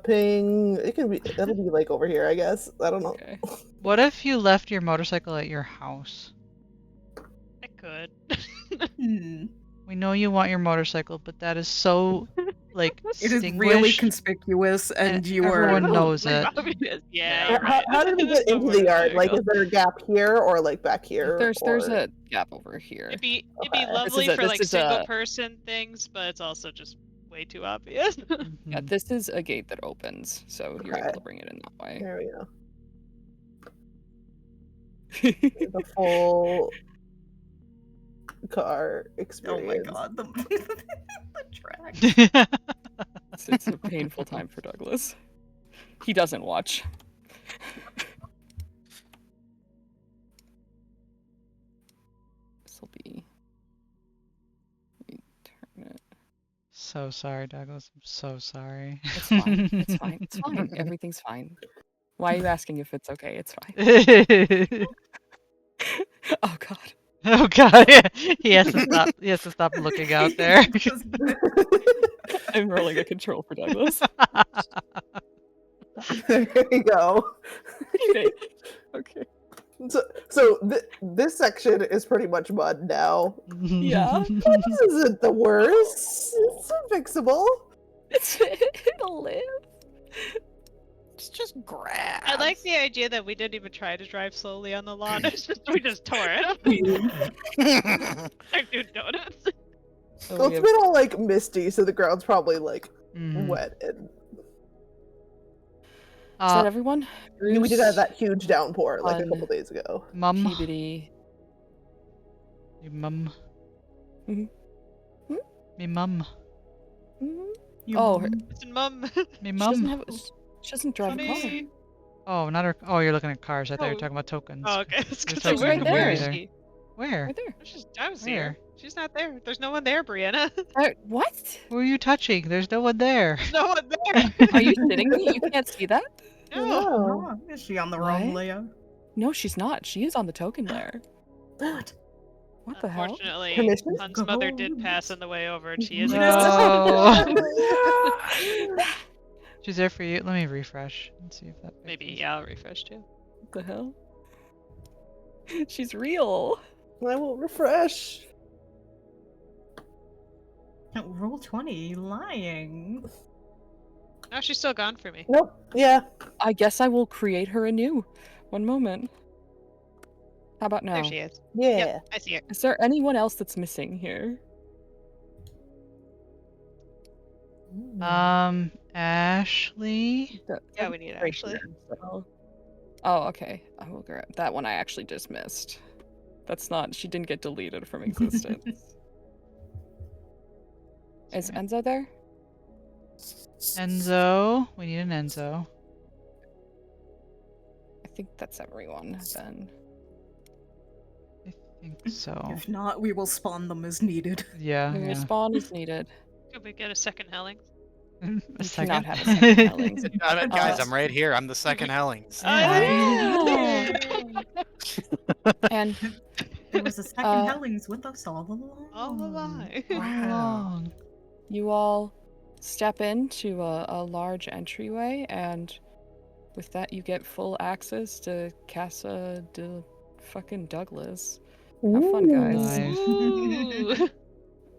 Ping. It'll be like over here, I guess. I don't know. Okay. What if you left your motorcycle at your house? I could. We know you want your motorcycle, but that is so, like, It is really distinguished, conspicuous, and you everyone are. knows Like, it. obvious. Yeah, you're How, right. how did we get into the yard? Like, is there a gap here or like back here? There's a gap over here. It'd be Okay. lovely This for is like a- single person things, but it's also just way too obvious. Yeah, Mhm. this is a gate that opens, so you're able Okay. to bring it in that way. There we go. The full car Oh experience. my god, the track. It's a painful time for Douglas. He doesn't watch. This will be. Let me turn it. So sorry, Douglas. I'm so sorry. It's fine. It's fine. It's fine. Everything's fine. Why are you asking if it's okay? It's fine. Oh god. Oh god, yeah. He has to stop. He has to stop looking out there. I'm rolling a control for Douglas. There you go. Okay. Okay. So this section is pretty much mud now. Yeah. This isn't the worst. It's fixable. It'll live. It's just grass. I like the idea that we didn't even try to drive slowly on the lawn. It's just we just tore it up. Like doing donuts. So Well, we it's have- been all like misty, so the ground's probably like Mhm. wet. And Is that everyone? we did have that huge downpour like a Fun. couple days ago. Mum. Peabody. Me mum. Mhm. Hmm? Me mum. Oh, her, Listen, Mum. Me she doesn't mum. have. She doesn't drive a car. Honey. Oh, not her. Oh, you're looking at cars. I thought you were Oh. talking about tokens. Oh, okay. You're She's talking right about there. where is either. she? Where? Right there. I was Where? here. She's not there. There's no one there, Brianna. What? Who are you touching? There's no one there. There's no one there. Are you kidding me? You can't see that? No. No. Is she on the wrong What? layer? No, she's not. She is on the token layer. What? What the hell? Unfortunately, Permission? Hun's mother did pass on the way over, and she is. No. She's there for you. Let me refresh and see if that. Maybe fixes. yeah, I'll refresh too. What the hell? She's real. I will refresh. Roll 20, lying. No, she's still gone for me. Nope. Yeah. I guess I will create her anew. One moment. How about now? There she is. Yeah. Yep, I see her. Is there anyone else that's missing here? Ashley. Yeah, we need Right Ashley. here, so- Oh, okay. I will grab that one. I actually just missed. That's not. She didn't get deleted from existence. Is Sorry. Enzo there? Enzo. We need an Enzo. I think that's everyone then. I think so. If not, we will spawn them as needed. Yeah. The Yeah. respawn is needed. Could we get a second Hellings? A We second. cannot have a second Hellings. Guys, I'm right here. I'm the second Hellings. Yeah. And There was a second Uh, Hellings with us all along. All alive. Wow. you all step into a large entryway, and with that, you get full access to Casa de fucking Douglas. Have fun, guys. Nice. Ooh.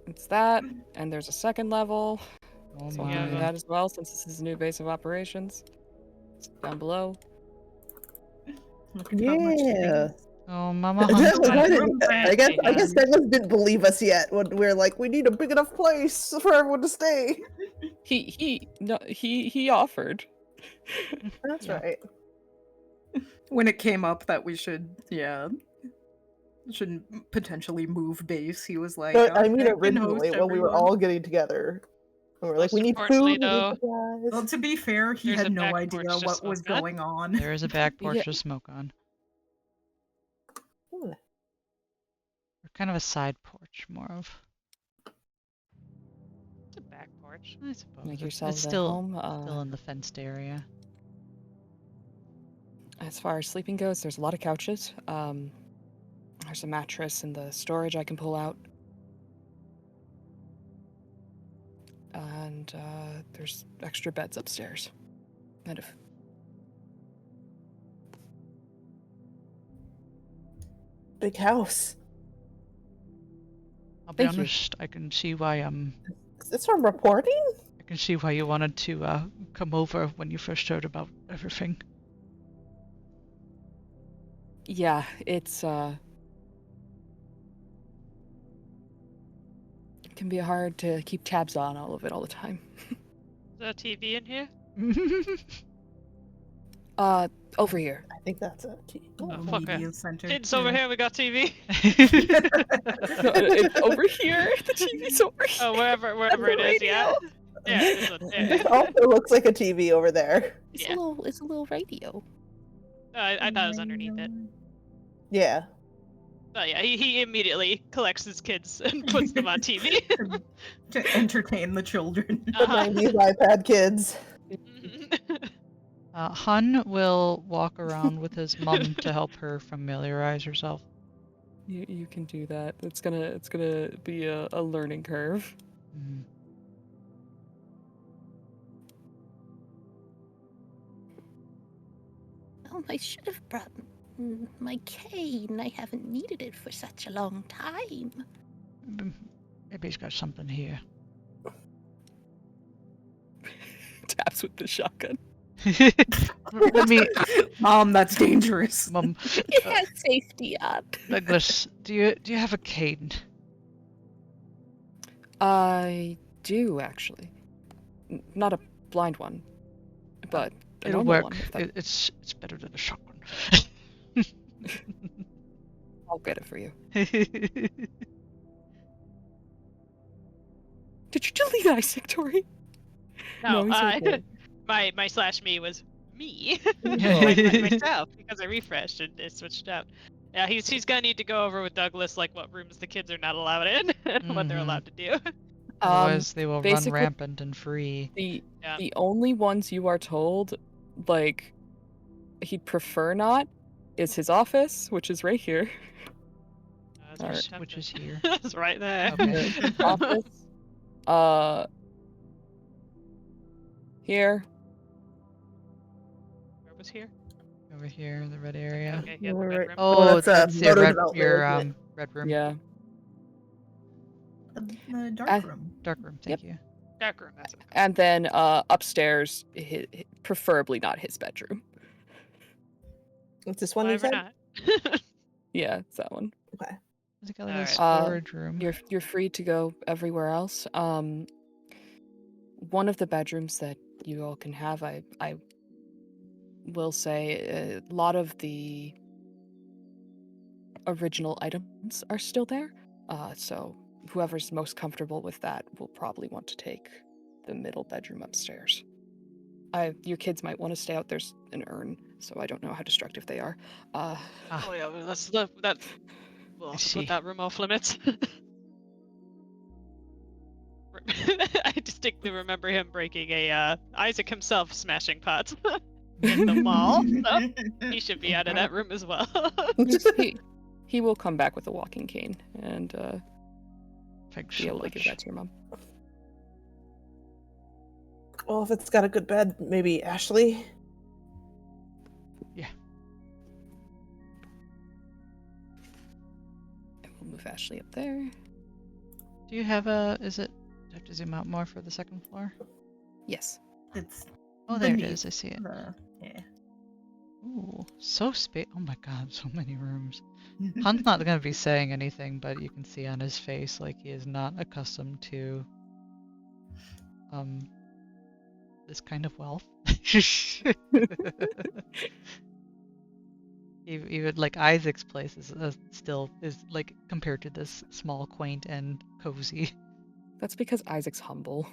It's that, and there's a second level. Oh So we'll do my. that as well, since this is a new base of operations. It's down below. Look at how much Yeah. space. Oh, Mama Douglas, Hunt's I, Room I guess branding. Douglas didn't believe us yet when we were like, we need a big enough place for everyone to stay. He offered. That's Yeah. right. When it came up that we should potentially move base, he was like, But I "Okay, mean, can host originally when we were everyone." all getting together, we were like, Most we need importantly, food, we though- need supplies. Well, to be fair, he There's a had no back idea porch to what was smoke on. going on. There is a back porch Yeah. to smoke on. Hmm. Or kind of a side porch, more of. It's a back porch. porch. I suppose Make it's yourselves at still home. still in the fenced area. As far as sleeping goes, there's a lot of couches. There's a mattress in the storage I can pull out. And there's extra beds upstairs. Kind of. Big house. I'll be Thank you. honest, I can see why Is this from reporting? I can see why you wanted to come over when you first heard about everything. Yeah, it's it can be hard to keep tabs on all of it all the time. Is there a TV in here? Over here. I think that's a T. Oh, The fuck media center. Kids over here, we got TV. No, it's over here. The TV's over here. Oh, wherever it is, yeah. Yeah, this one. It Yeah. also looks like a TV over there. It's Yeah. a little radio. I thought it was underneath it. Yeah. Oh yeah, he immediately collects his kids and puts them on TV. To entertain the children. The 90s iPad kids. Hun will walk around with his mum to help her familiarize herself. You can do that. It's gonna be a learning curve. Mm. Oh, I should have brought my cane. I haven't needed it for such a long time. Maybe he's got something here. Taps with the shotgun. Let me, Mom, that's dangerous. Mum. It has safety up. Douglas, do you have a cane? I do actually. Not a blind one, but a It'll normal work. one. If that- It's better than a shotgun. I'll get it for you. Did you delete Isaac, Tori? No, he's okay. my slash me was me. Oh. Myself, because I refreshed and it switched out. Yeah, he's gonna need to go over with Douglas like what rooms the kids are not allowed in and what they're Mhm. allowed to do. Otherwise, they will run basically- rampant and free. Yeah. The only ones you are told, like, he'd prefer not, is his office, which is right here. That's Which is here. It's right there. Okay. His office. Here. Where was here? Over here, the red area. Okay, yeah, the Right. bedroom. Oh, that's a that's your photo red, development, your isn't it? red room. Yeah. The dark Uh, room. Dark room. Thank you. Dark room, that's okay. And then upstairs, preferably not his bedroom. What's this one Why you ever said? not? Yeah, it's that one. Okay. It's got like a Alright. storage room. You're free to go everywhere else. One of the bedrooms that you all can have, I will say, a lot of the original items are still there. So whoever's most comfortable with that will probably want to take the middle bedroom upstairs. Your kids might want to stay out. There's an urn, so I don't know how destructive they are. Oh yeah, well, we'll have to see. put that room off limits. I distinctly remember him breaking a Isaac himself smashing pots in the mall. So he should be out of that room as well. he will come back with a walking cane and Thanks be so able to give much. that to your mom. Well, if it's got a good bed, maybe Ashley. We'll move Ashley up there. Do you have a? Is it? Do I have to zoom out more for the second floor? Yes. It's Oh, there it beneath is. I see it. yeah. Ooh, so space. Oh my God, so many rooms. Han's not gonna be saying anything, but you can see on his face like he is not accustomed to this kind of wealth. Even like Isaac's place is still is like compared to this small, quaint, and cozy. That's because Isaac's humble.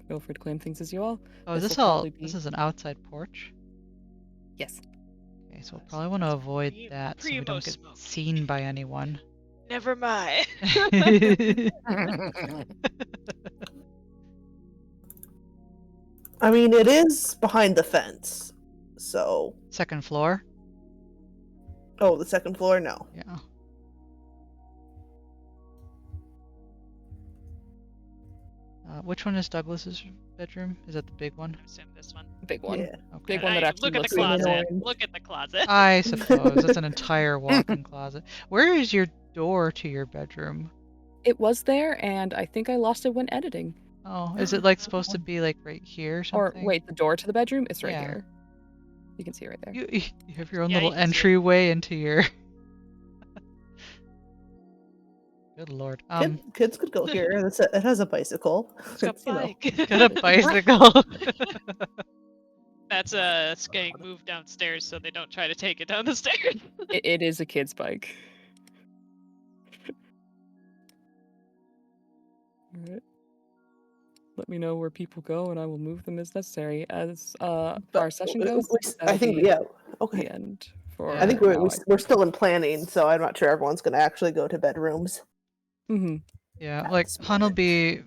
Feel free to claim things as you all. Oh, is This this will all? probably This be- is an outside porch. Yes. Okay, so we'll probably want to avoid that so we don't get seen by anyone. Never mind. I mean, it is behind the fence, so. Second floor? Oh, the second floor? No. Yeah. Which one is Douglas's bedroom? Is that the big one? I assume this one. Big one. Yeah. Okay. Big one that actually Look at the looks like an closet. orange. Look at the closet. I suppose. It's an entire walk-in closet. Where is your door to your bedroom? It was there, and I think I lost it when editing. Oh, is it like supposed to be like right here or something? Or wait, the door to the bedroom? It's right Yeah. here. You can see it right there. You have your own Yeah, little you can see it. entryway into your... Good lord. Kids could go here. It has a bicycle. It's got You know. bike. Got a bicycle. That's getting moved downstairs so they don't try to take it down the stairs. It is a kid's bike. Alright. Let me know where people go, and I will move them as necessary. As our session goes, I think, that'll be yeah. Okay. the end for. I think now, we're still in planning, so I'm not sure everyone's going to actually go to bedrooms. Mm-hmm. Yeah, At like this Han will moment.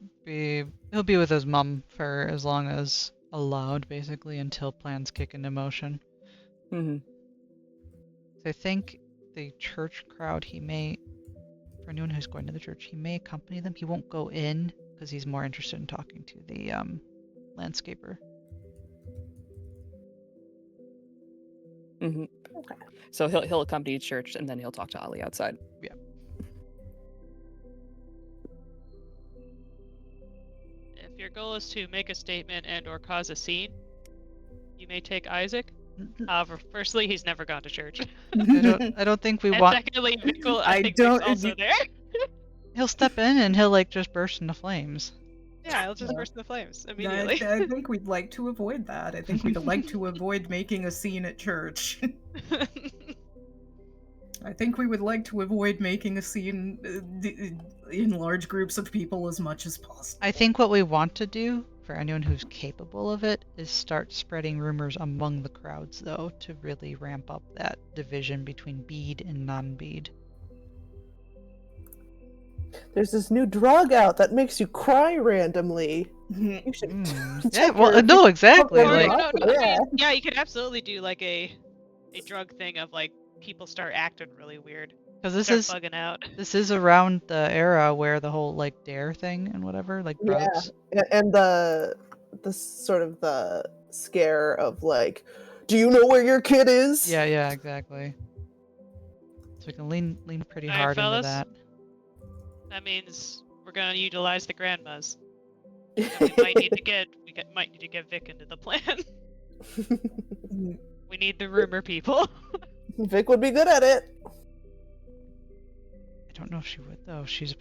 he'll be with his mom for as long as allowed, basically, until plans kick into motion. Mm-hmm. So I think the church crowd, for anyone who's going to the church, he may accompany them. He won't go in because he's more interested in talking to the landscaper. Mm-hmm. Okay. So he'll accompany church, and then he'll talk to Ali outside. Yeah. If your goal is to make a statement and or cause a scene, you may take Isaac. However, firstly, he's never gone to church. I don't think we And want. secondly, Mickle, I I think don't- Mick's also there. He'll step in and he'll like just burst into flames. Yeah, he'll just burst into flames I immediately. think we'd like to avoid that. I think we'd like to avoid making a scene at church. I think we would like to avoid making a scene in large groups of people as much as possible. I think what we want to do, for anyone who's capable of it, is start spreading rumors among the crowds, though, to really ramp up that division between bead and non-bead. There's this new drug out that makes you cry randomly. You should. Yeah, check well, your- no, exactly. Or- Like, Yeah. Yeah, you could absolutely do like a drug thing of like people start acting really weird, because start bugging out. this is around the era where the whole like dare thing and whatever, like Yeah. drugs. And the sort of the scare of like, do you know where your kid is? Yeah, exactly. So we can lean pretty All right, hard into fellas. that. That means we're gonna utilize the grandmas. We might need to get Vic into the plan. We need the rumor people. Vic would be good at it. I don't know if she would though. She's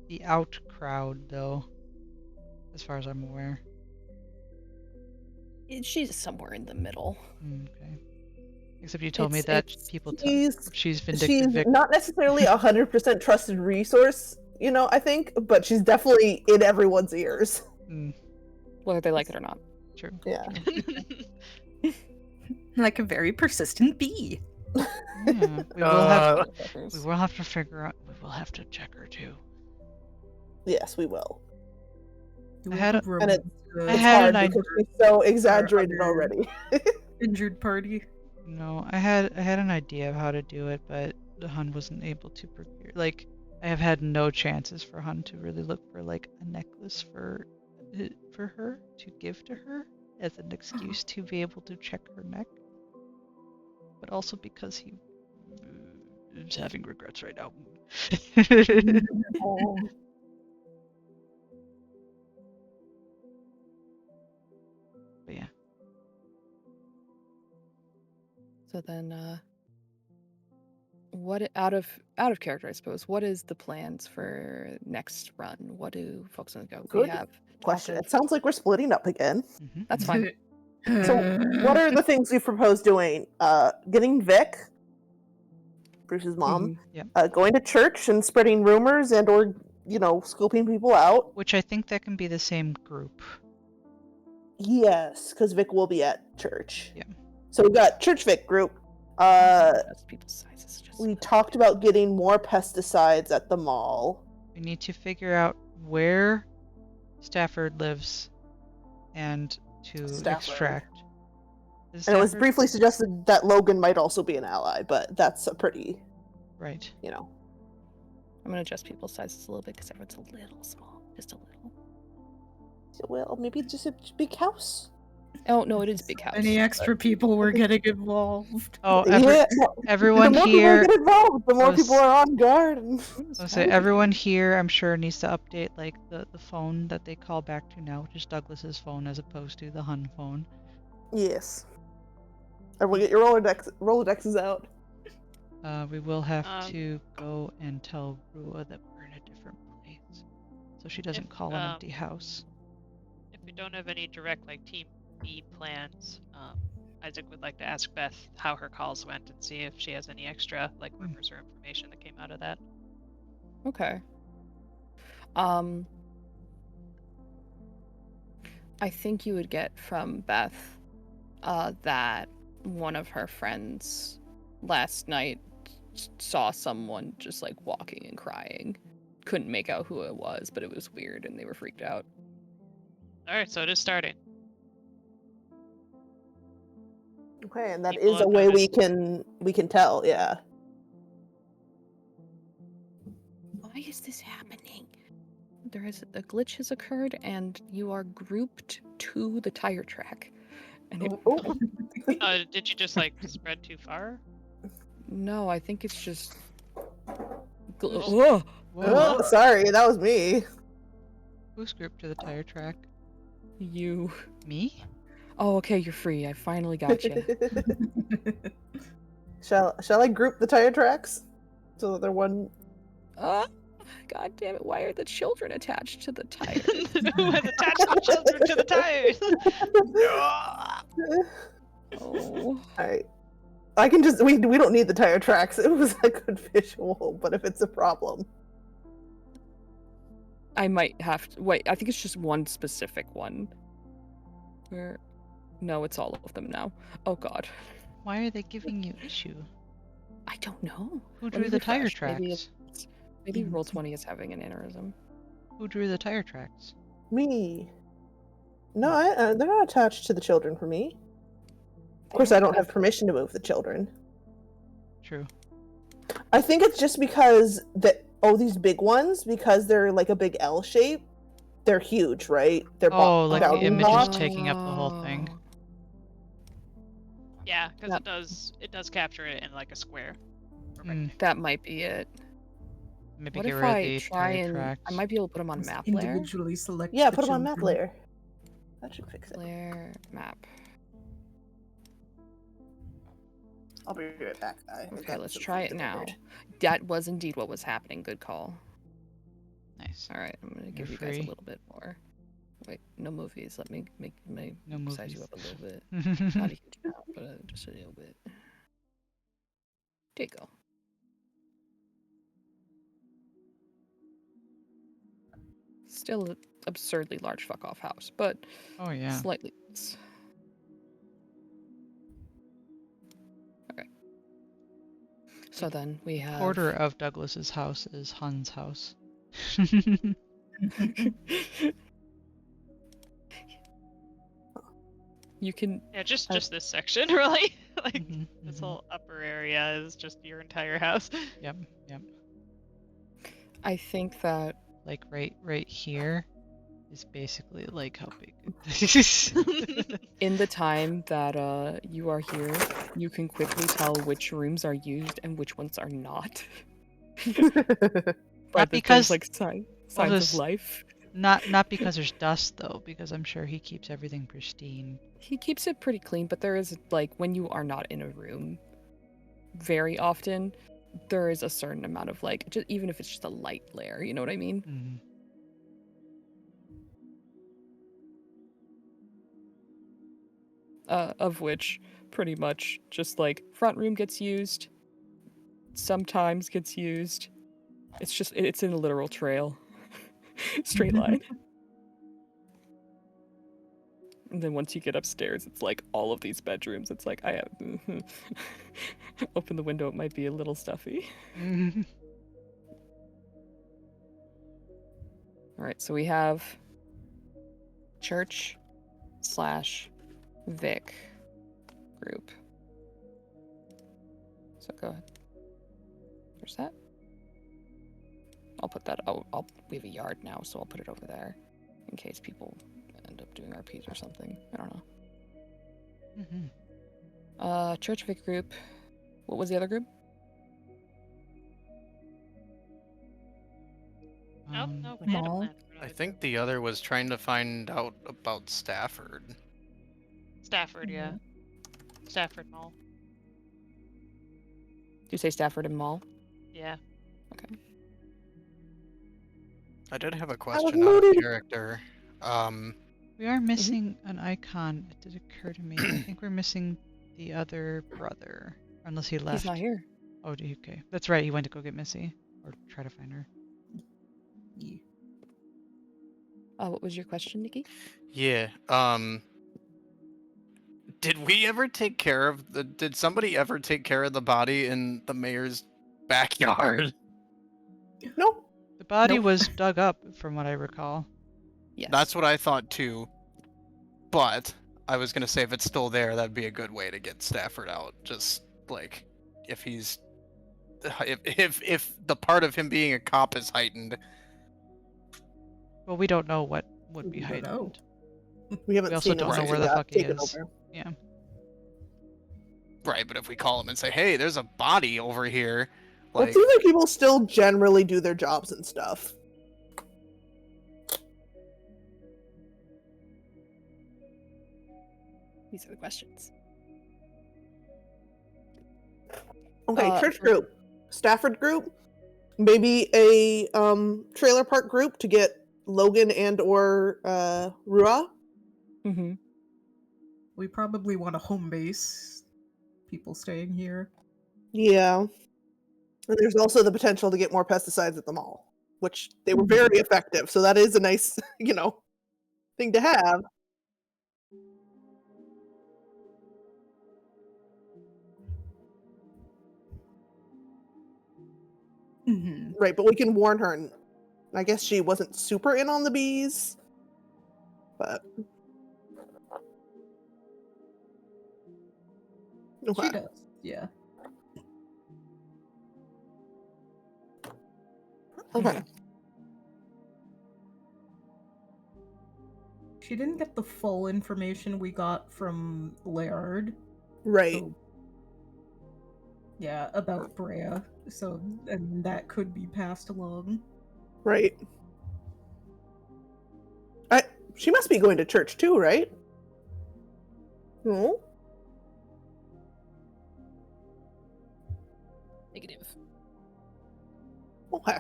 the out crowd though, as far as I'm aware. She's somewhere in the middle. Okay. Except you told me It's- that it's- people she's- she's vindictive. She's Vic. not necessarily 100% trusted resource, I think, but she's definitely in everyone's ears. Whether they like it or not. True. Yeah. Like a very persistent bee. Yeah. We will have to figure out. We will have to check her too. Yes, we will. I had a- And it's I had hard an because she's so exaggerated other- already. injured party. No, I had an idea of how to do it, but the Hun wasn't able to procure. Like, I have had no chances for Hun to really look for like a necklace for her to give to her as an excuse to be able to check her neck. But also because he is having regrets right now. Oh. But yeah. So then, what out of character, I suppose. What is the plans for next run? What do folks want to go? Good We have Question. talked It sounds like we're splitting up again. Mhm. That's fine. So, what are the things we propose doing? Getting Vic, Bruce's mom, going to church and spreading rumors and or scoping people out. Which I think that can be the same group. Yes, because Vic will be at church. Yeah. So we got Church Vic group. That's people's sizes. We talked about getting more pesticides at the mall. We need to figure out where Stafford lives and to extract. And it was briefly suggested that Logan might also be an ally, but that's a pretty... Right. You know. I'm going to adjust people's sizes a little bit because everyone's a little small. Just a little. Well, maybe just a big house. Oh, no, it is big house. Any extra people were getting involved. Oh, The everyone more here. people get involved, the more people are on guard. I'll say everyone here, I'm sure, needs to update like the phone that they call back to now, which is Douglas's phone as opposed to the Hun phone. Yes. Everyone, get your Rolodexes out. We will have to go and tell Rua that we're in a different place, so she doesn't call an empty house. If we don't have any direct like Team B plans, Isaac would like to ask Beth how her calls went and see if she has any extra like rumors or information that came out of that. Okay. I think you would get from Beth that one of her friends last night saw someone just like walking and crying. Couldn't make out who it was, but it was weird and they were freaked out. All right, so it is starting. Okay, and that People is a have way noticed. we can tell, yeah. Why is this happening? There is a glitch has occurred and you are grouped to the tire track. And it... Did you just like spread too far? No, I think it's just. Oh, sorry, that was me. Who's grouped to the tire track? You. Me? Oh, okay, you're free. I finally got you. Shall I group the tire tracks so that they're one? God damn it! Why are the children attached to the tires? Who has attached the children to the tires? Oh. Alright. I can just we don't need the tire tracks. It was a good visual, but if it's a problem. I might have to wait, I think it's just one specific one. Where no, it's all of them now. Oh god. Why are they giving you issue? I don't know. Who drew the tire tracks? Maybe Roll20 is having an aneurysm. Who drew the tire tracks? Me. No, they're not attached to the children for me. Of course, I don't have permission to move the children. True. I think it's just because these big ones, because they're like a big L shape, they're huge, right? They're like the image is taking up the whole thing. Yeah, because it does capture it in like a square. That might be it. Maybe what get if rid I of the try tire and tracks. I might be able to put them on map layer. Individually select. Yeah, put them on map layer. That should fix it. Layer map. I'll be right back. Okay, let's try it now. That was indeed what was happening. Good call. Nice. All right, I'm gonna give you guys a little bit more. Wait, no movies. Let me make my size you up a little bit. Not a huge amount, but just a little bit. There you go. Still an absurdly large fuck off house, but slightly. Okay. So then we have. Quarter of Douglas's house is Hun's house. You can. Yeah, just this section, really. Like this whole upper area is just your entire house. Yep. I think that like right here is basically like how big. In the time that you are here, you can quickly tell which rooms are used and which ones are not. Not because like signs of life. Not because there's dust though, because I'm sure he keeps everything pristine. He keeps it pretty clean, but there is like when you are not in a room very often, there is a certain amount of like just, even if it's just a light layer, you know what I mean? Of which pretty much just like front room gets used, sometimes gets used. It's in a literal trail. Straight line. And then once you get upstairs, it's like all of these bedrooms. It's like, I have... Open the window, it might be a little stuffy. Alright, so we have church / Vic group. So go ahead. There's that. I'll put that... we have a yard now, so I'll put it over there. In case people end up doing RPs or something. I don't know. Church Vic group. What was the other group? No, we had a Mall. plan for I another think group. the other was trying to find out about Stafford. Stafford, yeah. Stafford Mall. Do you say Stafford and Mall? Yeah. Okay. I did have a was question out of loaded. character. We are missing an icon. It did occur to me. I think we're missing the other brother. Unless he left. He's not here. Oh, okay. That's right. He went to go get Missy. Or try to find her. Yeah. What was your question, Nikki? Yeah. Did we ever take care of the? Did somebody ever take care of the body in the mayor's backyard? Nope. The body Nope. was dug up, from what I recall. Yes. That's what I thought too. But I was gonna say if it's still there, that'd be a good way to get Stafford out. Just like if he's if the part of him being a cop is heightened. Well, we don't know what would be We don't heightened. know. We haven't We also seen him don't know since where he the got fuck he taken is. over. Yeah. Right, but if we call him and say, "Hey, there's a body over here," Well, it like seems like people still generally do their jobs and stuff. These are the questions. Okay, church for- group, Stafford group, maybe a trailer park group to get Logan and or Rua. Mm-hmm. We probably want a home base. People staying here. Yeah. And there's also the potential to get more pesticides at the mall, which they were very effective. So that is a nice, thing to have. Right, but we can warn her. And I guess she wasn't super in on the bees, but She okay. does. Yeah. Okay. She didn't get the full information we got from Laird. Right. So, yeah, about Brea. So, and that could be passed along. Right. She must be going to church too, right? No. Negative. Okay.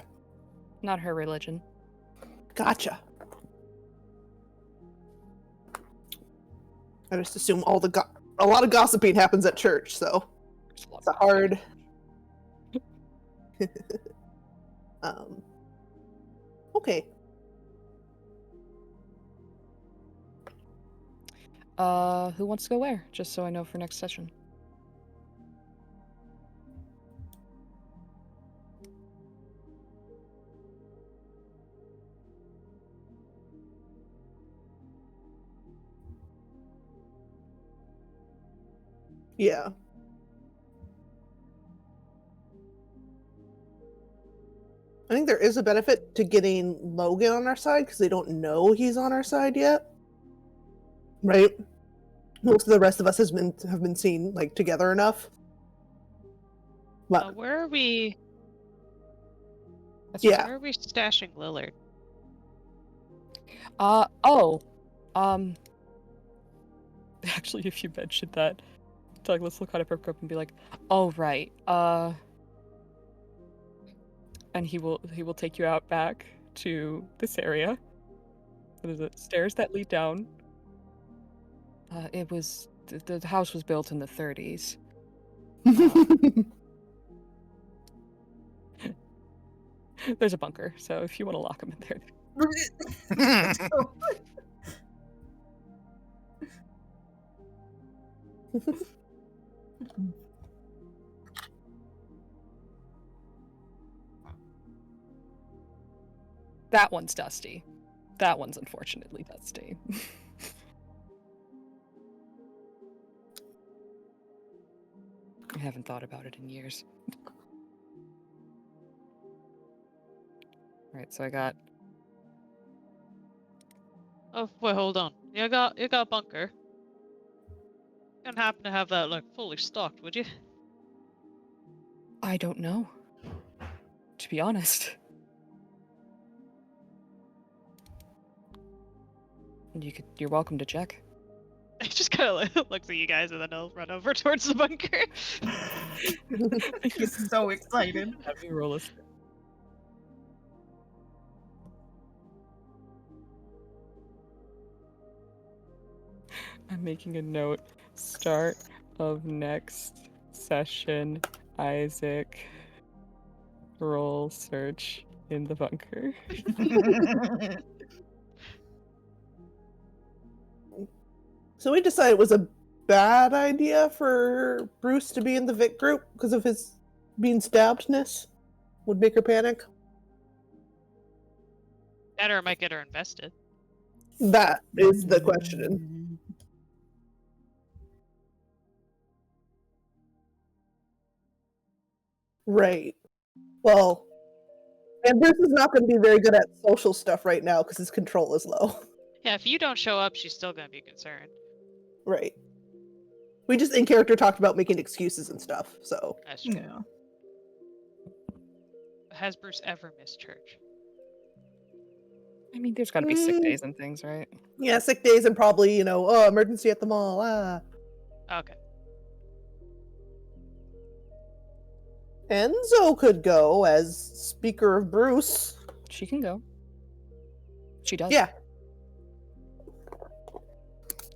Not her religion. Gotcha. I just assume a lot of gossiping happens at church, so it's a hard. Okay. Who wants to go where? Just so I know for next session. Yeah. I think there is a benefit to getting Logan on our side because they don't know he's on our side yet. Right? Most of the rest of us have been seen like together enough. But Where are we? yeah. Where are we stashing Lillard? Actually, if you mentioned that, Douglas will kind of perk up and be like, "Oh right, and he will take you out back to this area. There's stairs that lead down. It was the house was built in the 30s. There's a bunker, so if you want to lock him in there." That one's dusty. That one's unfortunately dusty. I haven't thought about it in years. Alright, so I got... Oh, wait, hold on. You got a bunker. You don't happen to have that, like, fully stocked, would you? I don't know. To be honest. You're welcome to check. I just kind of like, looks at you guys and then I'll run over towards the bunker. He's so excited. Have me roll a... I'm making a note. Start of next session, Isaac. Roll search in the bunker. So we decided it was a bad idea for Bruce to be in the Vic group because of his being stabbedness. Would make her panic. That or it might get her invested. That is the question. Right. Well, and Bruce is not going to be very good at social stuff right now because his control is low. Yeah, if you don't show up, she's still gonna be concerned. Right. We just in character talked about making excuses and stuff, so. That's true. Yeah. Has Bruce ever missed church? I mean, there's gotta be sick days and things, right? Yeah, sick days and probably, emergency at the mall. Okay. Enzo could go as speaker of Bruce. She can go. She does. Yeah.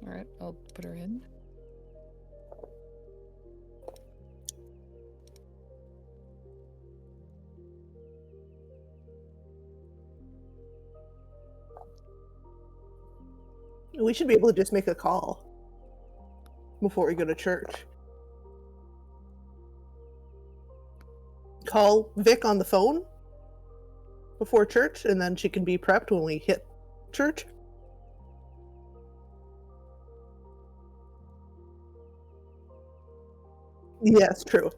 Alright, I'll put her in. We should be able to just make a call before we go to church. Call Vic on the phone before church, and then she can be prepped when we hit church. Yes, true.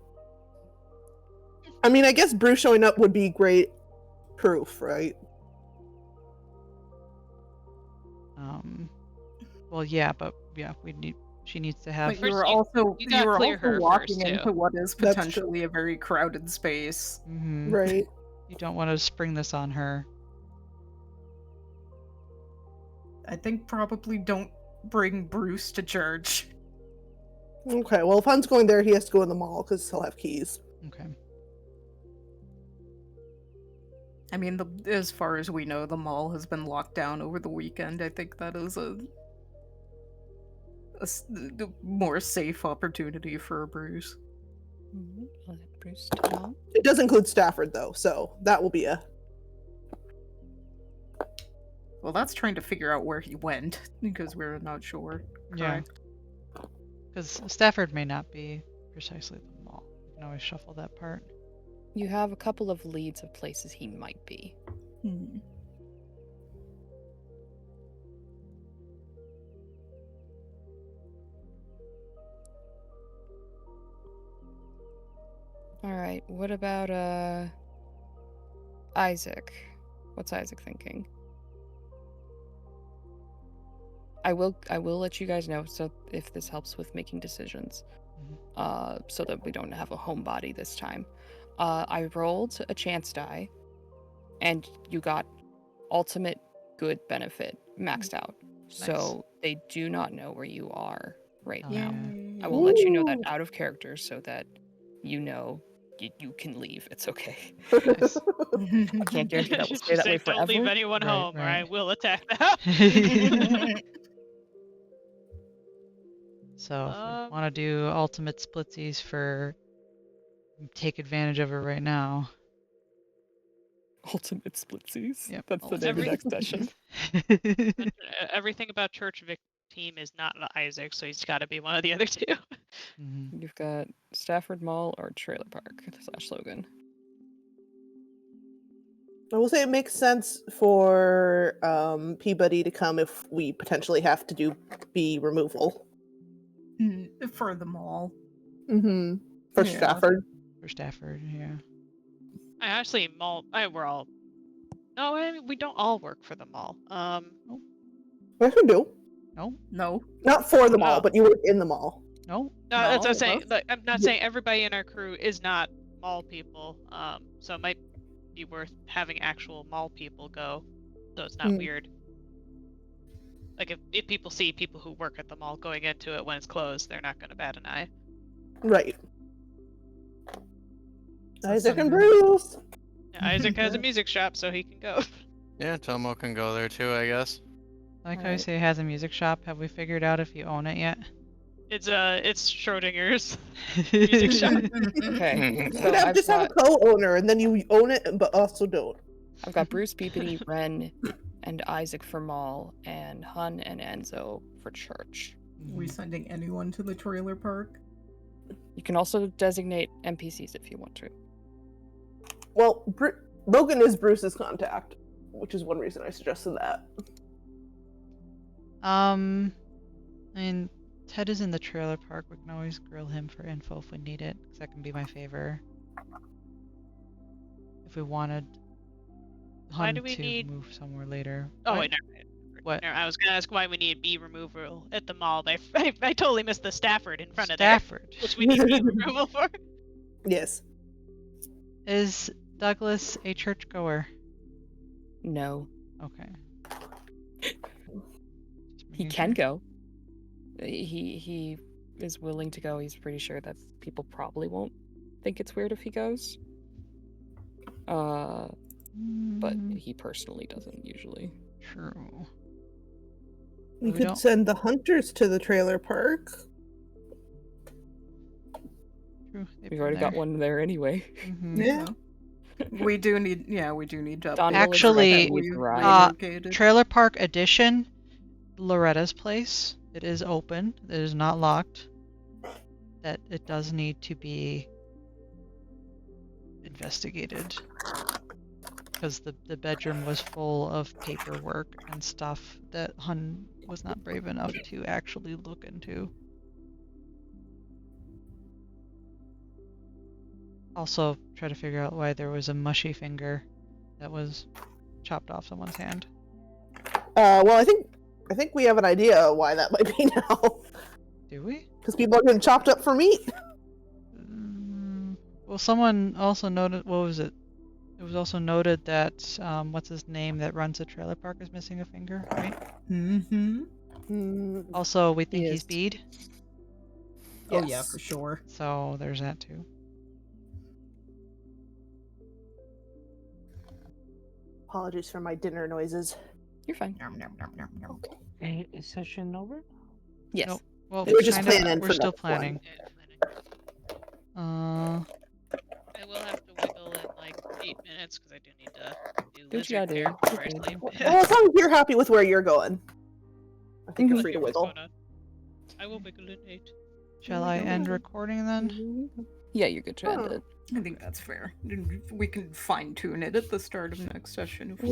I mean, I guess Bruce showing up would be great proof, right? Well, yeah, but yeah, she needs to have. But you were you also clear her walking first, too. into what is That's potentially a very crowded space. Mhm. Right. You don't want to spring this on her. I think probably don't bring Bruce to church. Okay, well, if Hunt's going there, he has to go in the mall because he'll have keys. Okay. I mean, as far as we know, the mall has been locked down over the weekend. I think that is a more safe opportunity for Bruce. I'll let Bruce talk. It does include Stafford, though, so that will be a... Well, that's trying to figure out where he went, because we're not sure. Yeah. Because Stafford may not be precisely the mall. You can always shuffle that part. You have a couple of leads of places he might be. Alright, what about Isaac? What's Isaac thinking? I will let you guys know so if this helps with making decisions. So that we don't have a homebody this time. I rolled a chance die and you got ultimate good benefit maxed out. So they do not know where you are right now. I will let you know that out of character so that you know you can leave. It's okay. Nice. I can't guarantee that will stay that way forever. Don't leave anyone Right, home, or I right. will attack them. So if we want to do ultimate splitsies for take advantage of her right now. Ultimate splitsies. Yep. That's the name of the next session. Everything about Church Vic team is not Isaac, so he's got to be one of the other two. You've got Stafford Mall or Trailer Park / Logan. I will say it makes sense for Peabody to come if we potentially have to do bee removal. For the mall. Mm-hmm. For Yeah. Stafford. For Stafford, yeah. I actually we're all. No, I mean, we don't all work for the mall. Yes, we do. No. No. Not for the mall, Oh. but you work in the mall. No. That's what I'm No, saying. us? Like, I'm not saying everybody in our crew is not mall people. So it might be worth having actual mall people go, so it's not weird. Like if people see people who work at the mall going into it when it's closed, they're not going to bat an eye. Right. That's Isaac and something. Bruce. Yeah, Isaac has a music shop, so he can go. Yeah, Tomo can go there too, I guess. Like how you say it has a music shop. Have we figured out if you own it yet? It's Schrodinger's music shop. Okay. You So could have, just have a co-owner, and then you own it, but also don't. I've got Bruce, Peabody, Ren, and Isaac for mall, and Hun and Enzo for church. We sending anyone to the trailer park? You can also designate NPCs if you want to. Well, Logan is Bruce's contact, which is one reason I suggested that. I mean, Ted is in the trailer park. We can always grill him for info if we need it, because that can be my favor. If we wanted Hun do we to need- move somewhere later. Oh What? wait, never mind. What? No, I was gonna ask why we need bee removal at the mall. I totally missed the Stafford in front of Stafford. there, which we need bee removal for. Yes. Is Douglas a churchgoer? No. Okay. He can go. He is willing to go. He's pretty sure that people probably won't think it's weird if he goes. But he personally doesn't usually. True. We We could don't- send the hunters to the trailer park. True. We've already got one there anyway. Yeah. We do need to update. Donald Actually, is we right. relocated. Trailer Park Edition, Loretta's place. It is open. It is not locked. That it does need to be investigated. Because the bedroom was full of paperwork and stuff that Hun was not brave enough to actually look into. Also, try to figure out why there was a mushy finger that was chopped off someone's hand. Well, I think we have an idea why that might be now. Do we? Because people are getting chopped up for meat. Well, someone also noted, what was it? It was also noted that, what's his name that runs the trailer park is missing a finger, right? Mm-hmm. Also, we think He he's is. bead, Oh yeah, for sure. so there's that too. Apologies for my dinner noises. You're fine. Hey, is session over? Yes. Nope. Well, We're just kinda- planning We're for still next one. planning. I will have to wiggle in like 8 minutes because I do need to do Do what you lizard gotta do. care before I You're sleep. good. Well, as long as you're happy with where you're going, I think you're Let's free see to what's wiggle. going on. I will wiggle in 8. Shall I end recording then? Yeah, you're good to end Oh. it. I think that's fair. We can fine tune it at the start of next session if we